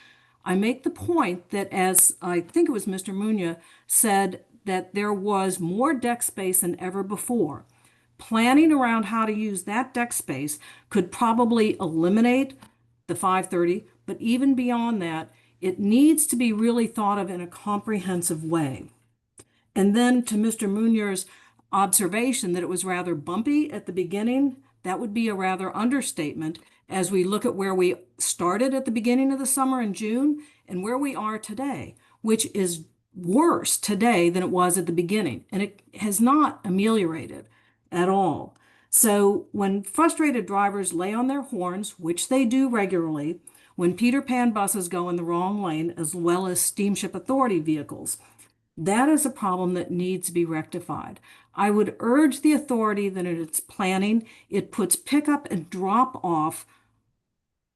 I make the point that, as I think it was Mr. Munya said, that there was more deck space than ever before. Planning around how to use that deck space could probably eliminate the 530, but even beyond that, it needs to be really thought of in a comprehensive way. And then to Mr. Munier's observation that it was rather bumpy at the beginning, that would be a rather understatement as we look at where we started at the beginning of the summer in June and where we are today, which is worse today than it was at the beginning. And it has not ameliorated at all. So when frustrated drivers lay on their horns, which they do regularly, when Peter Pan buses go in the wrong lane, as well as Steamship Authority vehicles, that is a problem that needs to be rectified. I would urge the authority that in its planning, it puts pickup and drop off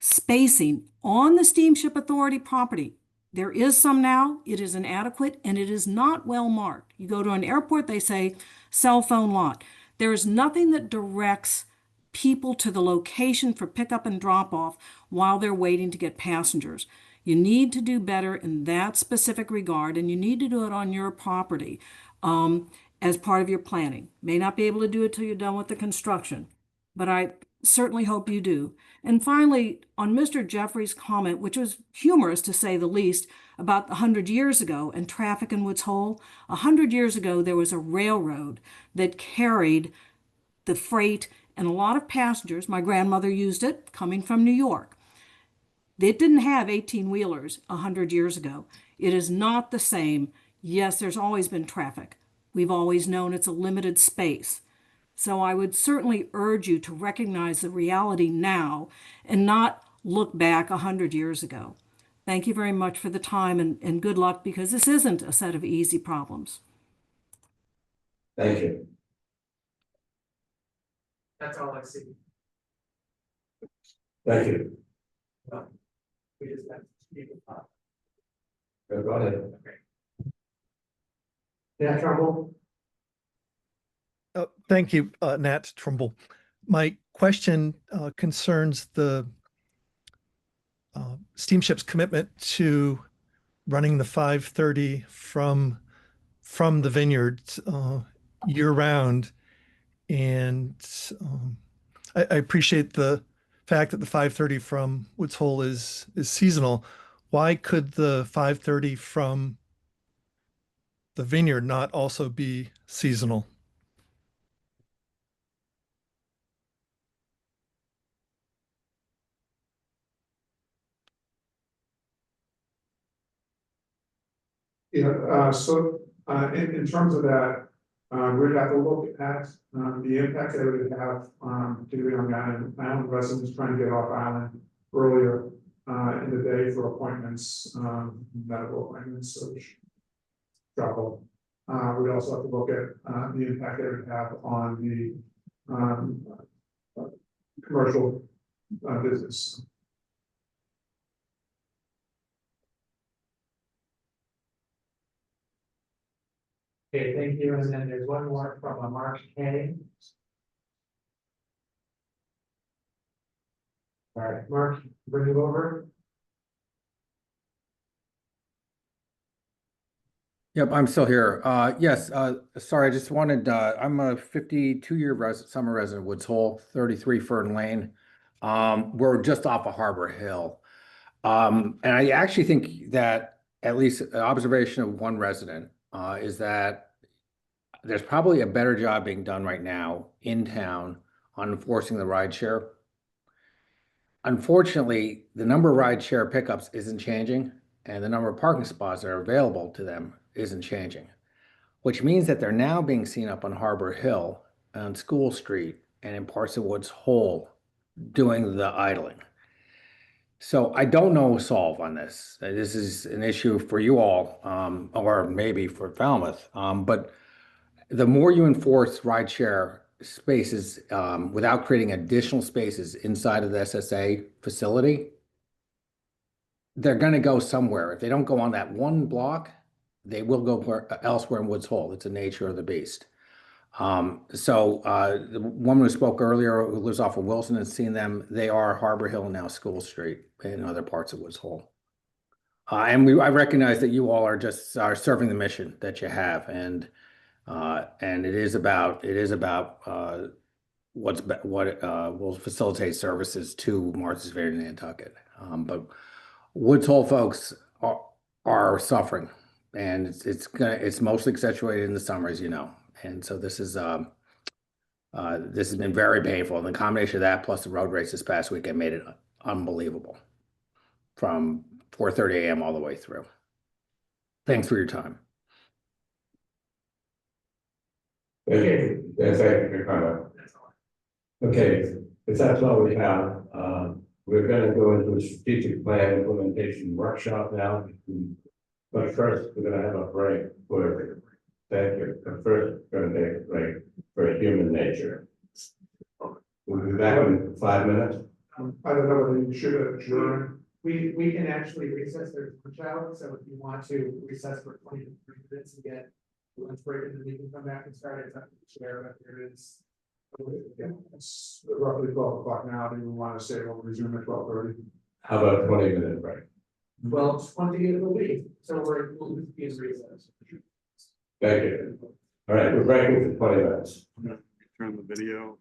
spacing on the Steamship Authority property. There is some now, it is inadequate, and it is not well marked. You go to an airport, they say cell phone lot. There is nothing that directs people to the location for pickup and drop off while they're waiting to get passengers. You need to do better in that specific regard, and you need to do it on your property as part of your planning. May not be able to do it till you're done with the construction, but I certainly hope you do. And finally, on Mr. Jeffrey's comment, which was humorous to say the least, about 100 years ago and traffic in Woods Hole, 100 years ago there was a railroad that carried the freight and a lot of passengers. My grandmother used it coming from New York. They didn't have 18-wheelers 100 years ago. It is not the same. Yes, there's always been traffic. We've always known it's a limited space. So I would certainly urge you to recognize the reality now and not look back 100 years ago. Thank you very much for the time and good luck, because this isn't a set of easy problems. Thank you. That's all I see. Thank you. We just have to keep it up. Go ahead. Yeah, Trumbull. Thank you, Nat Trumbull. My question concerns the steamship's commitment to running the 530 from the vineyards year round. And I appreciate the fact that the 530 from Woods Hole is seasonal. Why could the 530 from the vineyard not also be seasonal? Yeah, in terms of that, we'd have to look at the impact that it would have, particularly on the island residents trying to get off island earlier in the day for appointments, medical appointments, such travel. We'd also have to look at the impact that it would have on the commercial business. Okay, thank you. And then there's one more from a Mark K. All right, Mark, bring it over. Yep, I'm still here. Yes, sorry, I just wanted, I'm a 52-year summer resident of Woods Hole, 33 Fern Lane. We're just off of Harbor Hill. And I actually think that at least an observation of one resident is that there's probably a better job being done right now in town on enforcing the rideshare. Unfortunately, the number of rideshare pickups isn't changing, and the number of parking spots that are available to them isn't changing, which means that they're now being seen up on Harbor Hill, on School Street, and in parts of Woods Hole doing the idling. So I don't know a solve on this. This is an issue for you all, or maybe for Falmouth. But the more you enforce rideshare spaces without creating additional spaces inside of the SSA facility, they're going to go somewhere. If they don't go on that one block, they will go elsewhere in Woods Hole. It's the nature of the beast. The woman who spoke earlier, who lives off of Wilson, and seen them, they are Harbor Hill and now School Street and other parts of Woods Hole. I recognize that you all are just serving the mission that you have, and it is about what will facilitate services to Martha's Vineyard and Nantucket. But Woods Hole folks are suffering, and it's mostly accentuated in the summer, as you know. And so this has been very painful. And the combination of that plus the road race this past weekend made it unbelievable from 4:30 a.m. all the way through. Thanks for your time. Okay, thank you for your comment. Okay, if that's all we have, we're gonna go into a strategic plan implementation workshop now. But first, we're gonna have a break for, thank you, but first, we're gonna take a break for human nature. We'll be back in 5 minutes. I don't know whether you should adjourn. We can actually recess their lunch hour, so if you want to recess for 20 to 30 minutes and get lunch break, and then you can come back and start it up to the chair, but there is. Yeah, it's roughly 12 o'clock now. Do you want to say we'll resume at 12:30? How about a 20-minute break? 12:20 it will be, so we'll be in recess. Thank you. All right, we're breaking for 20 minutes. Turn the video.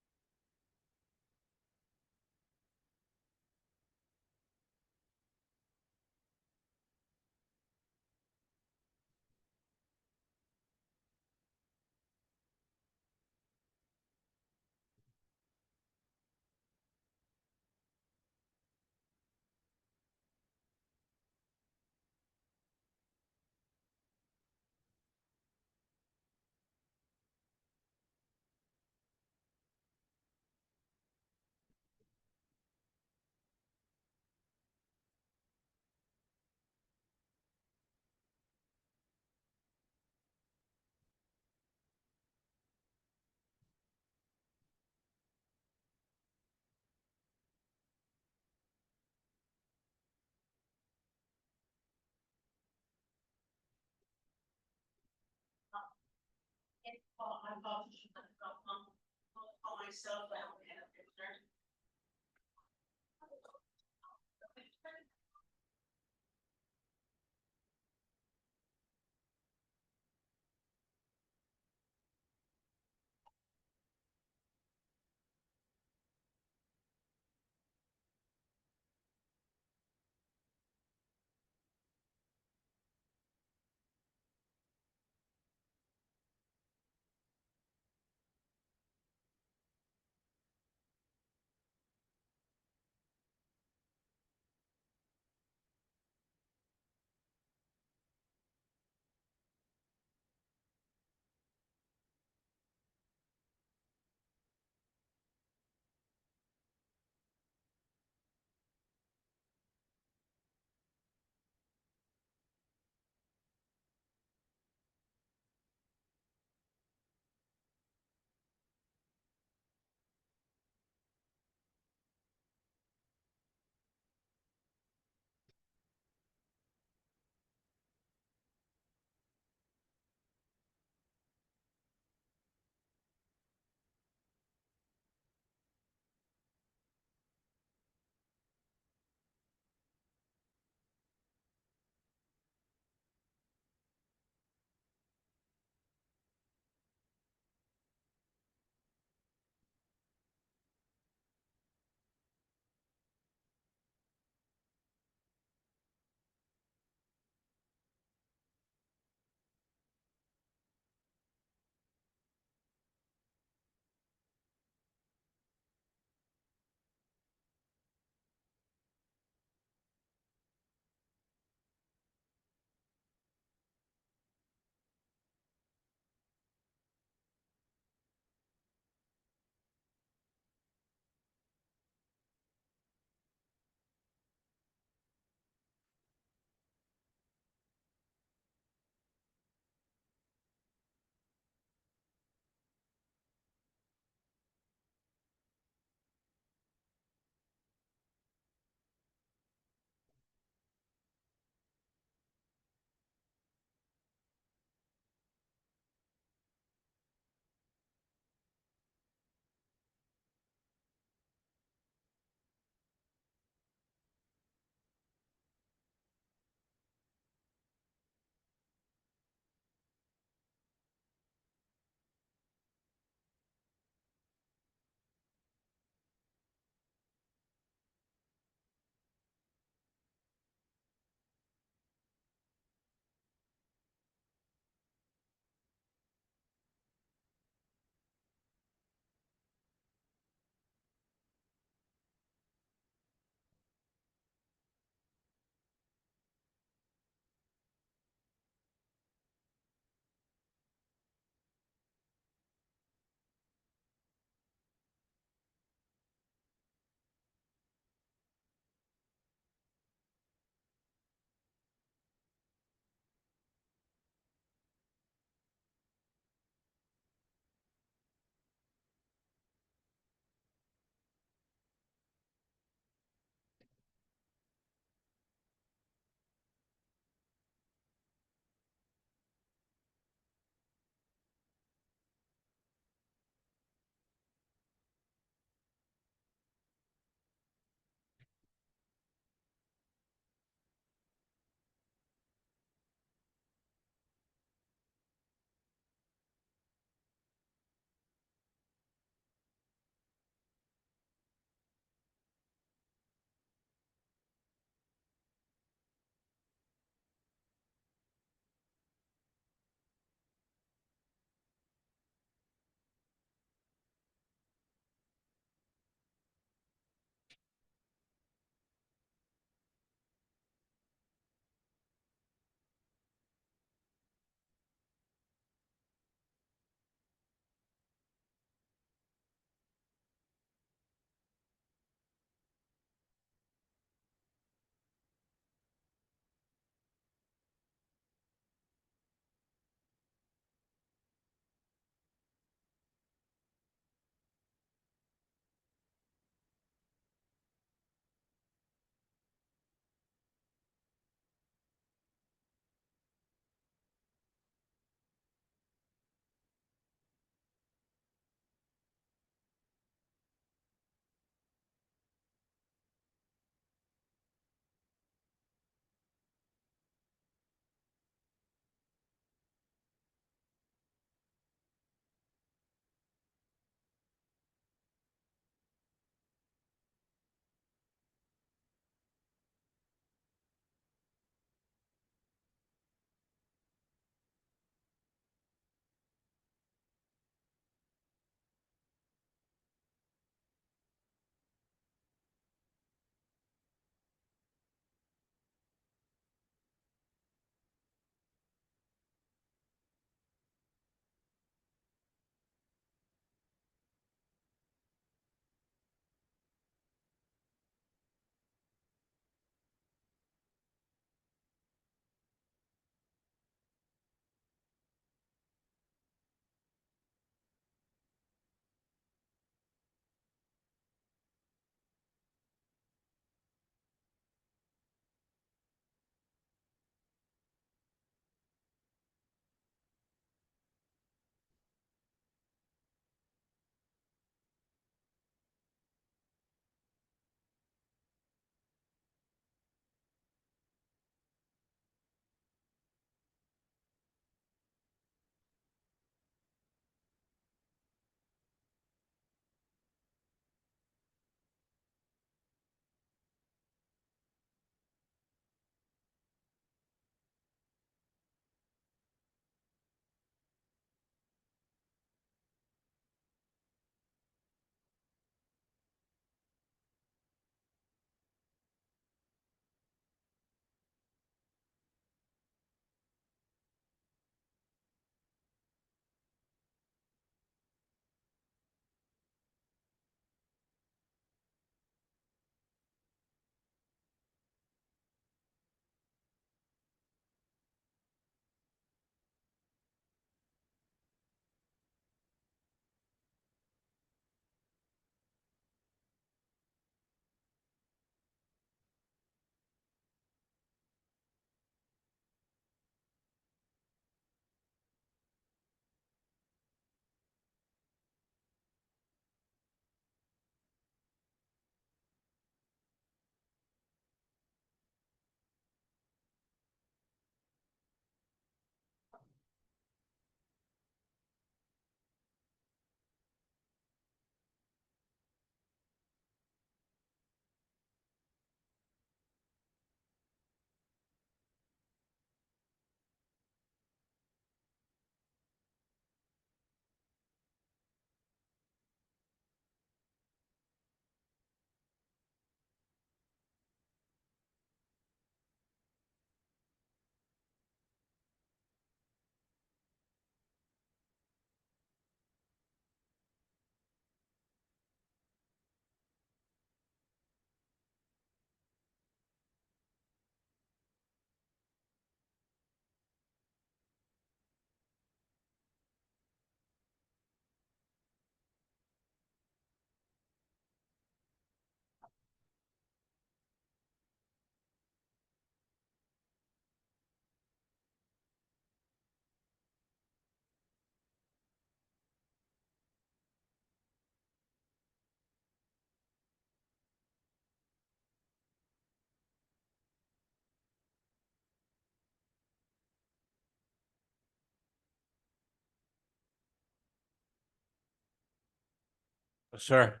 Sir.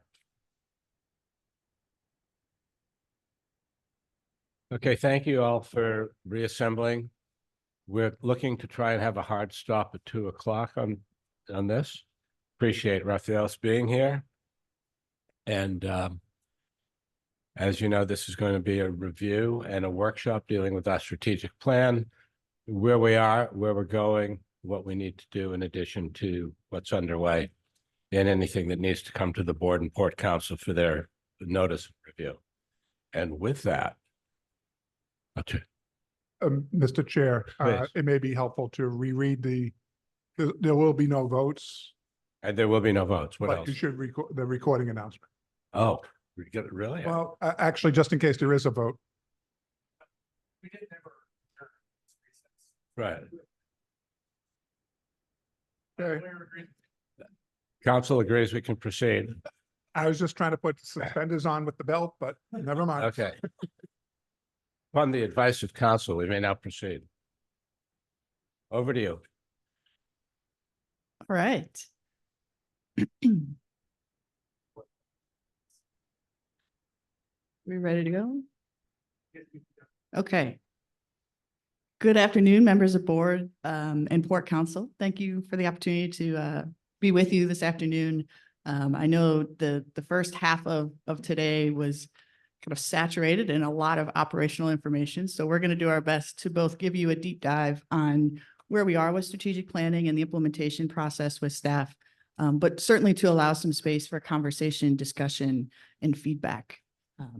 Okay, thank you all for reassembling. We're looking to try and have a hard stop at 2 o'clock on this. Appreciate Raphael's being here. And as you know, this is going to be a review and a workshop dealing with our strategic plan, where we are, where we're going, what we need to do in addition to what's underway, and anything that needs to come to the board and port council for their notice of review. And with that, Mr. Chair, Please. it may be helpful to reread there will be no votes, and there will be no votes. What but else? you should record the recording announcement. Oh, we get it really? Well, actually, just in case there is a vote. Right. Okay. Council agrees we can proceed. I was just trying to put suspenders on with the belt, but never mind. Okay. Upon the advice of council, we may now proceed. Over to you. All right. We ready to go? Okay. Good afternoon, members of board and port council. Thank you for the opportunity to be with you this afternoon. I know the first half of today was kind of saturated in a lot of operational information. So we're going to do our best to both give you a deep dive on where we are with strategic planning and the implementation process with staff, but certainly to allow some space for conversation, discussion, and feedback.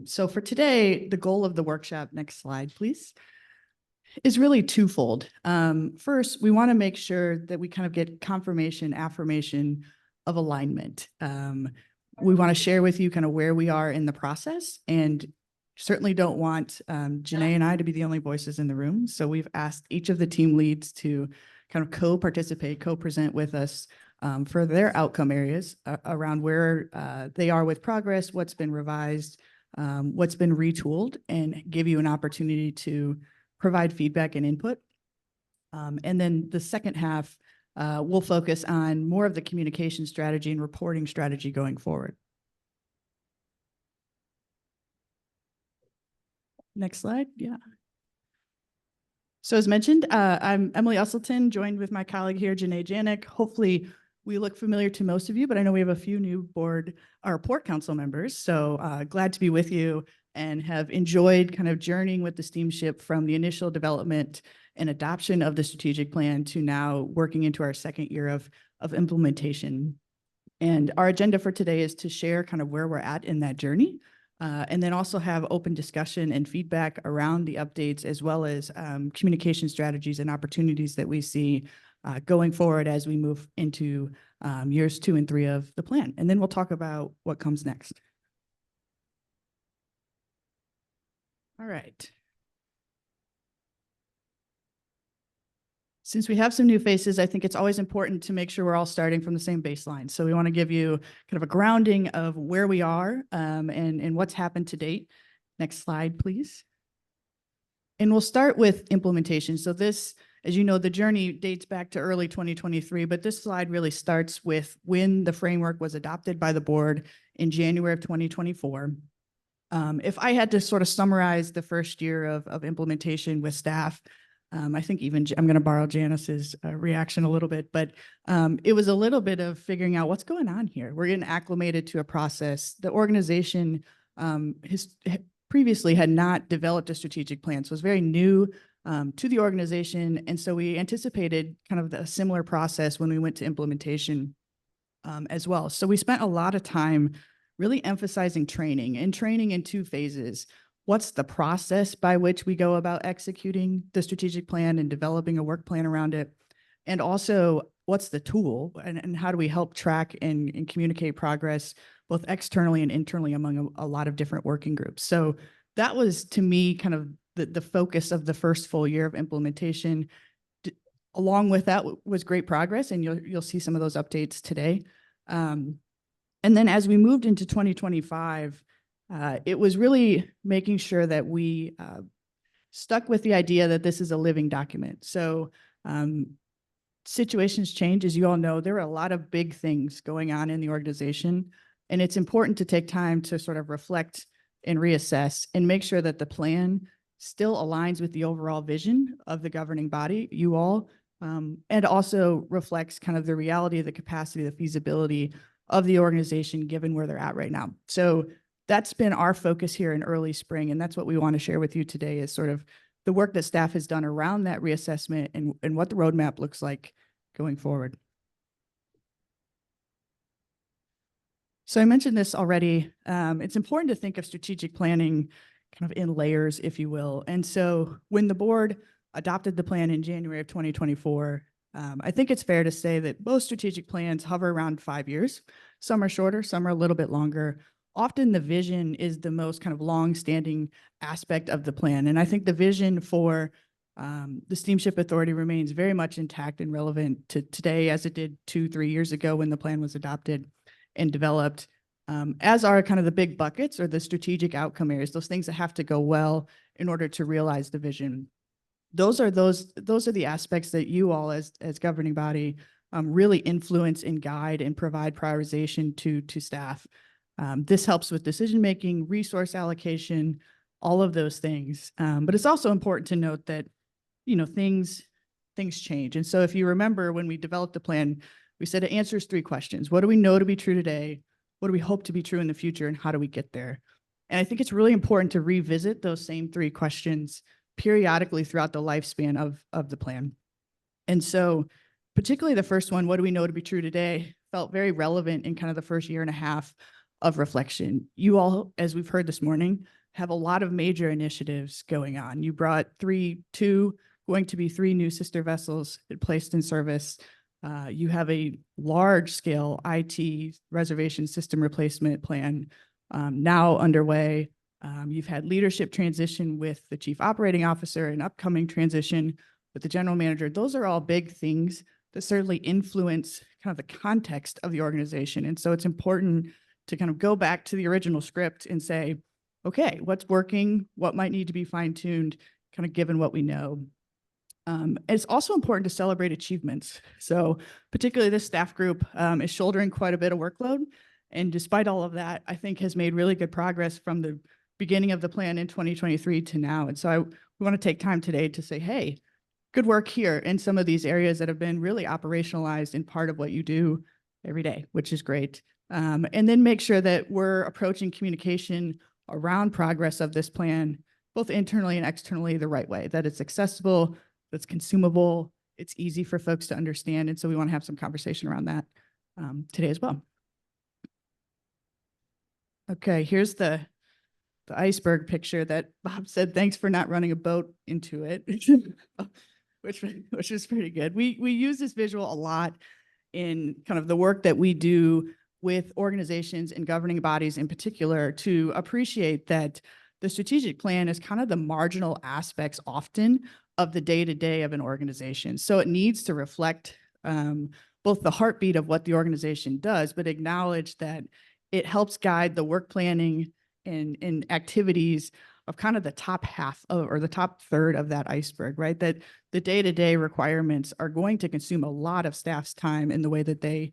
So for today, the goal of the workshop, next slide, please, is really twofold. First, we want to make sure that we kind of get confirmation, affirmation of alignment. We want to share with you kind of where we are in the process, and certainly don't want Janae and I to be the only voices in the room. So we've asked each of the team leads to kind of co-participate, co-present with us for their outcome areas around where they are with progress, what's been revised, what's been retooled, and give you an opportunity to provide feedback and input. And then the second half, we'll focus on more of the communication strategy and reporting strategy going forward. Next slide, yeah. So as mentioned, I'm Emily Usselton, joined with my colleague here, Janae Janik. Hopefully we look familiar to most of you, but I know we have a few new board or port council members. So glad to be with you and have enjoyed kind of journeying with the steamship from the initial development and adoption of the strategic plan to now working into our second year of implementation. And our agenda for today is to share kind of where we're at in that journey, and then also have open discussion and feedback around the updates, as well as communication strategies and opportunities that we see going forward as we move into years 2 and 3 of the plan. And then we'll talk about what comes next. All right. Since we have some new faces, I think it's always important to make sure we're all starting from the same baseline. So we want to give you kind of a grounding of where we are and what's happened to date. Next slide, please. And we'll start with implementation. So this, as you know, the journey dates back to early 2023, but this slide really starts with when the framework was adopted by the board in January of 2024. If I had to sort of summarize the first year of implementation with staff, I think even I'm going to borrow Janice's reaction a little bit, but it was a little bit of figuring out what's going on here. We're getting acclimated to a process. The organization previously had not developed a strategic plan, so it was very new to the organization. And so we anticipated kind of a similar process when we went to implementation as well. So we spent a lot of time really emphasizing training in 2 phases. What's the process by which we go about executing the strategic plan and developing a work plan around it? And also, what's the tool and how do we help track and communicate progress both externally and internally among a lot of different working groups? So that was, to me, kind of the focus of the first full year of implementation. Along with that was great progress, and you'll see some of those updates today. And then as we moved into 2025, it was really making sure that we stuck with the idea that this is a living document. So situations change, as you all know. There are a lot of big things going on in the organization. And it's important to take time to sort of reflect and reassess and make sure that the plan still aligns with the overall vision of the governing body, you all, and also reflects kind of the reality of the capacity, the feasibility of the organization given where they're at right now. So that's been our focus here in early spring. And that's what we want to share with you today is sort of the work that staff has done around that reassessment and what the roadmap looks like going forward. So I mentioned this already. It's important to think of strategic planning kind of in layers, if you will. And so when the board adopted the plan in January of 2024, I think it's fair to say that most strategic plans hover around 5 years. Some are shorter, some are a little bit longer. Often the vision is the most kind of long-standing aspect of the plan. And I think the vision for the Steamship Authority remains very much intact and relevant to today as it did 2-3 years ago when the plan was adopted and developed, as are kind of the big buckets or the strategic outcome areas, those things that have to go well in order to realize the vision. Those are the aspects that you all as governing body really influence and guide and provide prioritization to staff. This helps with decision-making, resource allocation, all of those things. But it's also important to note that, you know, things change. And so if you remember when we developed the plan, we said it answers 3 questions. What do we know to be true today? What do we hope to be true in the future? And how do we get there? And I think it's really important to revisit those same 3 questions periodically throughout the lifespan of the plan. And so particularly the first one, what do we know to be true today, felt very relevant in kind of the first year and a half of reflection. You all, as we've heard this morning, have a lot of major initiatives going on. You brought 3 new sister vessels placed in service. You have a large-scale IT reservation system replacement plan now underway. You've had leadership transition with the chief operating officer and upcoming transition with the general manager. Those are all big things that certainly influence kind of the context of the organization. And so it's important to kind of go back to the original script and say, okay, what's working? What might need to be fine-tuned, kind of given what we know? It's also important to celebrate achievements. So particularly this staff group is shouldering quite a bit of workload. And despite all of that, I think has made really good progress from the beginning of the plan in 2023 to now. And so we want to take time today to say, hey, good work here in some of these areas that have been really operationalized in part of what you do every day, which is great. And then make sure that we're approaching communication around progress of this plan, both internally and externally, the right way, that it's accessible, that's consumable, it's easy for folks to understand. And so we want to have some conversation around that today as well. Okay, here's the iceberg picture that Bob said, thanks for not running a boat into it, which is pretty good. We use this visual a lot in kind of the work that we do with organizations and governing bodies in particular to appreciate that the strategic plan is kind of the marginal aspects often of the day-to-day of an organization. So it needs to reflect both the heartbeat of what the organization does, but acknowledge that it helps guide the work planning and activities of kind of the top half of, or the top third of that iceberg, right? That the day-to-day requirements are going to consume a lot of staff's time in the way that they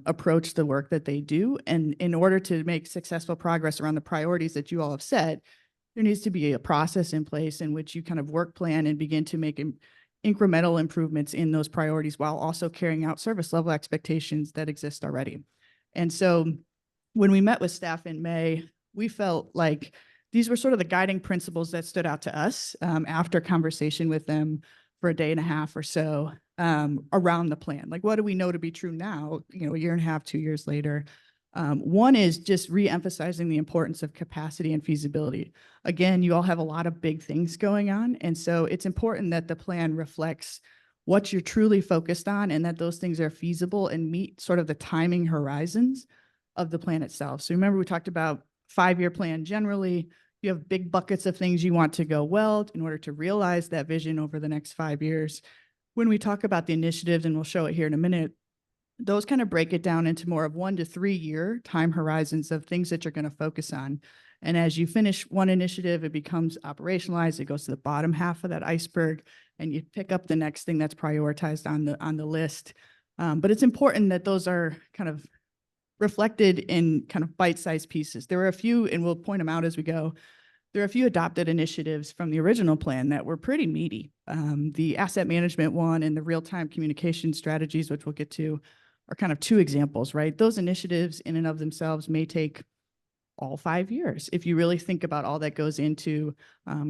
approach the work that they do. And in order to make successful progress around the priorities that you all have set, there needs to be a process in place in which you kind of work plan and begin to make incremental improvements in those priorities while also carrying out service level expectations that exist already. And so when we met with staff in May, we felt like these were sort of the guiding principles that stood out to us after conversation with them for a day and a half or so around the plan. Like, what do we know to be true now, you know, a year and a half, 2 years later? One is just re-emphasizing the importance of capacity and feasibility. Again, you all have a lot of big things going on. And so it's important that the plan reflects what you're truly focused on and that those things are feasible and meet sort of the timing horizons of the plan itself. So remember, we talked about 5-year plan generally. You have big buckets of things you want to go well in order to realize that vision over the next 5 years. When we talk about the initiatives, and we'll show it here in a minute, those kind of break it down into more of 1 to 3 year time horizons of things that you're going to focus on. And as you finish one initiative, it becomes operationalized. It goes to the bottom half of that iceberg, and you pick up the next thing that's prioritized on the list. But it's important that those are kind of reflected in kind of bite-sized pieces. There were a few, and we'll point them out as we go. There are a few adopted initiatives from the original plan that were pretty meaty. The asset management one and the real-time communication strategies, which we'll get to, are kind of two examples, right? Those initiatives in and of themselves may take all 5 years if you really think about all that goes into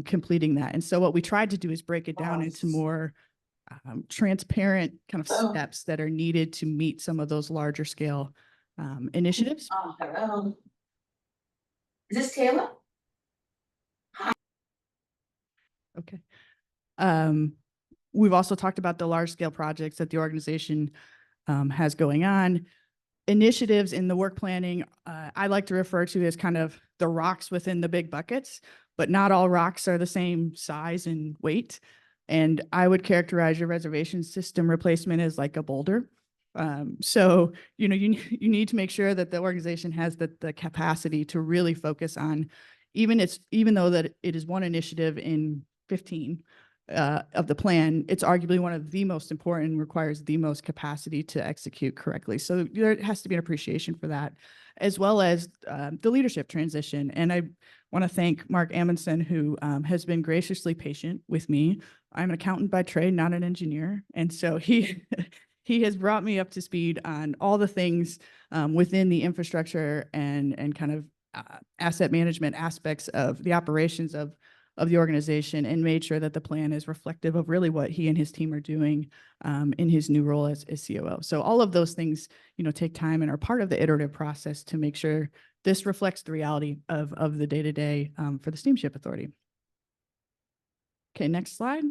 completing that. And so what we tried to do is break it down into more transparent kind of steps that are needed to meet some of those larger scale initiatives. Hello. Is this Taylor? Okay. We've also talked about the large scale projects that the organization has going on. Initiatives in the work planning, I like to refer to as kind of the rocks within the big buckets, but not all rocks are the same size and weight. And I would characterize your reservation system replacement as like a boulder. So, you know, you need to make sure that the organization has the capacity to really focus on, even though that it is one initiative in 15 of the plan, it's arguably one of the most important and requires the most capacity to execute correctly. So there has to be an appreciation for that, as well as the leadership transition. And I want to thank Mark Amundsen, who has been graciously patient with me. I'm an accountant by trade, not an engineer. And so he has brought me up to speed on all the things within the infrastructure and kind of asset management aspects of the operations of the organization, and made sure that the plan is reflective of really what he and his team are doing in his new role as COO. So all of those things, you know, take time and are part of the iterative process to make sure this reflects the reality of the day-to-day for the Steamship Authority. Okay, next slide.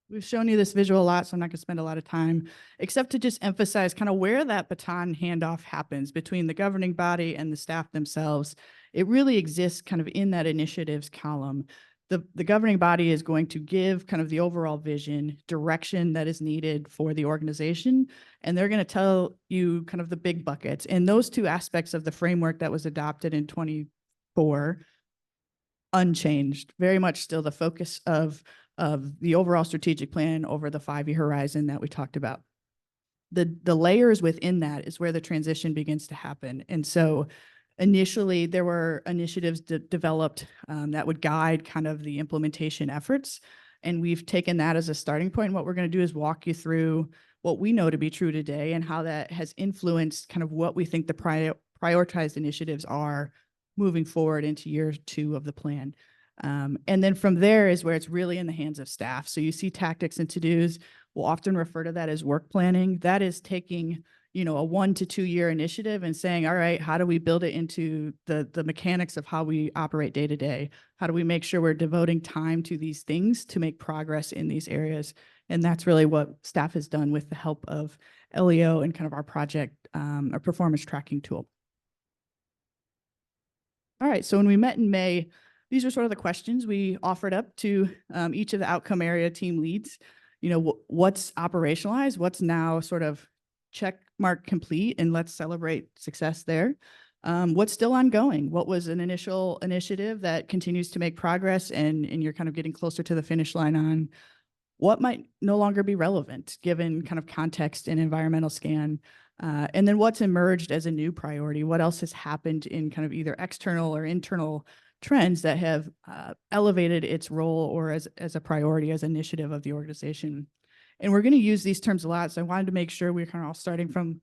We've shown you this visual a lot, so I'm not going to spend a lot of time, except to just emphasize kind of where that baton handoff happens between the governing body and the staff themselves. It really exists kind of in that initiatives column. The governing body is going to give kind of the overall vision, direction that is needed for the organization, and they're going to tell you kind of the big buckets. And those two aspects of the framework that was adopted in 24, unchanged, very much still the focus of the overall strategic plan over the 5-year horizon that we talked about. The layers within that is where the transition begins to happen. And so initially there were initiatives developed that would guide kind of the implementation efforts. And we've taken that as a starting point. What we're going to do is walk you through what we know to be true today and how that has influenced kind of what we think the prioritized initiatives are moving forward into year 2 of the plan. And then from there is where it's really in the hands of staff. So you see tactics and to-dos. We'll often refer to that as work planning. That is taking, you know, a 1 to 2 year initiative and saying, all right, how do we build it into the mechanics of how we operate day to day? How do we make sure we're devoting time to these things to make progress in these areas? And that's really what staff has done with the help of LEO and kind of our project, our performance tracking tool. All right, so when we met in May, these are sort of the questions we offered up to each of the outcome area team leads. You know, what's operationalized, what's now sort of check mark complete, and let's celebrate success there. What's still ongoing? What was an initial initiative that continues to make progress and you're kind of getting closer to the finish line on? What might no longer be relevant given kind of context and environmental scan? And then what's emerged as a new priority? What else has happened in kind of either external or internal trends that have elevated its role or as a priority, as initiative of the organization? And we're going to use these terms a lot, so I wanted to make sure we're kind of all starting from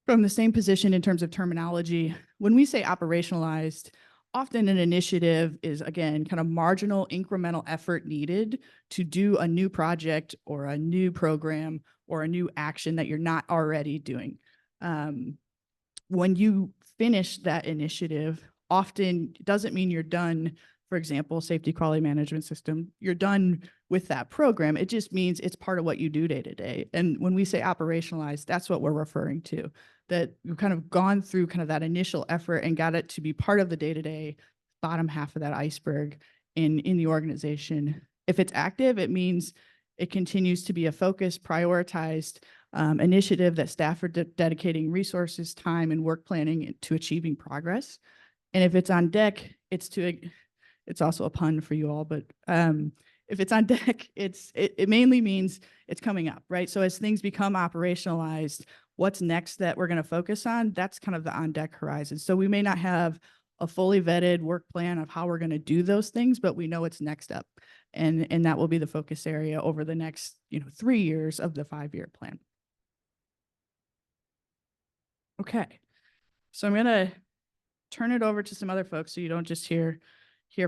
the same position in terms of terminology. When we say operationalized, often an initiative is, again, kind of marginal incremental effort needed to do a new project or a new program or a new action that you're not already doing. When you finish that initiative, often it doesn't mean you're done. For example, safety quality management system, you're done with that program. It just means it's part of what you do day to day. And when we say operationalized, that's what we're referring to, that you've kind of gone through kind of that initial effort and got it to be part of the day-to-day bottom half of that iceberg in the organization. If it's active, it means it continues to be a focused, prioritized initiative that staff are dedicating resources, time, and work planning to achieving progress. And if it's on deck, it's also a pun for you all, but if it's on deck, it mainly means it's coming up, right? So as things become operationalized, what's next that we're going to focus on, that's kind of the on deck horizon. So we may not have a fully vetted work plan of how we're going to do those things, but we know it's next up. And that will be the focus area over the next, 3 years of the 5-year plan. Okay. So I'm going to turn it over to some other folks so you don't just hear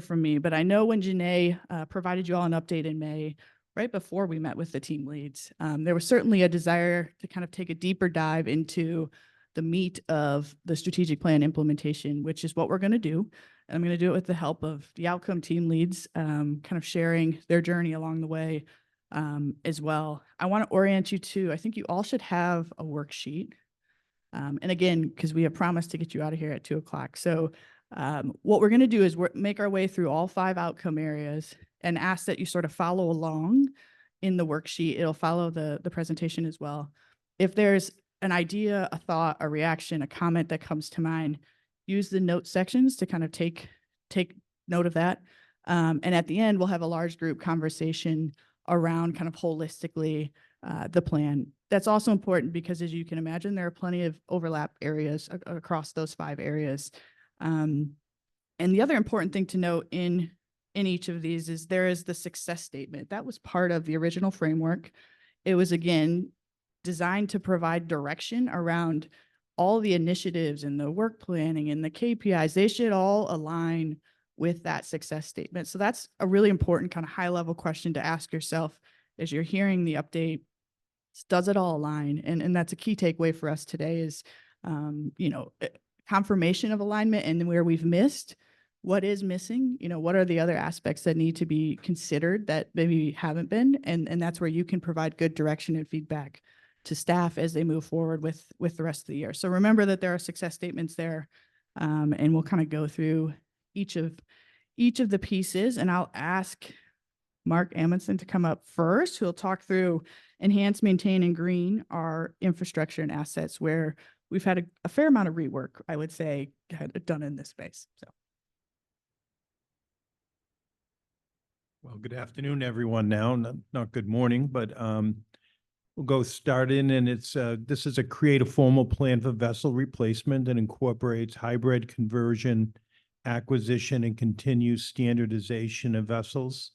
from me. But I know when Janae provided you all an update in May, right before we met with the team leads, there was certainly a desire to kind of take a deeper dive into the meat of the strategic plan implementation, which is what we're going to do. And I'm going to do it with the help of the outcome team leads, kind of sharing their journey along the way as well. I want to orient you to, I think you all should have a worksheet. And again, because we have promised to get you out of here at 2:00. So what we're going to do is make our way through all 5 outcome areas and ask that you sort of follow along in the worksheet. It'll follow the presentation as well. If there's an idea, a thought, a reaction, a comment that comes to mind, use the note sections to kind of take note of that. And at the end, we'll have a large group conversation around kind of holistically the plan. That's also important because, as you can imagine, there are plenty of overlap areas across those 5 areas. And the other important thing to note in each of these is there is the success statement. That was part of the original framework. It was, again, designed to provide direction around all the initiatives and the work planning and the KPIs. They should all align with that success statement. So that's a really important kind of high-level question to ask yourself as you're hearing the update. Does it all align? And that's a key takeaway for us today is, confirmation of alignment and where we've missed, what is missing, what are the other aspects that need to be considered that maybe haven't been, and that's where you can provide good direction and feedback to staff as they move forward with the rest of the year. So remember that there are success statements there, and we'll kind of go through each of the pieces, and I'll ask Mark Amundsen to come up first, who'll talk through enhance, maintain, and green our infrastructure and assets, where we've had a fair amount of rework, I would say, done in this space. So. Well, good afternoon, everyone now, not good morning, but we'll go start in, and this is a create a formal plan for vessel replacement that incorporates hybrid conversion, acquisition, and continuous standardization of vessels.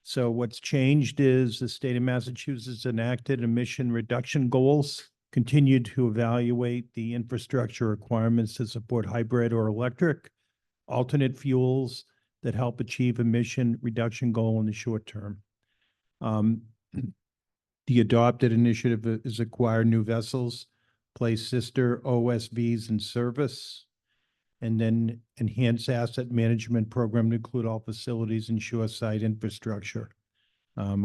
So what's changed is the state of Massachusetts enacted emission reduction goals, continued to evaluate the infrastructure requirements to support hybrid or electric, alternate fuels that help achieve emission reduction goal in the short term. The adopted initiative is acquire new vessels, place sister OSVs in service, and then enhance asset management program to include all facilities and shoreside infrastructure. A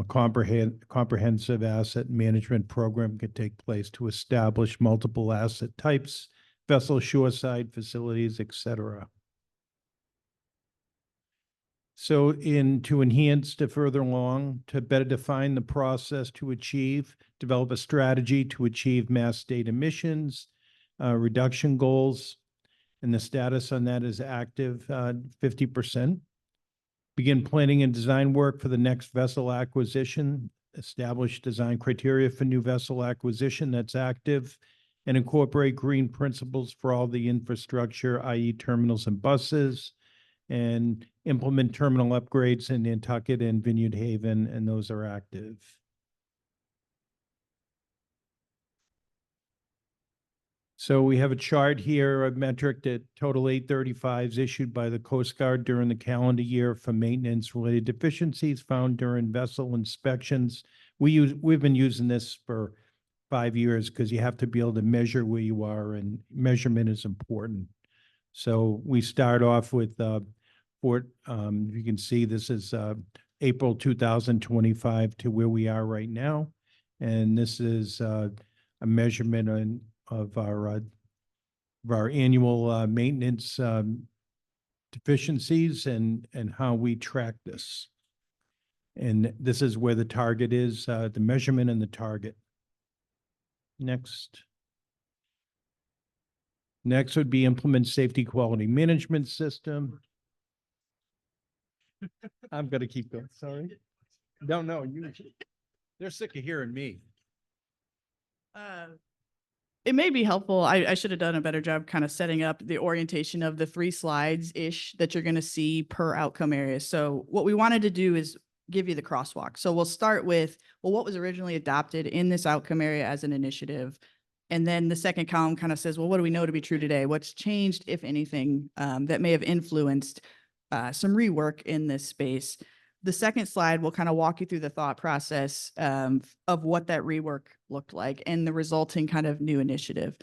comprehensive asset management program could take place to establish multiple asset types, vessel shoreside facilities, etc. So to enhance, to further along, to better define the process to develop a strategy to achieve mass state emissions, reduction goals, and the status on that is active, 50%. Begin planning and design work for the next vessel acquisition, establish design criteria for new vessel acquisition that's active, and incorporate green principles for all the infrastructure, i.e. terminals and buses, and implement terminal upgrades in Nantucket and Vineyard Haven, and those are active. So we have a chart here, a metric that total 835s issued by the Coast Guard during the calendar year for maintenance-related deficiencies found during vessel inspections. We've been using this for 5 years because you have to be able to measure where you are, and measurement is important. So we start off with you can see this is April 2025 to where we are right now, and this is a measurement of our annual maintenance deficiencies and how we track this. And this is where the target is, the measurement and the target. Next. Next would be implement safety quality management system. I'm gonna keep going, sorry. No, they're sick of hearing me. it may be helpful. I should have done a better job kind of setting up the orientation of the 3 slides-ish that you're going to see per outcome area. So what we wanted to do is give you the crosswalk. So we'll start with, well, what was originally adopted in this outcome area as an initiative? And then the second column kind of says, well, what do we know to be true today? What's changed, if anything, that may have influenced some rework in this space? The second slide will kind of walk you through the thought process of what that rework looked like and the resulting kind of new initiative.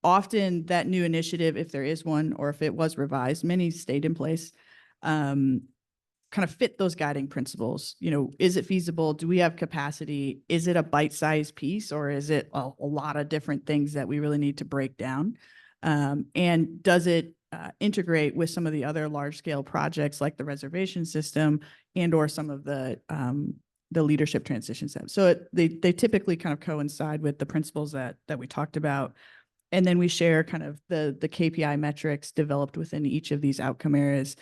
Often that new initiative, if there is one, or if it was revised, many stayed in place, kind of fit those guiding principles. You know, is it feasible? Do we have capacity? Is it a bite-sized piece, or is it a lot of different things that we really need to break down? And does it integrate with some of the other large-scale projects like the reservation system and or some of the leadership transition steps? So they typically kind of coincide with the principles that we talked about. And then we share kind of the KPI metrics developed within each of these outcome areas.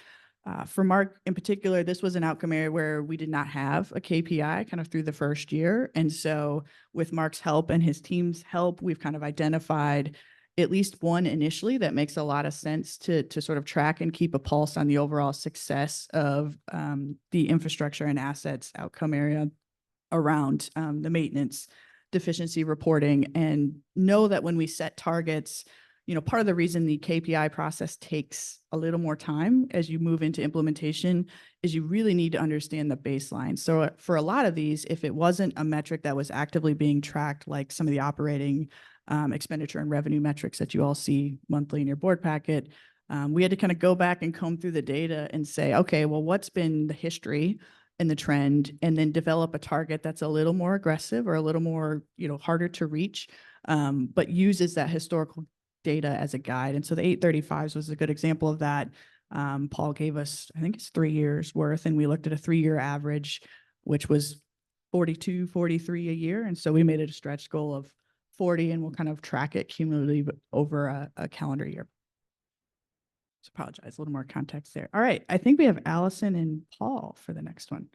For Mark in particular, this was an outcome area where we did not have a KPI kind of through the first year. And so with Mark's help and his team's help, we've kind of identified at least one initially that makes a lot of sense to sort of track and keep a pulse on the overall success of the infrastructure and assets outcome area around the maintenance deficiency reporting, and know that when we set targets, you know, part of the reason the KPI process takes a little more time as you move into implementation is you really need to understand the baseline. So for a lot of these, if it wasn't a metric that was actively being tracked, like some of the operating expenditure and revenue metrics that you all see monthly in your board packet, we had to kind of go back and comb through the data and say, okay, well, what's been the history and the trend, and then develop a target that's a little more aggressive or a little more, you know, harder to reach, but uses that historical data as a guide. And so the 835s was a good example of that. Paul gave us, I think it's 3 years worth, and we looked at a 3-year average, which was 42, 43 a year. And so we made it a stretch goal of 40, and we'll kind of track it cumulatively over a calendar year. So apologize, a little more context there. All right, I think we have Allison and Paul for the next one.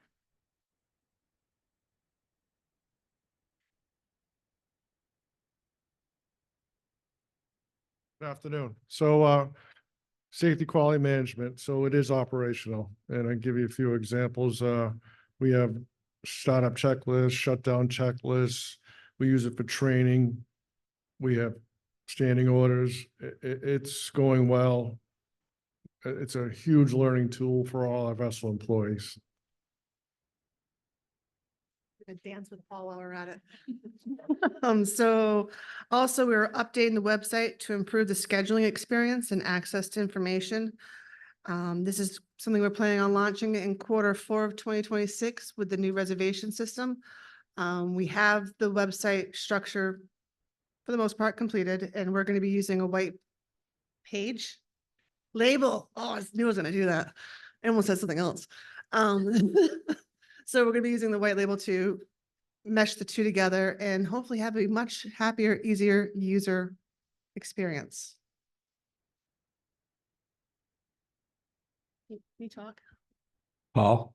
Good afternoon. So safety quality management, so it is operational. And I'll give you a few examples. We have startup checklists, shutdown checklists. We use it for training. We have standing orders. It's going well. It's a huge learning tool for all our vessel employees. Dance with Paul while we're at it. So also we're updating the website to improve the scheduling experience and access to information. This is something we're planning on launching in Q4 of 2026 with the new reservation system. We have the website structure for the most part completed, and we're going to be using a white page label. Oh, I knew I was going to do that. I almost said something else. So we're going to be using the white label to mesh the two together and hopefully have a much happier, easier user experience. Can you talk? Paul,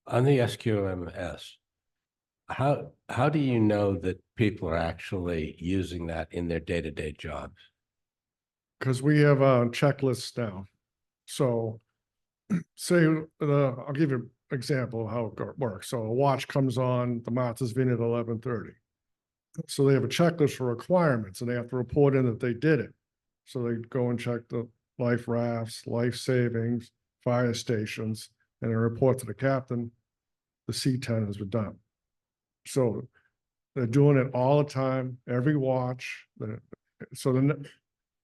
on the SQMS, how do you know that people are actually using that in their day-to-day jobs? Because we have checklists now. So say, I'll give you an example of how it works. So a watch comes on, the Martha's Vineyard at 11:30. So they have a checklist for requirements, and they have to report in that they did it. So they go and check the life rafts, life savings, fire stations, and they report to the captain, the C-10s were done. So they're doing it all the time, every watch. So then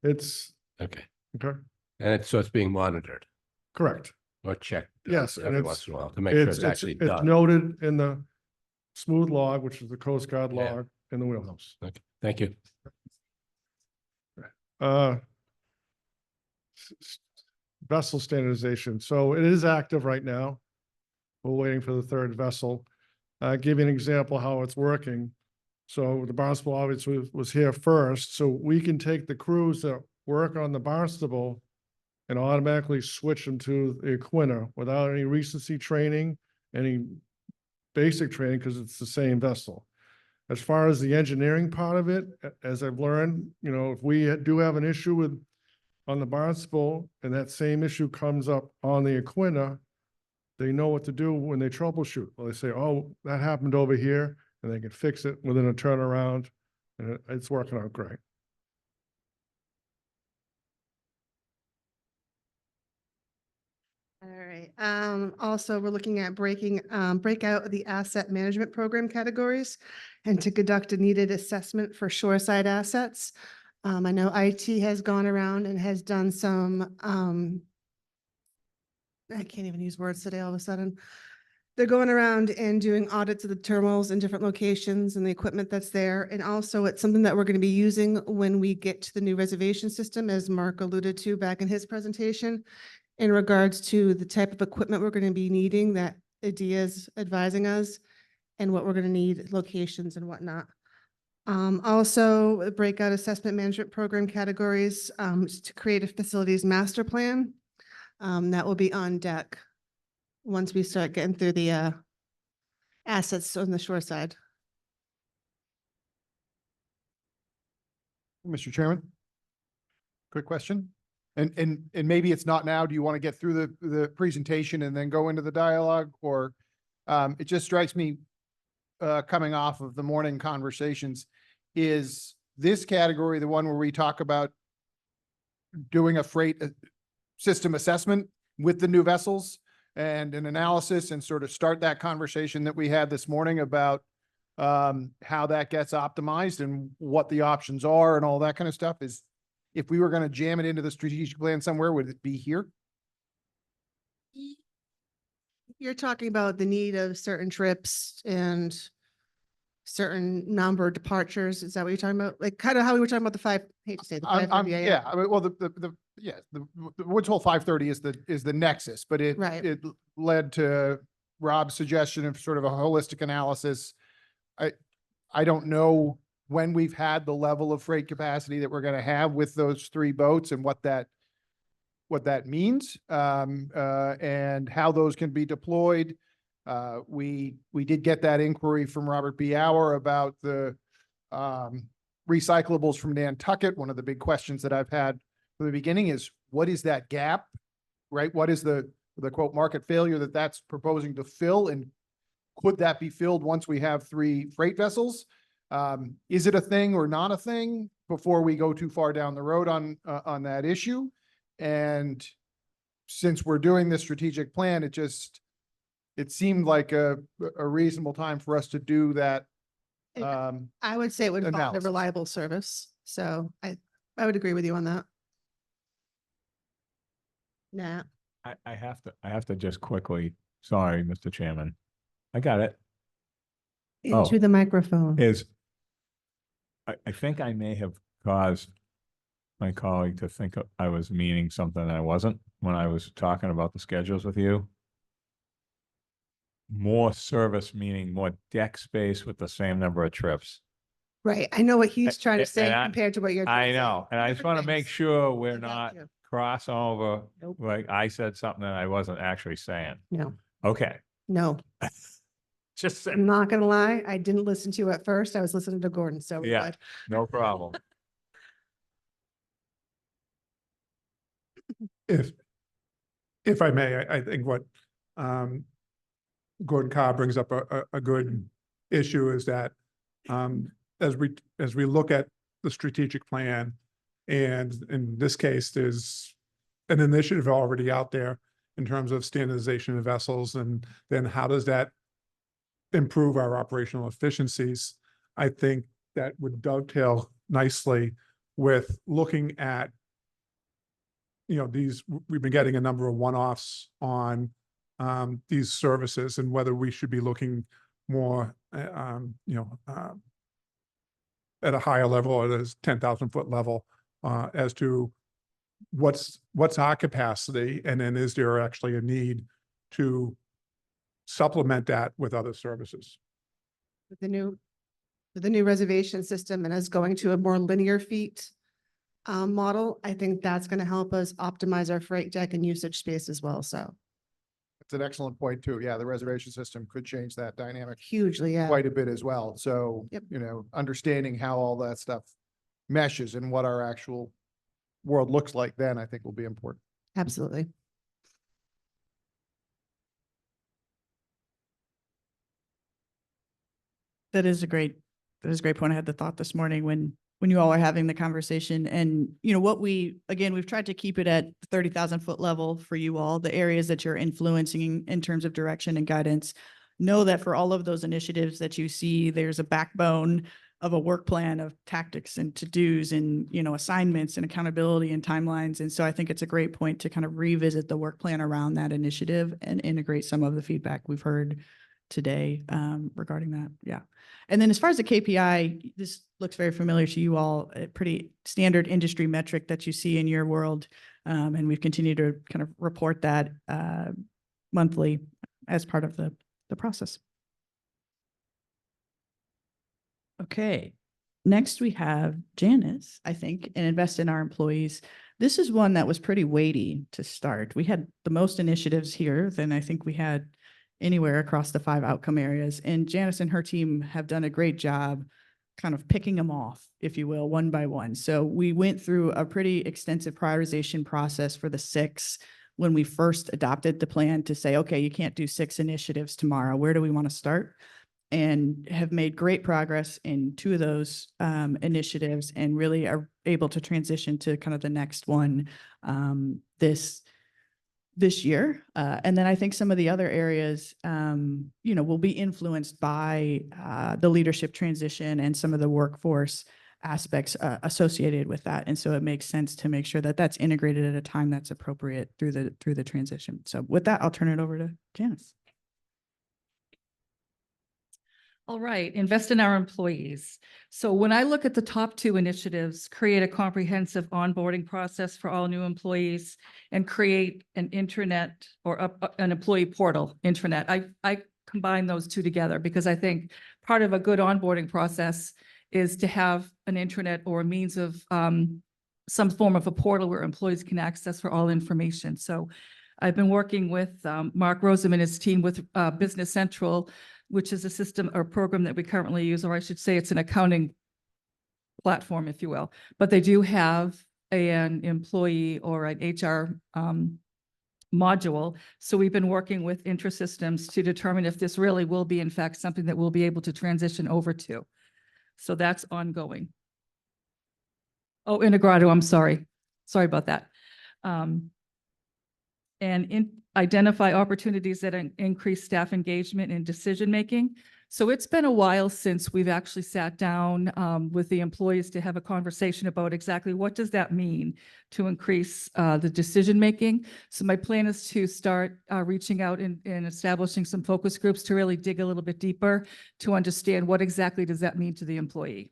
it's okay. Okay. And so it's being monitored. Correct. Or checked. Yes, and every once in a while to make sure it's actually done. It's noted in the smooth log, which is the Coast Guard log in the wheelhouse. Okay. Thank you. Vessel standardization. So it is active right now. We're waiting for the third vessel. Give you an example how it's working. So the Barnstable obviously was here first, so we can take the crews that work on the Barnstable and automatically switch them to the Aquina without any recency training, any basic training, because it's the same vessel. As far as the engineering part of it, as I've learned, if we do have an issue on the Barnstable and that same issue comes up on the Aquina, they know what to do when they troubleshoot. Well, they say, oh, that happened over here, and they can fix it within a turnaround, and it's working out great. All right, also, we're looking at break out the asset management program categories and to conduct a needed assessment for shoreside assets. I know IT has gone around and has done some, I can't even use words today all of a sudden. They're going around and doing audits of the terminals in different locations and the equipment that's there. And also it's something that we're going to be using when we get to the new reservation system, as Mark alluded to back in his presentation, in regards to the type of equipment we're going to be needing that IDEA's advising us and what we're going to need, locations and whatnot. Also breakout assessment management program categories to create a facilities master plan that will be on deck once we start getting through the assets on the shore side. Mr. Chairman, quick question. And maybe it's not now. Do you want to get through the presentation and then go into the dialogue, or it just strikes me coming off of the morning conversations, is this category the one where we talk about doing a freight system assessment with the new vessels and an analysis and sort of start that conversation that we had this morning about how that gets optimized and what the options are and all that kind of stuff? Is, if we were going to jam it into the strategic plan somewhere, would it be here? You're talking about the need of certain trips and certain number of departures. Is that what you're talking about? Like kind of how we were talking about the five, I hate to say the 530 yeah, I mean, well, the Woods Hole 530 is the nexus, but it led to Rob's suggestion of sort of a holistic analysis. I don't know when we've had the level of freight capacity that we're going to have with those three boats and what that means, and how those can be deployed. We did get that inquiry from Robert B. Hour about the recyclables from Nantucket. One of the big questions that I've had from the beginning is, what is that gap, right? What is the quote market failure that's proposing to fill, and could that be filled once we have three freight vessels? Is it a thing or not a thing before we go too far down the road on that issue? And since we're doing this strategic plan, it seemed like a reasonable time for us to do that. I would say it would involve a analysis. reliable service. So I would agree with you on that. Nah. I have to just quickly, sorry, Mr. Chairman. I got it. Into the microphone. I think I may have caused my colleague to think I was meaning something I wasn't when I was talking about the schedules with you. More service meaning more deck space with the same number of trips. Right. I know what he's trying to say And compared to what you're. I know, and I just want to make sure we're not you. crossing over, Nope. like I said something that I wasn't actually saying. No, Okay. no. Just I'm not gonna lie. I didn't listen to you at first. I was listening to Gordon, so. we're Yeah, good. no problem. If I may, I think what Gordon Carr brings up a good issue is that as we look at the strategic plan, and in this case, there's an initiative already out there in terms of standardization of vessels, and then how does that improve our operational efficiencies? I think that would dovetail nicely with looking at, we've been getting a number of one-offs on these services, and whether we should be looking more, at a higher level, or this 10,000-foot level, as to what's our capacity, and then is there actually a need to supplement that with other services? With the new reservation system and us going to a more linear feet model, I think that's going to help us optimize our freight deck and usage space as well. So it's an excellent point too. Yeah, the reservation system could change that dynamic Hugely, yeah. quite a bit as well. So, Yep. you know, understanding how all that stuff meshes and what our actual world looks like then, I think will be important. Absolutely. That is a great point. I had the thought this morning when you all are having the conversation, and you know what we've tried to keep it at 30,000 foot level for you all, the areas that you're influencing in terms of direction and guidance. Know that for all of those initiatives that you see, there's a backbone of a work plan of tactics and to-dos and, you know, assignments and accountability and timelines. And so I think it's a great point to kind of revisit the work plan around that initiative and integrate some of the feedback we've heard today regarding that. Yeah. And then as far as the KPI, this looks very familiar to you all, a pretty standard industry metric that you see in your world. And we've continued to kind of report that monthly as part of the process. Okay. Next we have Janice, I think, and invest in our employees. This is one that was pretty weighty to start. We had the most initiatives here than I think we had anywhere across the 5 outcome areas. And Janice and her team have done a great job kind of picking them off, if you will, one by one. So we went through a pretty extensive prioritization process for the 6 when we first adopted the plan to say, okay, you can't do 6 initiatives tomorrow. Where do we want to start? And have made great progress in 2 of those initiatives and really are able to transition to kind of the next one this year. And then I think some of the other areas, you know, will be influenced by the leadership transition and some of the workforce aspects associated with that. And so it makes sense to make sure that that's integrated at a time that's appropriate through the transition. So with that, I'll turn it over to Janice. All right, invest in our employees. So when I look at the top 2 initiatives, create a comprehensive onboarding process for all new employees and create an intranet or an employee portal intranet. I combine those 2 together because I think part of a good onboarding process is to have an intranet or a means of some form of a portal where employees can access for all information. So I've been working with Mark Rosen and his team with Business Central, which is a system or program that we currently use, or I should say it's an accounting platform, if you will. But they do have an employee or an HR module. So we've been working with IntraSystems to determine if this really will be, in fact, something that we'll be able to transition over to. So that's ongoing. Oh, Integrado, I'm sorry. Sorry about that. Identify opportunities that increase staff engagement and decision-making. So it's been a while since we've actually sat down with the employees to have a conversation about exactly what does that mean to increase the decision-making. So my plan is to start reaching out and establishing some focus groups to really dig a little bit deeper to understand what exactly does that mean to the employee.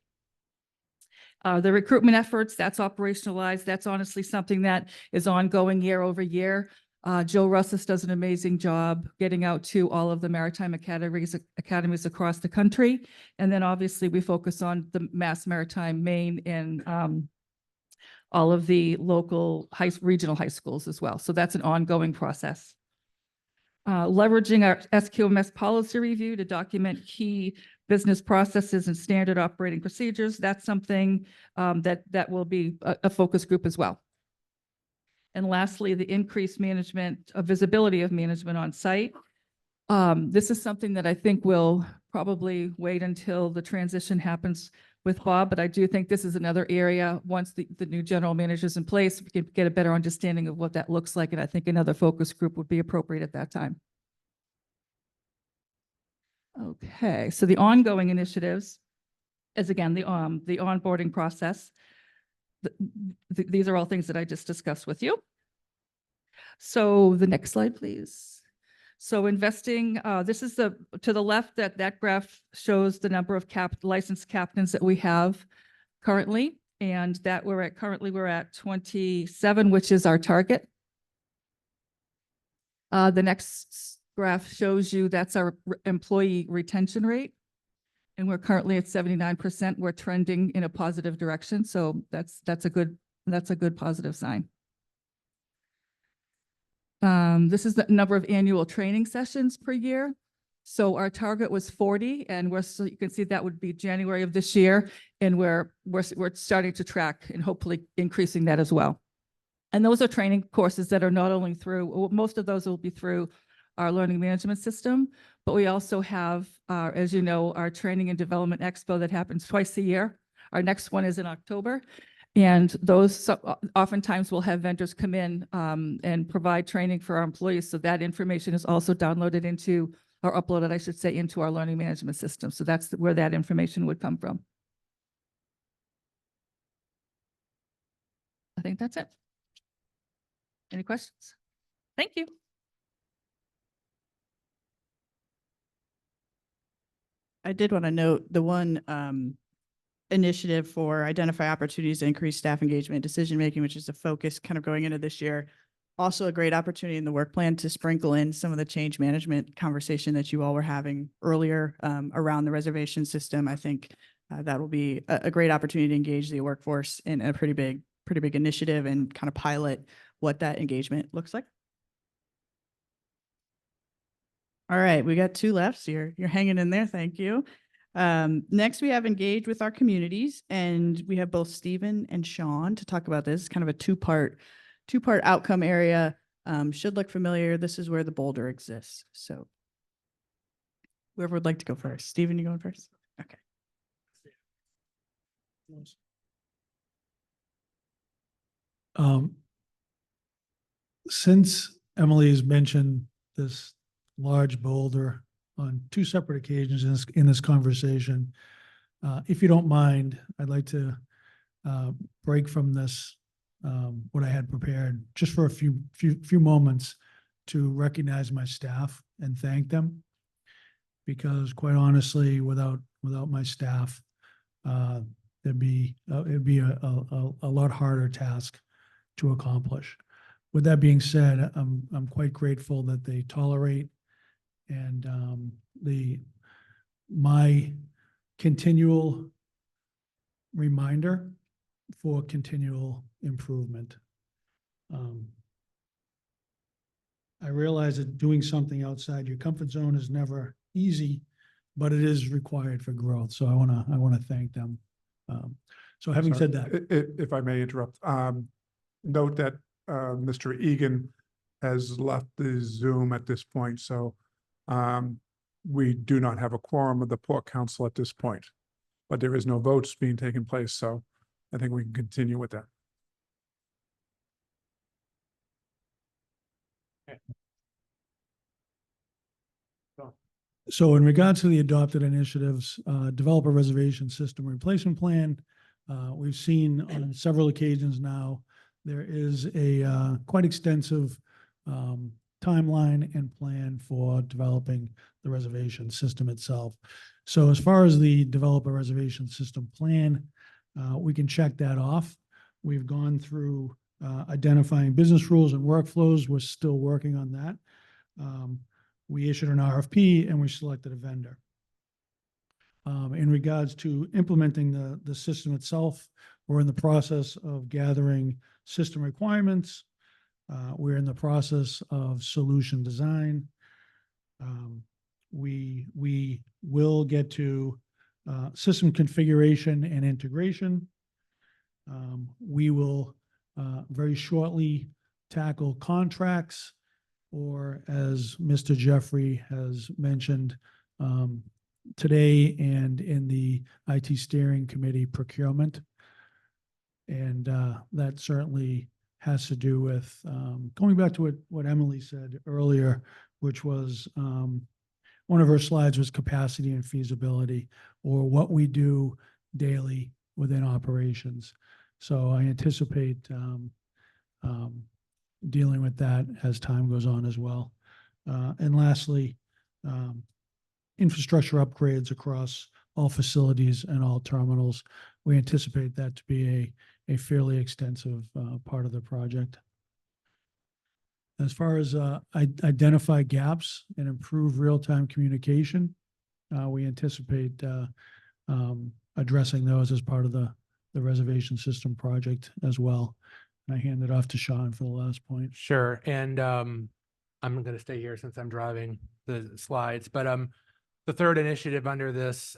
The recruitment efforts, that's operationalized. That's honestly something that is ongoing year over year. Joe Russis does an amazing job getting out to all of the maritime academies across the country. And then obviously we focus on the Mass Maritime, Maine, and all of the local regional high schools as well. So that's an ongoing process. Leveraging our SQMS policy review to document key business processes and standard operating procedures. That's something that will be a focus group as well. And lastly, the increased visibility of management on site. This is something that I think will probably wait until the transition happens with Bob, but I do think this is another area, once the new general manager is in place, we can get a better understanding of what that looks like. And I think another focus group would be appropriate at that time. Okay, so the ongoing initiatives is again, the onboarding process. These are all things that I just discussed with you. So the next slide, please. So investing, this is to the left, that graph shows the number of licensed captains that we have currently, and that we're at 27, which is our target. The next graph shows you that's our employee retention rate. And we're currently at 79%. We're trending in a positive direction. So that's a good positive sign. This is the number of annual training sessions per year. So our target was 40, and so you can see that would be January of this year, and we're starting to track and hopefully increasing that as well. And those are training courses that are not only through, most of those will be through our learning management system, but we also have, as you know, our training and development expo that happens twice a year. Our next one is in October. And those oftentimes will have vendors come in and provide training for our employees. So that information is also downloaded into, or uploaded, I should say, into our learning management system. So that's where that information would come from. I think that's it. Any questions? Thank you. I did want to note the one initiative for identify opportunities to increase staff engagement, decision-making, which is a focus kind of going into this year. Also a great opportunity in the work plan to sprinkle in some of the change management conversation that you all were having earlier around the reservation system. I think that will be a great opportunity to engage the workforce in a pretty big initiative and kind of pilot what that engagement looks like. All right, we got two left, so you're hanging in there. Thank you. Next, we have engage with our communities, and we have both Stephen and Sean to talk about this. Kind of a two-part outcome area. Should look familiar. This is where the boulder exists. So whoever would like to go first. Stephen, you going first? Okay. Since Emily has mentioned this large boulder on two separate occasions in this conversation, if you don't mind, I'd like to break from this, what I had prepared, just for a few moments to recognize my staff and thank them, because quite honestly, without my staff, it'd be a lot harder task to accomplish. With that being said, I'm quite grateful that they tolerate and my continual reminder for continual improvement. I realize that doing something outside your comfort zone is never easy, but it is required for growth. So I want to thank them. So having said that, if I may interrupt, note that Mr. Egan has left the Zoom at this point, so we do not have a quorum of the Port Council at this point, but there is no votes being taken place, so I think we can continue with that. so in regards to the adopted initiatives, develop a reservation system replacement plan, we've seen on several occasions now, there is a quite extensive timeline and plan for developing the reservation system itself. So as far as the develop a reservation system plan, we can check that off. We've gone through identifying business rules and workflows. We're still working on that. We issued an RFP and we selected a vendor. In regards to implementing the system itself, we're in the process of gathering system requirements. We're in the process of solution design. We will get to system configuration and integration. We will very shortly tackle contracts, or as Mr. Jeffrey has mentioned today and in the IT steering committee, procurement. And that certainly has to do with going back to what Emily said earlier, which was one of her slides was capacity and feasibility, or what we do daily within operations. So I anticipate dealing with that as time goes on as well. And lastly, infrastructure upgrades across all facilities and all terminals. We anticipate that to be a fairly extensive part of the project. As far as identify gaps and improve real-time communication, we anticipate addressing those as part of the reservation system project as well. I hand it off to Sean for the last point. Sure, and I'm gonna stay here since I'm driving the slides, but the third initiative under this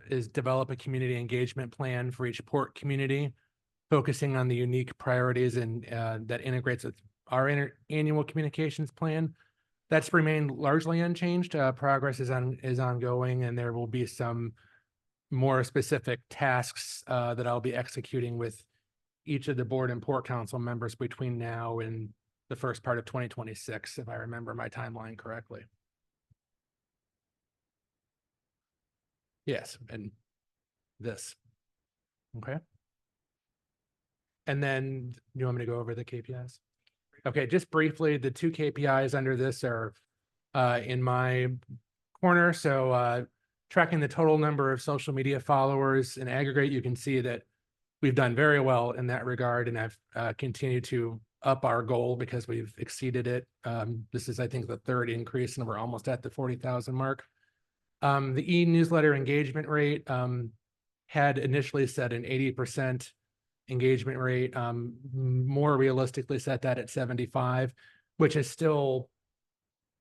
is develop a community engagement plan for each port community, focusing on the unique priorities and that integrates with our annual communications plan. That's remained largely unchanged. Progress is ongoing, and there will be some more specific tasks that I'll be executing with each of the board and port council members between now and the first part of 2026, if I remember my timeline correctly. Yes, and this. Okay. And then you want me to go over the KPIs? Okay, just briefly, the two KPIs under this are in my corner. So tracking the total number of social media followers in aggregate, you can see that we've done very well in that regard, and I've continued to up our goal because we've exceeded it. This is, I think, the third increase, and we're almost at the 40,000 mark. The e-newsletter engagement rate had initially set an 80% engagement rate, more realistically set that at 75, which is still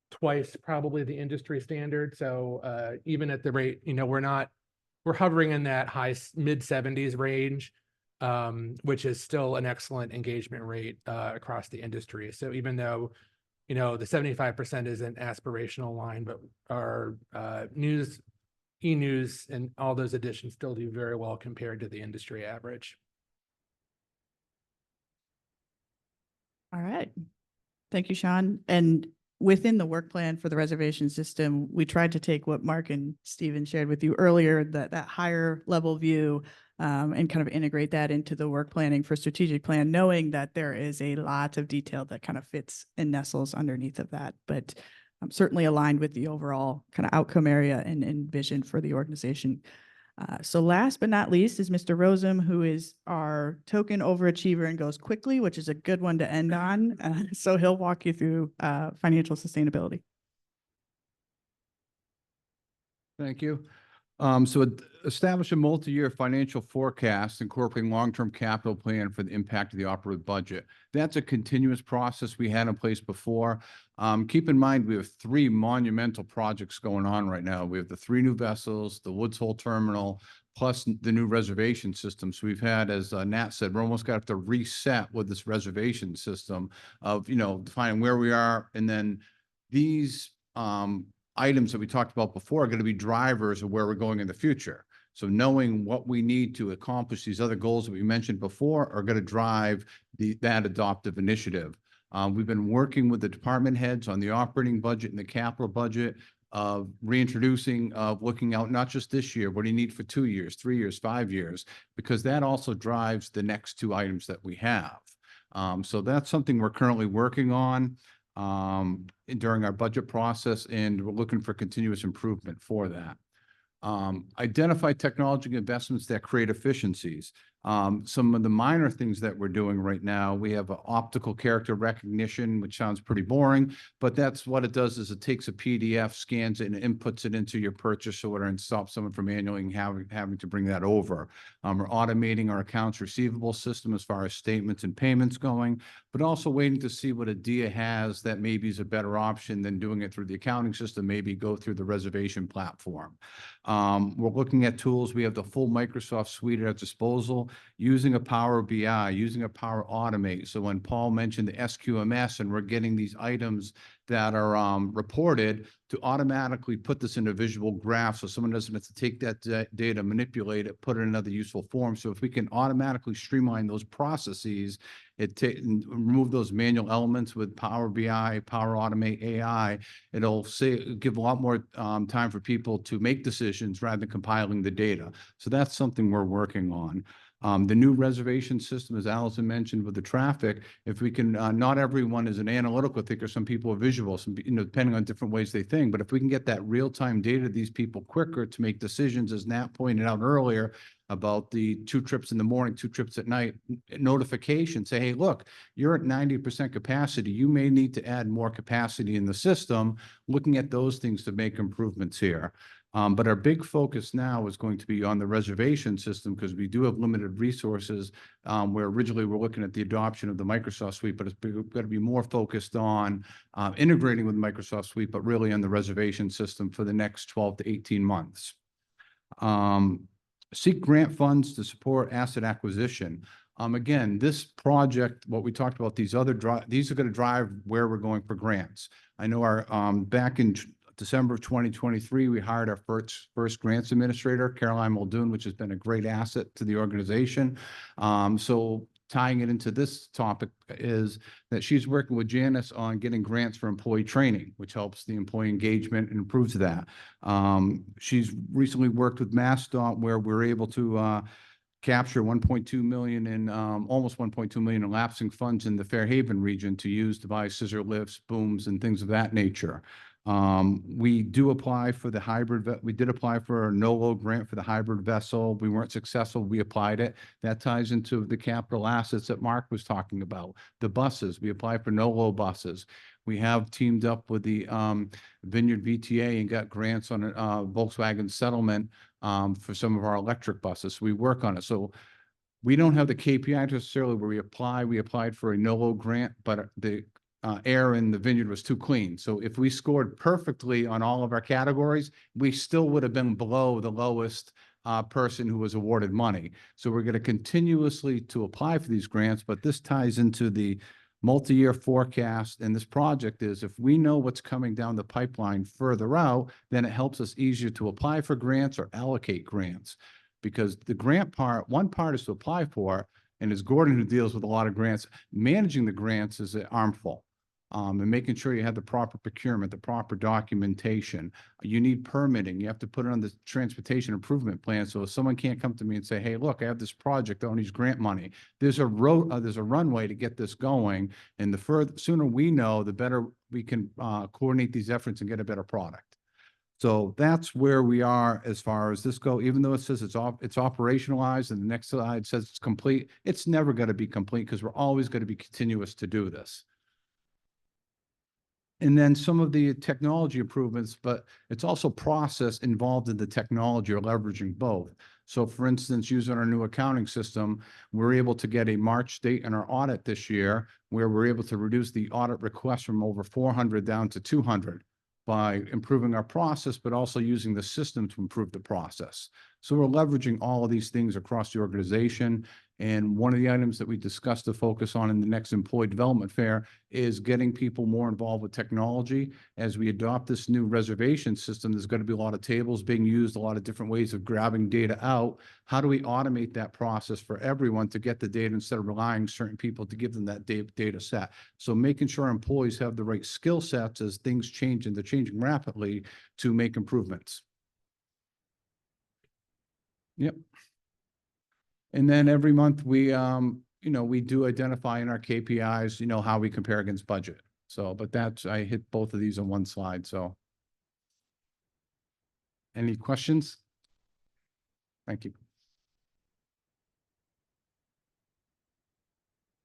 twice probably the industry standard. So even at the rate, we're hovering in that mid 70s range, which is still an excellent engagement rate across the industry. So even though, the 75% is an aspirational line, but our e-news and all those additions still do very well compared to the industry average. All right. Thank you, Sean. And within the work plan for the reservation system, we tried to take what Mark and Stephen shared with you earlier, that higher level view, and kind of integrate that into the work planning for strategic plan, knowing that there is a lot of detail that kind of fits and nestles underneath of that, but I'm certainly aligned with the overall kind of outcome area and vision for the organization. So last but not least is Mr. Rosem, who is our token overachiever and goes quickly, which is a good one to end on. So he'll walk you through financial sustainability. Thank you. Establish a multi-year financial forecast incorporating long-term capital plan for the impact of the operative budget. That's a continuous process we had in place before. Keep in mind, we have 3 monumental projects going on right now. We have the 3 new vessels, the Woods Hole Terminal, plus the new reservation system. So we've had, as Nat said, we're almost got to reset with this reservation system of, defining where we are. And then these items that we talked about before are going to be drivers of where we're going in the future. So knowing what we need to accomplish these other goals that we mentioned before are going to drive that adoptive initiative. We've been working with the department heads on the operating budget and the capital budget of reintroducing, looking out not just this year, what do you need for 2 years, 3 years, 5 years, because that also drives the next 2 items that we have. So that's something we're currently working on during our budget process, and we're looking for continuous improvement for that. Identify technology investments that create efficiencies. Some of the minor things that we're doing right now, we have optical character recognition, which sounds pretty boring, but that's what it does is it takes a PDF, scans it, and inputs it into your purchase order and stops someone from manually having to bring that over. We're automating our accounts receivable system as far as statements and payments going, but also waiting to see what a DIA has that maybe is a better option than doing it through the accounting system, maybe go through the reservation platform. We're looking at tools. We have the full Microsoft suite at our disposal, using a Power BI, using a Power Automate. So when Paul mentioned the SQMS and we're getting these items that are reported, to automatically put this in a visual graph so someone doesn't have to take that data, manipulate it, put it in another useful form. So if we can automatically streamline those processes, remove those manual elements with Power BI, Power Automate AI, it'll give a lot more time for people to make decisions rather than compiling the data. So that's something we're working on. The new reservation system, as Allison mentioned, with the traffic, if we can, not everyone is an analytical thinker, some people are visual, depending on different ways they think, but if we can get that real-time data to these people quicker to make decisions, as Nat pointed out earlier, about the 2 trips in the morning, 2 trips at night, notification, say, hey, look, you're at 90% capacity. You may need to add more capacity in the system, looking at those things to make improvements here. But our big focus now is going to be on the reservation system because we do have limited resources. Where originally we're looking at the adoption of the Microsoft Suite, but it's going to be more focused on integrating with Microsoft Suite, but really on the reservation system for the next 12 to 18 months. Seek grant funds to support asset acquisition. Again, this project, what we talked about, these are going to drive where we're going for grants. I know our, back in December of 2023, we hired our first grants administrator, Caroline Muldoon, which has been a great asset to the organization. So tying it into this topic is that she's working with Janice on getting grants for employee training, which helps the employee engagement and improves that. She's recently worked with MassDOT where we're able to capture 1.2 million in almost 1.2 million in lapsing funds in the Fairhaven region to use to buy scissor lifts, booms, and things of that nature. We do apply for the hybrid. We did apply for a no-load grant for the hybrid vessel. We weren't successful. We applied it. That ties into the capital assets that Mark was talking about. The buses, we applied for no-load buses. We have teamed up with the Vineyard VTA and got grants on a Volkswagen settlement for some of our electric buses. So we work on it. So we don't have the KPI necessarily where we apply. We applied for a no-load grant, but the air in the Vineyard was too clean. So if we scored perfectly on all of our categories, we still would have been below the lowest person who was awarded money. So we're going to continuously to apply for these grants, but this ties into the multi-year forecast. And this project is, if we know what's coming down the pipeline further out, then it helps us easier to apply for grants or allocate grants. Because the grant part, one part is to apply for, and as Gordon who deals with a lot of grants, managing the grants is armful. And making sure you have the proper procurement, the proper documentation. You need permitting. You have to put it on the transportation improvement plan. So if someone can't come to me and say, hey, look, I have this project that needs grant money. There's a runway to get this going. And the sooner we know, the better we can coordinate these efforts and get a better product. So that's where we are as far as this go. Even though it says it's operationalized and the next slide says it's complete, it's never going to be complete because we're always going to be continuous to do this. And then some of the technology improvements, but it's also process involved in the technology or leveraging both. So for instance, using our new accounting system, we're able to get a March date in our audit this year, where we're able to reduce the audit requests from over 400 down to 200 by improving our process, but also using the system to improve the process. So we're leveraging all of these things across the organization. And one of the items that we discussed to focus on in the next employee development fair is getting people more involved with technology. As we adopt this new reservation system, there's going to be a lot of tables being used, a lot of different ways of grabbing data out. How do we automate that process for everyone to get the data instead of relying on certain people to give them that data set? So making sure our employees have the right skill sets as things change, and they're changing rapidly, to make improvements. Yep. And then every month we, we do identify in our KPIs, how we compare against budget. So, but I hit both of these on one slide. So any questions? Thank you.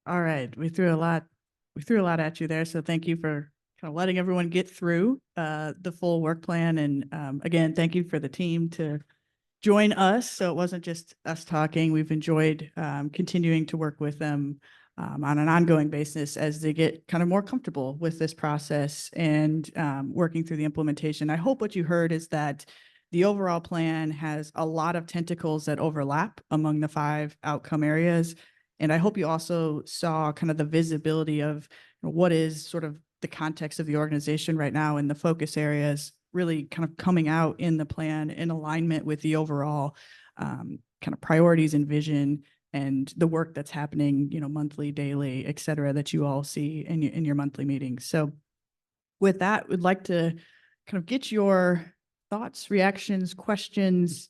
All right, we threw a lot at you there. So thank you for kind of letting everyone get through the full work plan. And again, thank you for the team to join us. So it wasn't just us talking. We've enjoyed continuing to work with them on an ongoing basis as they get kind of more comfortable with this process and working through the implementation. I hope what you heard is that the overall plan has a lot of tentacles that overlap among the 5 outcome areas. And I hope you also saw kind of the visibility of what is sort of the context of the organization right now and the focus areas really kind of coming out in the plan in alignment with the overall kind of priorities and vision and the work that's happening, monthly, daily, et cetera, that you all see in your monthly meetings. So with that, we'd like to kind of get your thoughts, reactions, questions.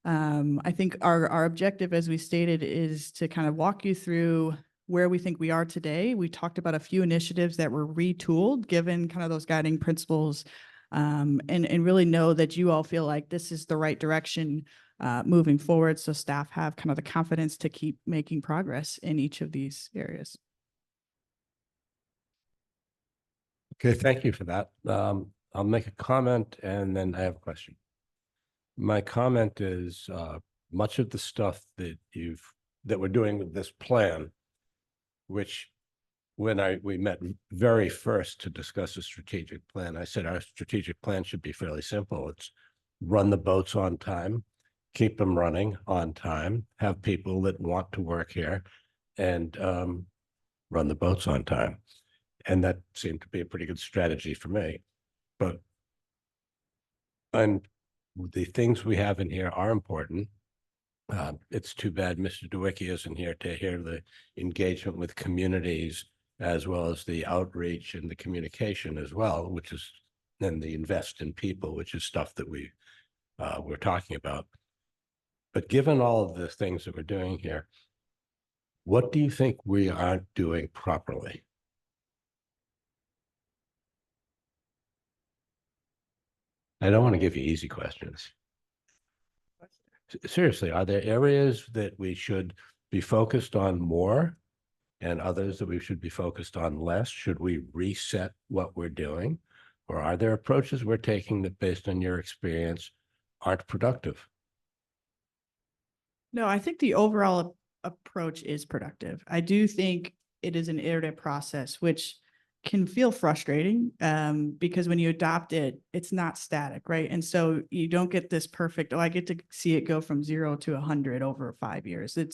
I think our objective, as we stated, is to kind of walk you through where we think we are today. We talked about a few initiatives that were retooled, given kind of those guiding principles, and really know that you all feel like this is the right direction moving forward. So staff have kind of the confidence to keep making progress in each of these areas. Okay, thank you for that. I'll make a comment and then I have a question. My comment is, much of the stuff that we're doing with this plan, which when we met very first to discuss a strategic plan, I said our strategic plan should be fairly simple. It's run the boats on time, keep them running on time, have people that want to work here, and run the boats on time. And that seemed to be a pretty good strategy for me. But the things we have in here are important. It's too bad Mr. DeWicki isn't here to hear the engagement with communities, as well as the outreach and the communication as well, which is then the invest in people, which is stuff that we're talking about. But given all of the things that we're doing here, what do you think we aren't doing properly? I don't want to give you easy questions. Seriously, are there areas that we should be focused on more and others that we should be focused on less? Should we reset what we're doing? Or are there approaches we're taking that, based on your experience, aren't productive? No, I think the overall approach is productive. I do think it is an iterative process, which can feel frustrating because when you adopt it, it's not static, right? And so you don't get this perfect, I get to see it go from 0 to 100 over 5 years. It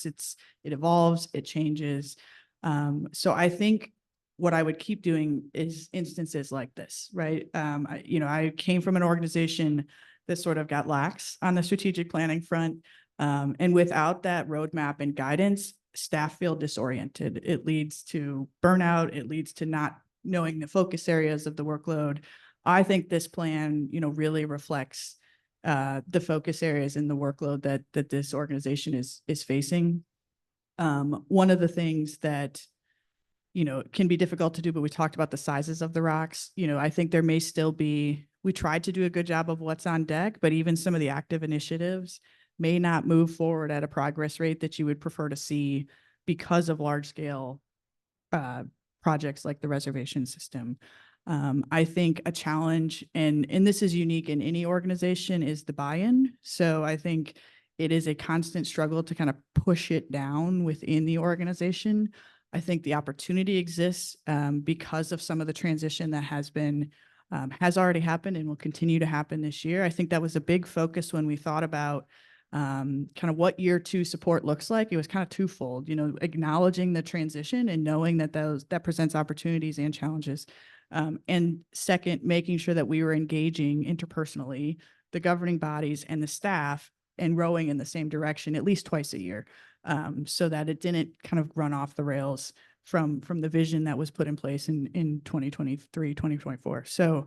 evolves, it changes. So I think what I would keep doing is instances like this, right? I came from an organization that sort of got lax on the strategic planning front. And without that roadmap and guidance, staff feel disoriented. It leads to burnout. It leads to not knowing the focus areas of the workload. I think this plan, really reflects the focus areas in the workload that this organization is facing. One of the things that, can be difficult to do, but we talked about the sizes of the rocks. I think there may still be, we tried to do a good job of what's on deck, but even some of the active initiatives may not move forward at a progress rate that you would prefer to see because of large scale projects like the reservation system. I think a challenge, and this is unique in any organization, is the buy-in. So I think it is a constant struggle to kind of push it down within the organization. I think the opportunity exists because of some of the transition that has already happened and will continue to happen this year. I think that was a big focus when we thought about kind of what year 2 support looks like. It was kind of twofold, acknowledging the transition and knowing that that presents opportunities and challenges. And second, making sure that we were engaging interpersonally, the governing bodies and the staff, and rowing in the same direction at least twice a year, so that it didn't kind of run off the rails from the vision that was put in place in 2023, 2024. So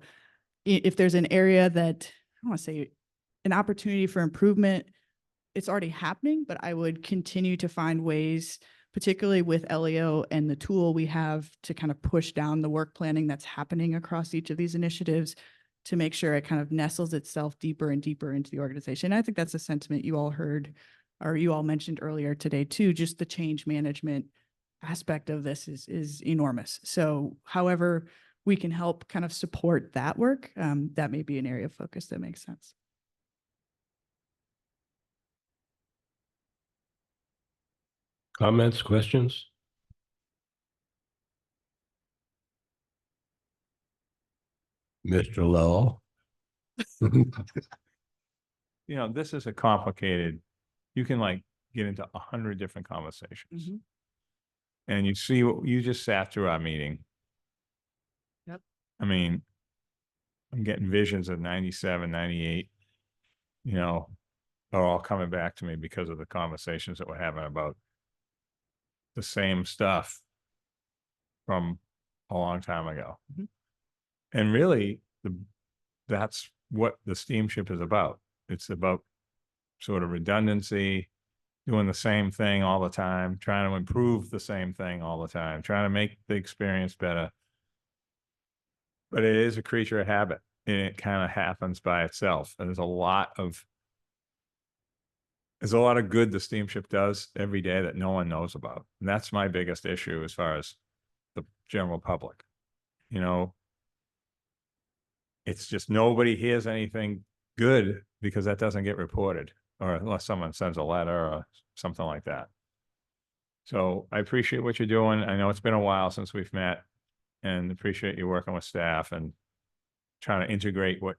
if there's an area that, I want to say, an opportunity for improvement, it's already happening, but I would continue to find ways, particularly with LEO and the tool we have to kind of push down the work planning that's happening across each of these initiatives, to make sure it kind of nestles itself deeper and deeper into the organization. I think that's a sentiment you all heard, or you all mentioned earlier today too. Just the change management aspect of this is enormous. So however we can help kind of support that work, that may be an area of focus that makes sense. Comments, questions? Mr. Lowell? This is a complicated, you can get into 100 different conversations. And you see what you just sat through our meeting. Yep. I mean, I'm getting visions of 97, 98, are all coming back to me because of the conversations that we're having about the same stuff from a long time ago. And really, that's what the steamship is about. It's about sort of redundancy, doing the same thing all the time, trying to improve the same thing all the time, trying to make the experience better. But it is a creature of habit, and it kind of happens by itself. And there's a lot of good the steamship does every day that no one knows about. And that's my biggest issue as far as the general public. It's just nobody hears anything good because that doesn't get reported, or unless someone sends a letter or something like that. So I appreciate what you're doing. I know it's been a while since we've met, and appreciate you working with staff and trying to integrate what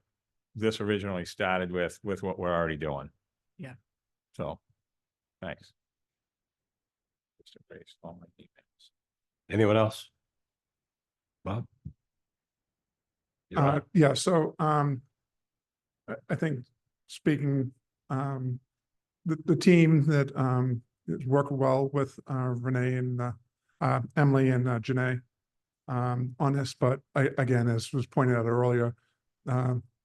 this originally started with what we're already doing. Yeah. So, thanks. Just erased all my emails. Anyone else? Bob? You're on. Yeah, so, I think speaking, the team that, has worked well with, Renee and, Emily and, Janae, on this, but again, as was pointed out earlier,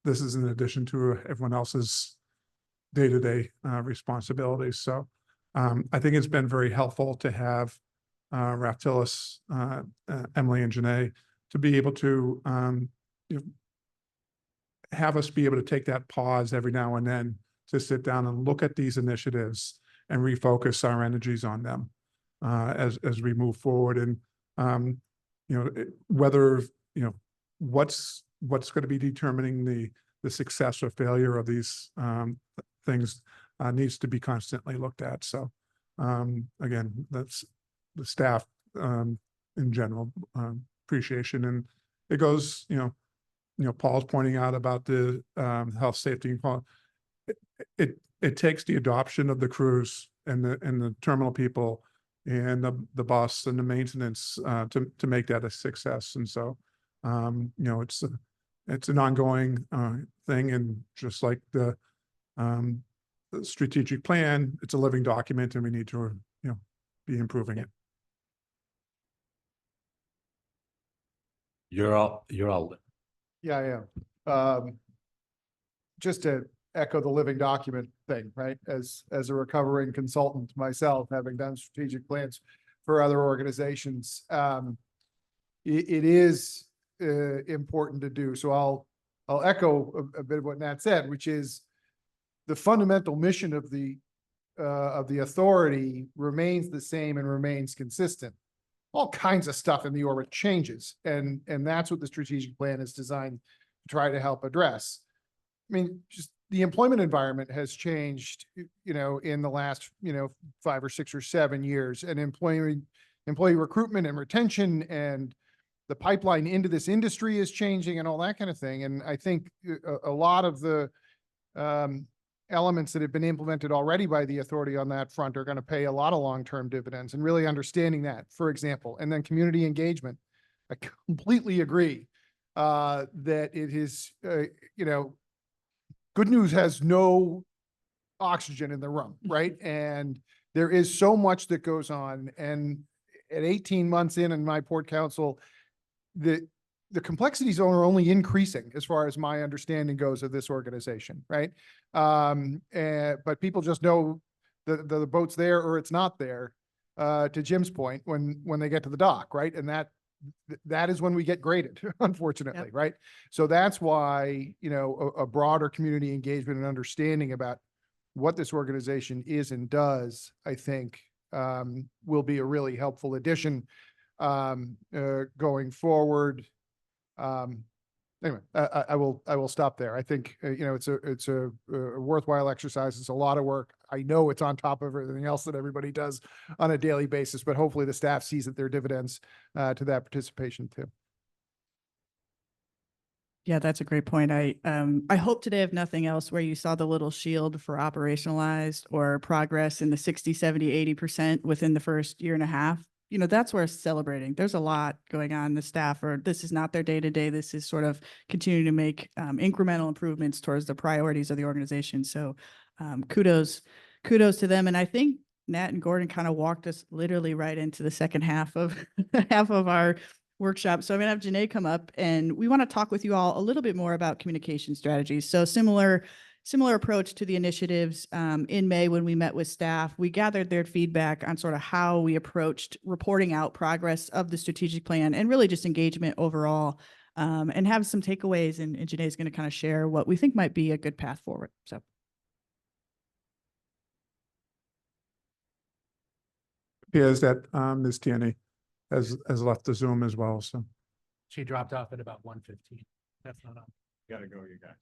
this is in addition to everyone else's day-to-day, responsibilities. So, I think it's been very helpful to have, Raptilis, Emily and Janae to be able to, you know, have us be able to take that pause every now and then to sit down and look at these initiatives and refocus our energies on them, as we move forward. And, you know, whether, you know, what's going to be determining the success or failure of these, things, needs to be constantly looked at. So, again, that's the staff, in general, appreciation. And it goes, you know, Paul's pointing out about the, health, safety, and quality. It takes the adoption of the crews and the terminal people and the bus and the maintenance, to make that a success. And so, you know, it's an ongoing, thing. And just like the strategic plan, it's a living document, and we need to, you know, be improving it. You're all. Yeah, yeah. Just to echo the living document thing, right? As a recovering consultant myself, having done strategic plans for other organizations, it is important to do. So I'll echo a bit of what Nat said, which is the fundamental mission of the authority remains the same and remains consistent. All kinds of stuff in the orbit changes, and that's what the strategic plan is designed to try to help address. I mean, just the employment environment has changed, you know, in the last, you know, 5 or 6 or 7 years, and employee recruitment and retention and the pipeline into this industry is changing and all that kind of thing. And I think a lot of the elements that have been implemented already by the authority on that front are going to pay a lot of long-term dividends, and really understanding that, for example. And then community engagement. I completely agree that it is, you know, good news has no oxygen in the room, right? And there is so much that goes on. And at 18 months in my port council, the complexities are only increasing as far as my understanding goes of this organization, right? But people just know the boat's there or it's not there, to Jim's point, when they get to the dock, right? And that is when we get graded, unfortunately, right? So that's why, you know, a broader community engagement and understanding about what this organization is and does, I think, will be a really helpful addition going forward. Anyway, I will stop there. I think, you know, it's a worthwhile exercise. It's a lot of work. I know it's on top of everything else that everybody does on a daily basis, but hopefully the staff sees that there are dividends to that participation too. Yeah, that's a great point. I hope today, if nothing else, where you saw the little shield for operationalized or progress in the 60, 70, 80% within the first year and a half, you know, that's worth celebrating. There's a lot going on. The staff this is not their day-to-day. This is sort of continuing to make incremental improvements towards the priorities of the organization. So kudos to them. And I think Nat and Gordon kind of walked us literally right into the second half of our workshop. So I'm going to have Janae come up, and we want to talk with you all a little bit more about communication strategies. So similar approach to the initiatives. In May, when we met with staff, we gathered their feedback on sort of how we approached reporting out progress of the strategic plan and really just engagement overall, and have some takeaways. And Janae is going to kind of share what we think might be a good path forward. So. Appears that Ms. Tierney has left the Zoom as well. So She dropped off at about 1:15. That's not on. Gotta go, you guys.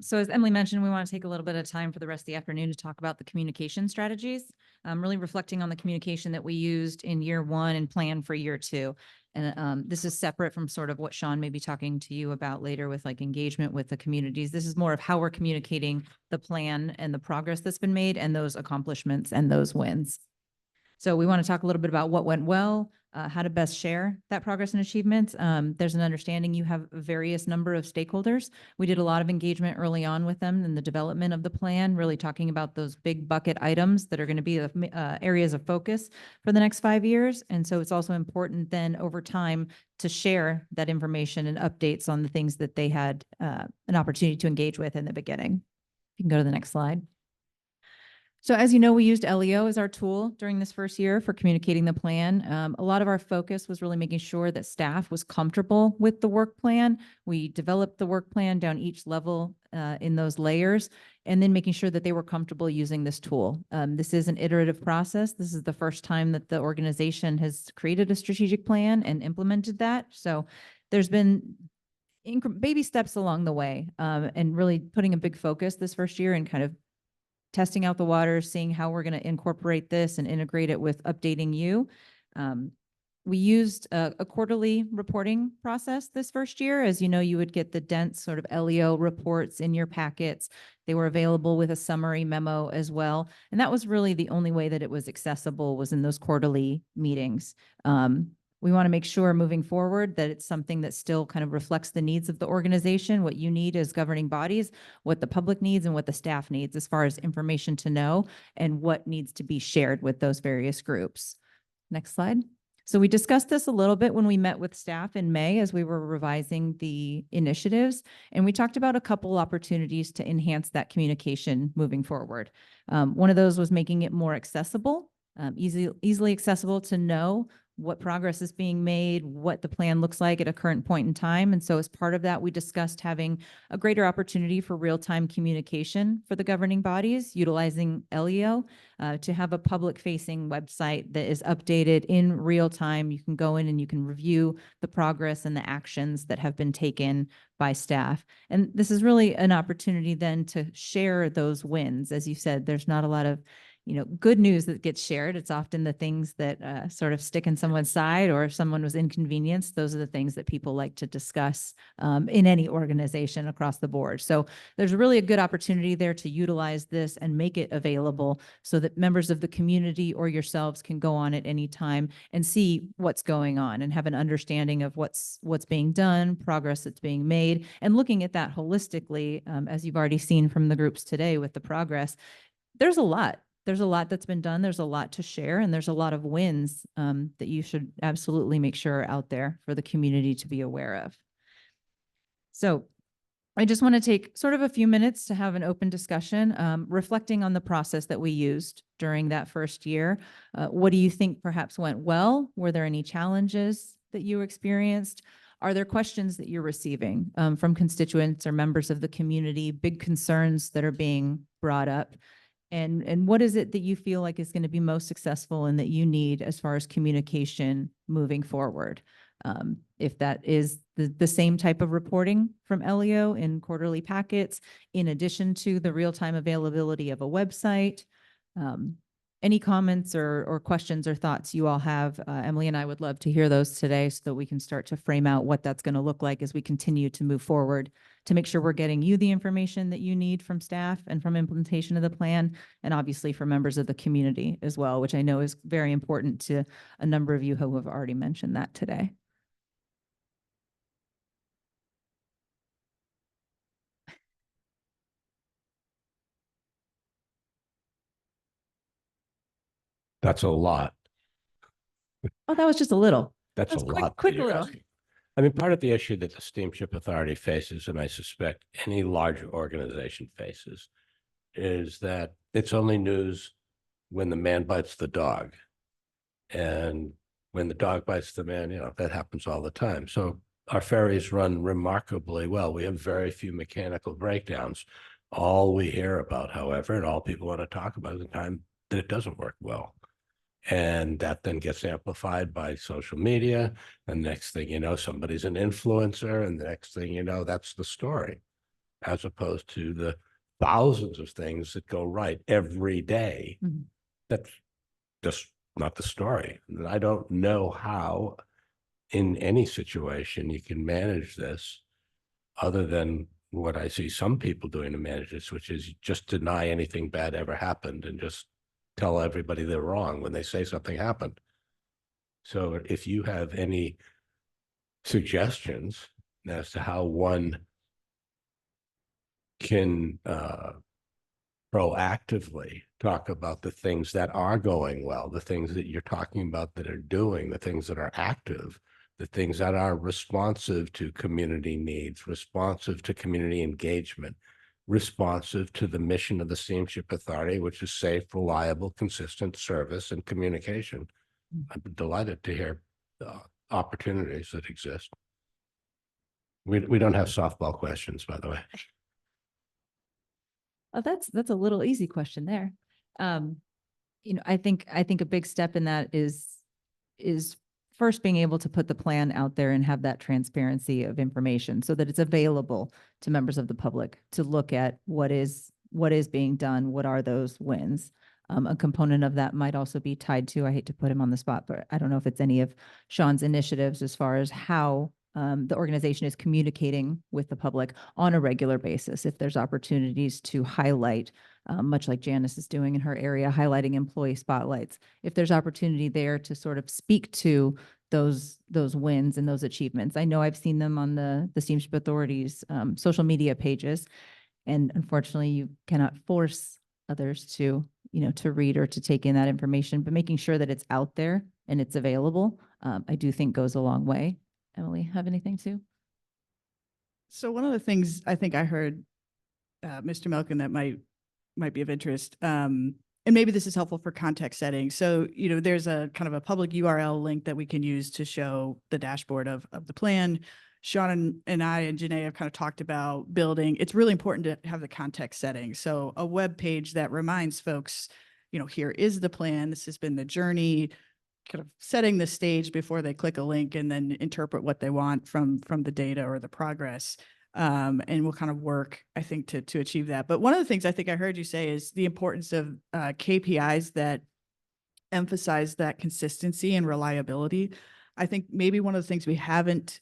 So as Emily mentioned, we want to take a little bit of time for the rest of the afternoon to talk about the communication strategies. Really reflecting on the communication that we used in year one and plan for year two. And this is separate from sort of what Sean may be talking to you about later with like engagement with the communities. This is more of how we're communicating the plan and the progress that's been made and those accomplishments and those wins. So we want to talk a little bit about what went well, how to best share that progress and achievements. There's an understanding you have a various number of stakeholders. We did a lot of engagement early on with them in the development of the plan, really talking about those big bucket items that are going to be areas of focus for the next 5 years. And so it's also important then over time to share that information and updates on the things that they had an opportunity to engage with in the beginning. You can go to the next slide. So as you know, we used LEO as our tool during this first year for communicating the plan. A lot of our focus was really making sure that staff was comfortable with the work plan. We developed the work plan down each level in those layers, and then making sure that they were comfortable using this tool. This is an iterative process. This is the first time that the organization has created a strategic plan and implemented that. So there's been baby steps along the way, and really putting a big focus this first year and kind of testing out the waters, seeing how we're going to incorporate this and integrate it with updating you. We used a quarterly reporting process this first year. As you know, you would get the dense sort of LEO reports in your packets. They were available with a summary memo as well. And that was really the only way that it was accessible, was in those quarterly meetings. We want to make sure moving forward that it's something that still kind of reflects the needs of the organization, what you need as governing bodies, what the public needs and what the staff needs as far as information to know and what needs to be shared with those various groups. Next slide. So we discussed this a little bit when we met with staff in May as we were revising the initiatives, and we talked about a couple opportunities to enhance that communication moving forward. One of those was making it more accessible, easily accessible to know what progress is being made, what the plan looks like at a current point in time. And so as part of that, we discussed having a greater opportunity for real-time communication for the governing bodies, utilizing LEO to have a public-facing website that is updated in real time. You can go in and you can review the progress and the actions that have been taken by staff. And this is really an opportunity then to share those wins. As you said, there's not a lot of good news that gets shared. It's often the things that sort of stick in someone's side, or if someone was inconvenienced, those are the things that people like to discuss in any organization across the board. So there's really a good opportunity there to utilize this and make it available so that members of the community or yourselves can go on at any time and see what's going on and have an understanding of what's being done, progress that's being made, and looking at that holistically, as you've already seen from the groups today with the progress. There's a lot. There's a lot that's been done. There's a lot to share, and there's a lot of wins that you should absolutely make sure are out there for the community to be aware of. So I just want to take sort of a few minutes to have an open discussion, reflecting on the process that we used during that first year. What do you think perhaps went well? Were there any challenges that you experienced? Are there questions that you're receiving from constituents or members of the community, big concerns that are being brought up? And what is it that you feel like is going to be most successful and that you need as far as communication moving forward? If that is the same type of reporting from LEO in quarterly packets, in addition to the real-time availability of a website, any comments or questions or thoughts you all have, Emily and I would love to hear those today so that we can start to frame out what that's going to look like as we continue to move forward to make sure we're getting you the information that you need from staff and from implementation of the plan, and obviously for members of the community as well, which I know is very important to a number of you who have already mentioned that today. That's a lot. Oh, that was just a little. That's a lot. Quick that you're little. asking. I mean, part of the issue that the Steamship Authority faces, and I suspect any large organization faces, is that it's only news when the man bites the dog. And when the dog bites the man, that happens all the time. So our ferries run remarkably well. We have very few mechanical breakdowns. All we hear about, however, and all people want to talk about is the time that it doesn't work well. And that then gets amplified by social media. And next thing you know, somebody's an influencer, and the next thing you know, that's the story, as opposed to the thousands of things that go right every day. Mhm. That's just not the story. And I don't know how in any situation you can manage this other than what I see some people doing to manage this, which is just deny anything bad ever happened and just tell everybody they're wrong when they say something happened. So if you have any suggestions as to how one can proactively talk about the things that are going well, the things that you're talking about that are doing, the things that are active, the things that are responsive to community needs, responsive to community engagement, responsive to the mission of the Steamship Authority, which is safe, reliable, consistent service and communication. I'm delighted to hear opportunities that exist. We don't have softball questions, by the way. Oh, that's a little easy question there. I think a big step in that is first being able to put the plan out there and have that transparency of information so that it's available to members of the public to look at what is being done, what are those wins. A component of that might also be tied to, I hate to put him on the spot, but I don't know if it's any of Sean's initiatives as far as how the organization is communicating with the public on a regular basis. If there's opportunities to highlight, much like Janice is doing in her area, highlighting employee spotlights. If there's opportunity there to sort of speak to those wins and those achievements. I know I've seen them on the Steamship Authority's social media pages, and unfortunately, you cannot force others to read or to take in that information, but making sure that it's out there and it's available, I do think goes a long way. Emily, have anything too? So one of the things I think I heard Mr. Melkin that might be of interest, and maybe this is helpful for context setting. So, there's a kind of a public URL link that we can use to show the dashboard of the plan. Sean and I and Janae have kind of talked about building. It's really important to have the context setting. So a web page that reminds folks, here is the plan. This has been the journey, kind of setting the stage before they click a link and then interpret what they want from the data or the progress. And we'll kind of work, I think, to achieve that. But one of the things I think I heard you say is the importance of KPIs that emphasize that consistency and reliability. I think maybe one of the things we haven't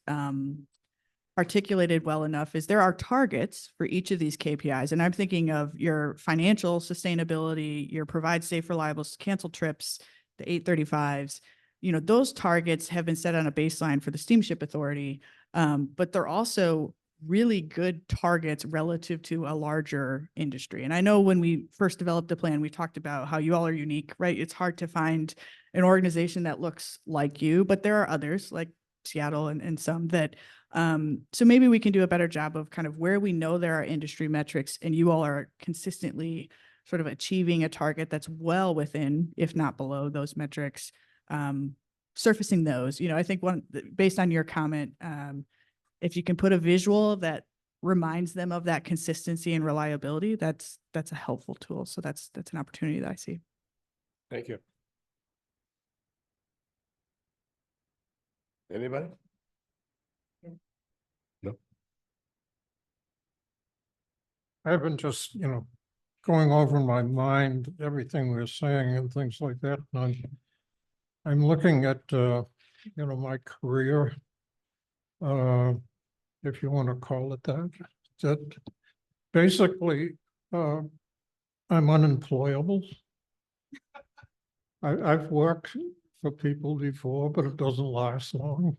articulated well enough is there are targets for each of these KPIs. And I'm thinking of your financial sustainability, your provide safe, reliable, cancel trips, the 835s. Those targets have been set on a baseline for the Steamship Authority, but they're also really good targets relative to a larger industry. And I know when we first developed the plan, we talked about how you all are unique, right? It's hard to find an organization that looks like you, but there are others like Seattle and some that, so maybe we can do a better job of kind of where we know there are industry metrics and you all are consistently sort of achieving a target that's well within, if not below those metrics, surfacing those. I think based on your comment, if you can put a visual that reminds them of that consistency and reliability, that's a helpful tool. So that's an opportunity that I see. Thank you. Anybody? No. I've been just, going over in my mind everything we're saying and things like that. And I'm looking at, my career, if you want to call it that basically, I'm unemployable. I've worked for people before, but it doesn't last long.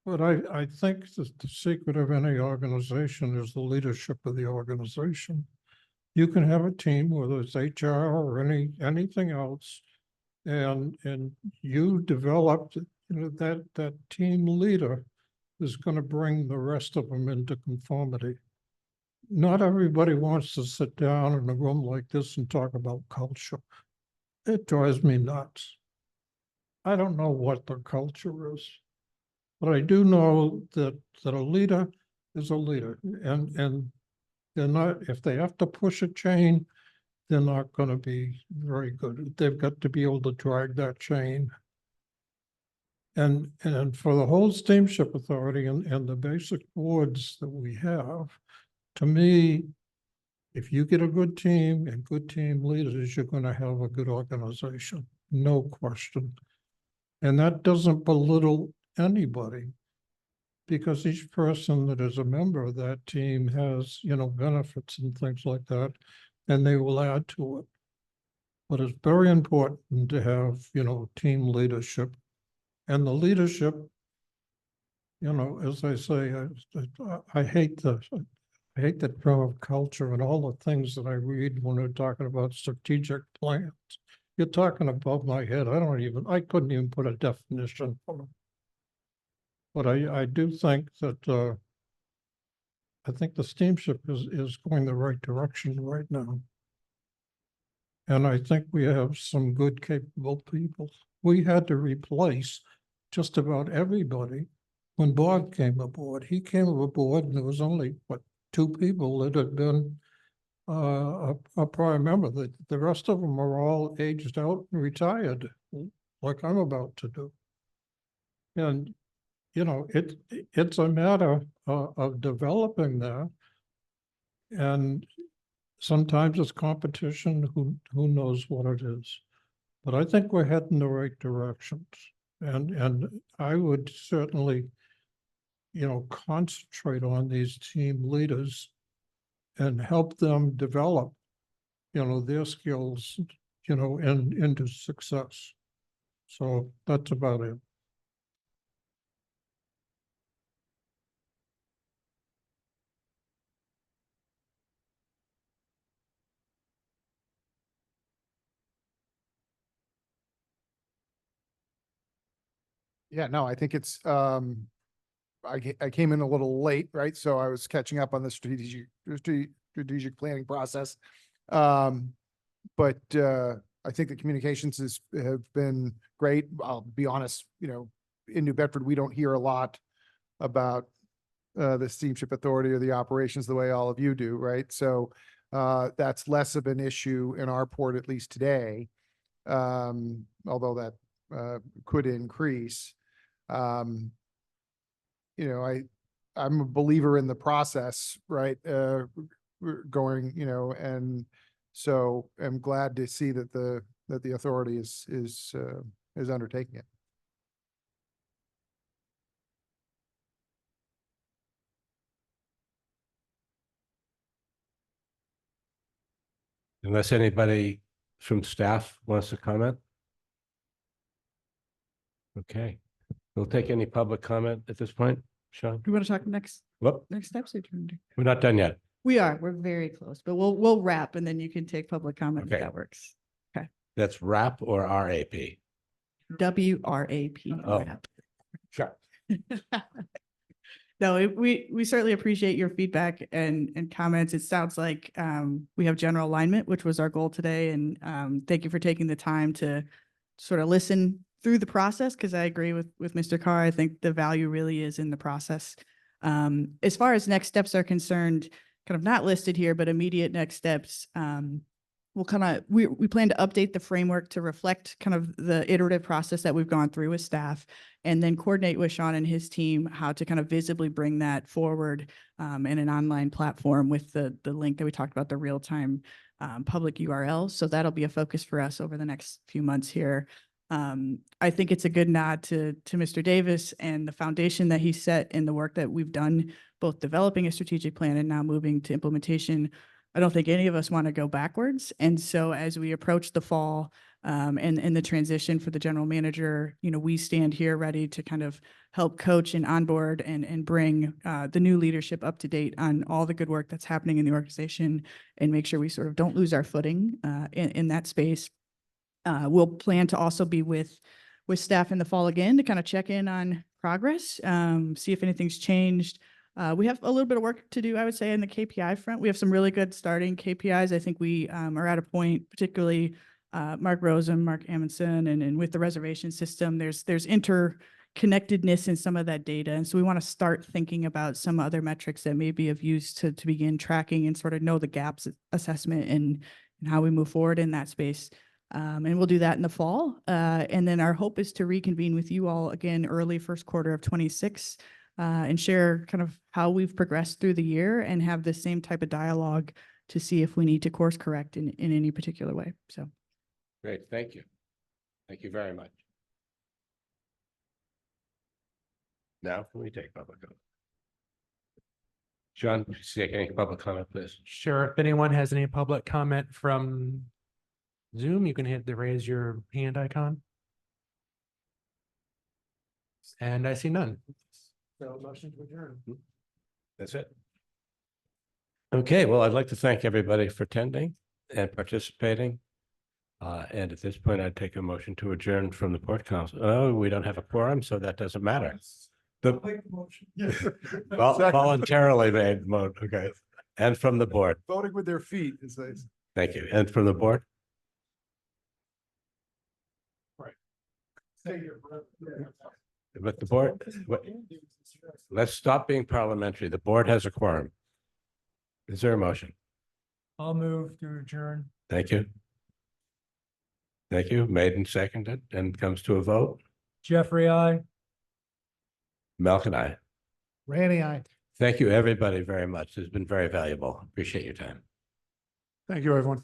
But I think that the secret of any organization is the leadership of the organization. You can have a team, whether it's HR or anything else, and you develop, that team leader is going to bring the rest of them into conformity. Not everybody wants to sit down in a room like this and talk about culture. It drives me nuts. I don't know what the culture is. But I do know that a leader is a leader, and they're not, if they have to push a chain they're not gonna be very good. They've got to be able to drag that chain. And for the whole Steamship Authority and the basic boards that we have, to me, if you get a good team and good team leaders, you're gonna have a good organization, no question. And that doesn't belittle anybody, because each person that is a member of that team has, benefits and things like that, and they will add to it. But it's very important to have, team leadership. And the leadership, as I say, I hate the term of culture and all the things that I read when we're talking about strategic plans. You're talking above my head. I couldn't even put a definition for them. But I do think that I think the steamship is going the right direction right now. And I think we have some good, capable people. We had to replace just about everybody when Bob came aboard. He came aboard and there was only, 2 people that had been a prior member. The rest of them are all aged out and retired, like I'm about to do. And, it's a matter of developing that. And sometimes it's competition, who knows what it is. But I think we're heading the right directions. And I would certainly, concentrate on these team leaders and help them develop, their skills, and into success. So that's about it. Yeah, no, I think it's, I came in a little late, right? So I was catching up on the strategic planning process. But I think the communications have been great. I'll be honest, in New Bedford, we don't hear a lot about the Steamship Authority or the operations the way all of you do, right? So that's less of an issue in our port, at least today, although that could increase. I'm a believer in the process, right? Going, and so I'm glad to see that the authority is undertaking it. Unless anybody from staff wants to comment? Okay, we'll take any public comment at this point, Sean? Do you want to talk next Whoop, steps? Or do you want to do- we're not done yet. We're very close, but we'll wrap and then you can take public comment if Okay. that works. That's RAP or RAP? WRAP. Oh. wrap. Sure. No, we certainly appreciate your feedback and comments. It sounds like we have general alignment, which was our goal today. And thank you for taking the time to sort of listen through the process, because I agree with Mr. Carr. I think the value really is in the process. As far as next steps are concerned, kind of not listed here, but immediate next steps, we plan to update the framework to reflect kind of the iterative process that we've gone through with staff, and then coordinate with Sean and his team how to kind of visibly bring that forward in an online platform with the link that we talked about, the real-time public URL. So that'll be a focus for us over the next few months here. I think it's a good nod to Mr. Davis and the foundation that he set in the work that we've done, both developing a strategic plan and now moving to implementation. I don't think any of us want to go backwards. And so as we approach the fall and the transition for the general manager, we stand here ready to kind of help coach and onboard and bring the new leadership up to date on all the good work that's happening in the organization and make sure we sort of don't lose our footing in that space. We'll plan to also be with staff in the fall again to kind of check in on progress, see if anything's changed. We have a little bit of work to do, I would say, in the KPI front. We have some really good starting KPIs. I think we are at a point, particularly Mark Rosen, Mark Amundsen, and with the reservation system, there's interconnectedness in some of that data. And so we want to start thinking about some other metrics that may be of use to begin tracking and sort of know the gaps assessment and how we move forward in that space. And we'll do that in the fall. And then our hope is to reconvene with you all again early first quarter of 26 and share kind of how we've progressed through the year and have the same type of dialogue to see if we need to course correct in any particular way. So. Great, thank you. Thank you very much. Now can we take public comment? John, take any public comment, please? Sure. If anyone has any public comment from Zoom, you can hit the raise your hand icon. And I see none. So motion to adjourn. That's it. Okay, well, I'd like to thank everybody for attending and participating. And at this point, I'd take a motion to adjourn from the Port Council. Oh, we don't have a quorum, so that doesn't matter. Voluntarily made, okay. And from the board. Voting with their feet, as they. Thank you. And from the board? But the board, let's stop being parliamentary. The board has a quorum. Is there a motion? I'll move to adjourn. Thank you. Thank you. Made and seconded and comes to a vote. Jeffrey, I. Malcolm, I. Randy, I. Thank you, everybody, very much. It's been very valuable. Appreciate your time. Thank you, everyone.